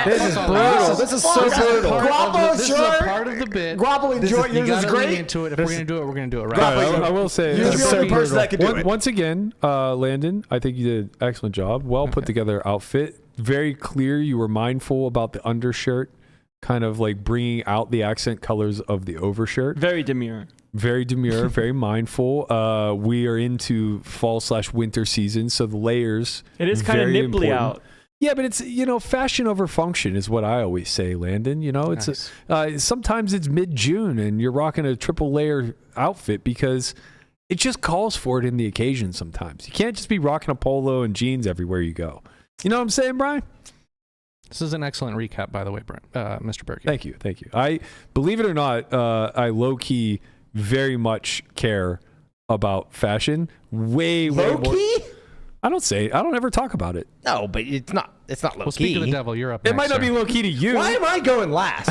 Speaker 6: this is brutal. This is so brutal.
Speaker 4: Guapo
Speaker 7: This is a
Speaker 4: shirt.
Speaker 7: part of the bit.
Speaker 4: Guapo, enjoy it.
Speaker 7: You
Speaker 4: Yours is
Speaker 7: gotta lean
Speaker 4: great.
Speaker 7: into it. If we're gonna do it, we're gonna do it right.
Speaker 4: Guapo,
Speaker 5: I will say,
Speaker 4: You're
Speaker 5: it's
Speaker 4: the only
Speaker 5: so
Speaker 4: person that can do
Speaker 5: brutal.
Speaker 4: it.
Speaker 5: Once again, Landon, I think you did an excellent job. Well put together outfit. Very clear. You were mindful about the undershirt, kind of like bringing out the accent colors of the overshirt.
Speaker 3: Very demure.
Speaker 5: Very demure, very mindful. We are into fall/winter season, so the layers.
Speaker 3: It is kind of
Speaker 5: very
Speaker 3: nipply
Speaker 5: important.
Speaker 3: out.
Speaker 5: Yeah, but it's, you know, fashion over function is what I always say, Landon. You know, it's sometimes it's mid-June and you're rocking a triple layer outfit because it just calls for it in the occasion sometimes. You can't just be rocking a polo and jeans everywhere you go. You know what I'm saying, Brian?
Speaker 7: This is an excellent recap, by the way, Mr. Berkey.
Speaker 5: Thank you. I believe it or not, I low-key very much care about fashion. Way
Speaker 6: Low
Speaker 5: more.
Speaker 6: key?
Speaker 5: I don't ever talk about it.
Speaker 6: No, but it's not low
Speaker 7: Well, speak
Speaker 6: key.
Speaker 7: of the devil, you're up
Speaker 5: It
Speaker 7: next,
Speaker 5: might not be
Speaker 7: sir.
Speaker 5: low key to you.
Speaker 6: Why am I going last?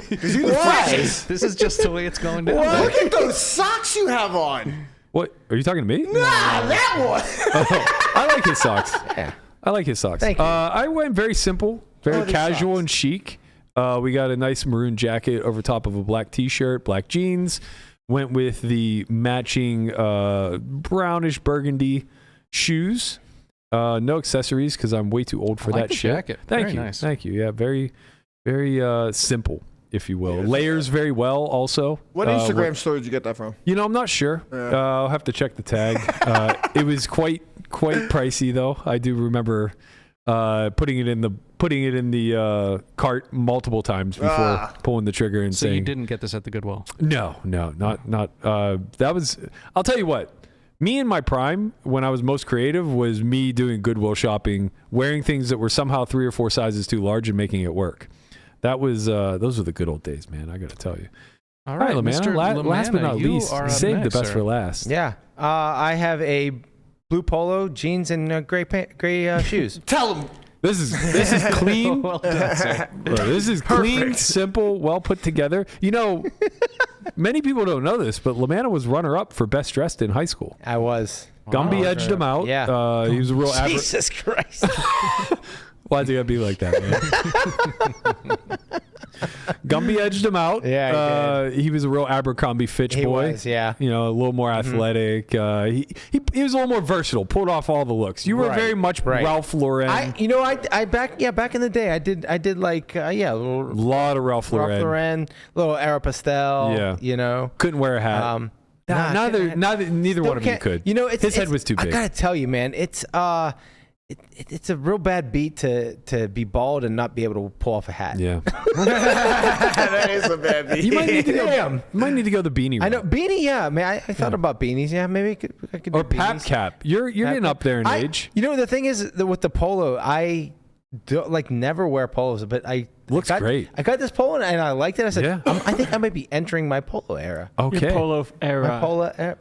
Speaker 4: Because you're the freshest.
Speaker 7: This is just the way it's going down.
Speaker 4: Look at those socks you have on.
Speaker 5: What are you talking to me?
Speaker 4: Nah, that one.
Speaker 5: I like his socks.
Speaker 6: Yeah.
Speaker 5: I like his socks.
Speaker 6: Thank you.
Speaker 5: I went very simple, very
Speaker 6: these
Speaker 5: casual
Speaker 6: socks.
Speaker 5: and chic. We got a nice maroon jacket over top of a black t-shirt, black jeans. Went with the matching brownish burgundy shoes. No accessories because I'm way too old for
Speaker 7: I like
Speaker 5: that
Speaker 7: the
Speaker 5: shit.
Speaker 7: jacket.
Speaker 5: Thank
Speaker 7: Very
Speaker 5: you.
Speaker 7: nice.
Speaker 5: Thank you. Yeah, very, very simple, if you will. Layers very well also.
Speaker 4: What Instagram store did you get that from?
Speaker 5: You know, I'm not sure. I'll have to check the tag. It was quite pricey though. I do remember putting it in the cart multiple times before pulling the trigger and
Speaker 7: So
Speaker 5: saying
Speaker 7: you didn't get this at the Goodwill?
Speaker 5: no, not. That was. I'll tell you what. Me in my prime, when I was most creative, was me doing Goodwill shopping, wearing things that were somehow 3 or 4 sizes too large and making it work. That was those were the good old days, man. I got to tell you.
Speaker 7: All
Speaker 5: All right, Lamanna.
Speaker 7: Mr.
Speaker 5: Last but
Speaker 7: Lamanna,
Speaker 5: not
Speaker 7: you
Speaker 5: least,
Speaker 7: are up
Speaker 5: save the
Speaker 7: next,
Speaker 5: best
Speaker 7: sir.
Speaker 5: for last.
Speaker 6: Yeah. I have a blue polo, jeans, and gray shoes.
Speaker 4: Tell them.
Speaker 5: This is clean.
Speaker 7: Well done, sir.
Speaker 5: Look, this is clean, simple, well put together. You know, many people don't know this, but Lamanna was runner-up for best dressed in high school.
Speaker 6: I was.
Speaker 5: Gumby edged him out.
Speaker 6: Yeah.
Speaker 5: He was a real
Speaker 6: Jesus Christ.
Speaker 5: Why'd you gotta be like that, man? Gumby edged him out.
Speaker 6: Yeah,
Speaker 5: he was a real Abercrombie Fitch
Speaker 6: He
Speaker 5: boy.
Speaker 6: was, yeah.
Speaker 5: You know, a little more athletic. He was a little more versatile. Pulled off all the looks. You were
Speaker 6: Right,
Speaker 5: very much
Speaker 6: right.
Speaker 5: Ralph Lauren.
Speaker 6: Back in the day, I did like a little
Speaker 5: lot of Ralph Lauren.
Speaker 6: little Aeropostale.
Speaker 5: Yeah.
Speaker 6: You know.
Speaker 5: Couldn't wear a hat. Neither one of you could.
Speaker 6: You know,
Speaker 5: his head was too big.
Speaker 6: I gotta tell you, man, it's a real bad beat to be bald and not be able to pull off a hat.
Speaker 5: Yeah.
Speaker 4: That is a bad beat.
Speaker 5: You might need to go.
Speaker 6: Damn.
Speaker 5: You might need to go the beanie.
Speaker 6: I know
Speaker 5: route.
Speaker 6: beanie. Yeah, man, I thought about beanies. Yeah, maybe I could do
Speaker 5: Or pap
Speaker 6: beanies.
Speaker 5: cap. You're getting up there in age.
Speaker 6: You know, the thing is that with the polo, I don't never wear polos, but
Speaker 5: Looks great.
Speaker 6: I got this polo and I liked it. I said,
Speaker 5: Yeah.
Speaker 6: I think I might be entering my polo era.
Speaker 5: Okay.
Speaker 3: Your polo era.
Speaker 6: My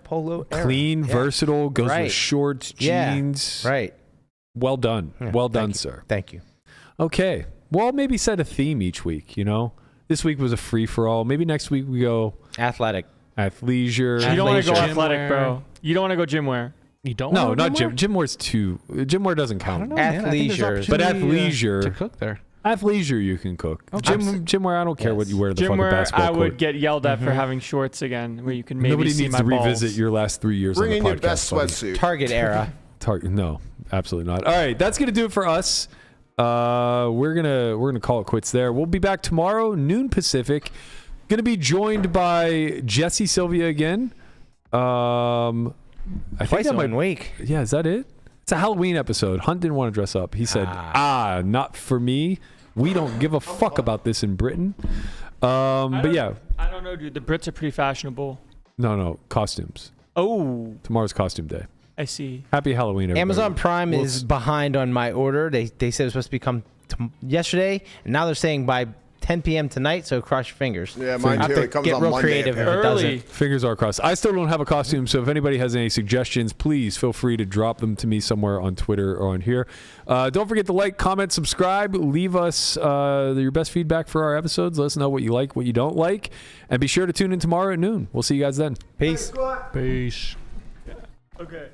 Speaker 6: polo era.
Speaker 5: Clean,
Speaker 6: Yeah.
Speaker 5: versatile, goes
Speaker 6: Right.
Speaker 5: with shorts,
Speaker 6: Yeah.
Speaker 5: jeans.
Speaker 6: Right.
Speaker 5: Well done.
Speaker 6: Yeah,
Speaker 5: Well done,
Speaker 6: thank you.
Speaker 5: sir.
Speaker 6: Thank you.
Speaker 5: Okay. Well, maybe set a theme each week, you know? This week was a free-for-all. Maybe next week we go
Speaker 6: Athletic.
Speaker 5: athleisure.
Speaker 3: You don't want to go
Speaker 7: Gym
Speaker 3: athletic,
Speaker 7: wear.
Speaker 3: bro. You don't want to go gym wear.
Speaker 7: You don't?
Speaker 5: No,
Speaker 7: want
Speaker 5: not gym. Gym wear's too. Gym wear doesn't
Speaker 7: I don't
Speaker 5: count.
Speaker 7: know, man. I think there's
Speaker 6: Athleisure.
Speaker 5: But
Speaker 7: opportunity,
Speaker 5: athleisure.
Speaker 7: to cook there.
Speaker 5: Athleisure, you can cook. Gym wear, I don't care what you wear to the
Speaker 3: Gym
Speaker 5: fucking
Speaker 3: wear,
Speaker 5: basketball
Speaker 3: I
Speaker 5: court.
Speaker 3: would get yelled at for having shorts again, where you can maybe
Speaker 5: Nobody
Speaker 3: see
Speaker 5: needs
Speaker 3: my
Speaker 5: to
Speaker 3: balls.
Speaker 5: revisit your last 3 years
Speaker 4: Bring
Speaker 5: on
Speaker 4: in
Speaker 5: the
Speaker 4: your
Speaker 5: podcast,
Speaker 4: best
Speaker 5: buddy.
Speaker 4: sweatsuit.
Speaker 6: Target era.
Speaker 5: No, absolutely not. All right, that's gonna do it for us. We're gonna call it quits there. We'll be back tomorrow, noon Pacific. Gonna be joined by Jesse Sylvia again. I think
Speaker 6: Twice
Speaker 5: that
Speaker 6: in
Speaker 5: might
Speaker 6: 1 week.
Speaker 5: Yeah, is that it? It's a Halloween episode. Hunt didn't want to dress up. He said, not for me. We don't give a fuck about this in Britain. But yeah.
Speaker 3: I don't know, dude. The Brits are pretty fashionable.
Speaker 5: No, costumes.
Speaker 3: Oh,
Speaker 5: Tomorrow's costume day.
Speaker 3: I see.
Speaker 5: Happy Halloween, everybody.
Speaker 6: Amazon Prime is behind on my order. They said it was supposed to become yesterday, and now they're saying by 10 p.m. tonight, so cross your fingers.
Speaker 4: Yeah, mine
Speaker 6: I
Speaker 4: too.
Speaker 6: have
Speaker 4: It
Speaker 6: to
Speaker 4: comes
Speaker 6: get
Speaker 4: on
Speaker 6: real
Speaker 4: Monday,
Speaker 6: creative if it
Speaker 3: apparently.
Speaker 6: doesn't.
Speaker 5: Fingers are crossed. I still don't have a costume, so if anybody has any suggestions, please feel free to drop them to me somewhere on Twitter or on here. Don't forget to like, comment, subscribe. Leave us your best feedback for our episodes. Let us know what you like, what you don't like. And be sure to tune in tomorrow at noon. We'll see you guys then.
Speaker 6: Peace.
Speaker 7: Peace.
Speaker 3: Okay.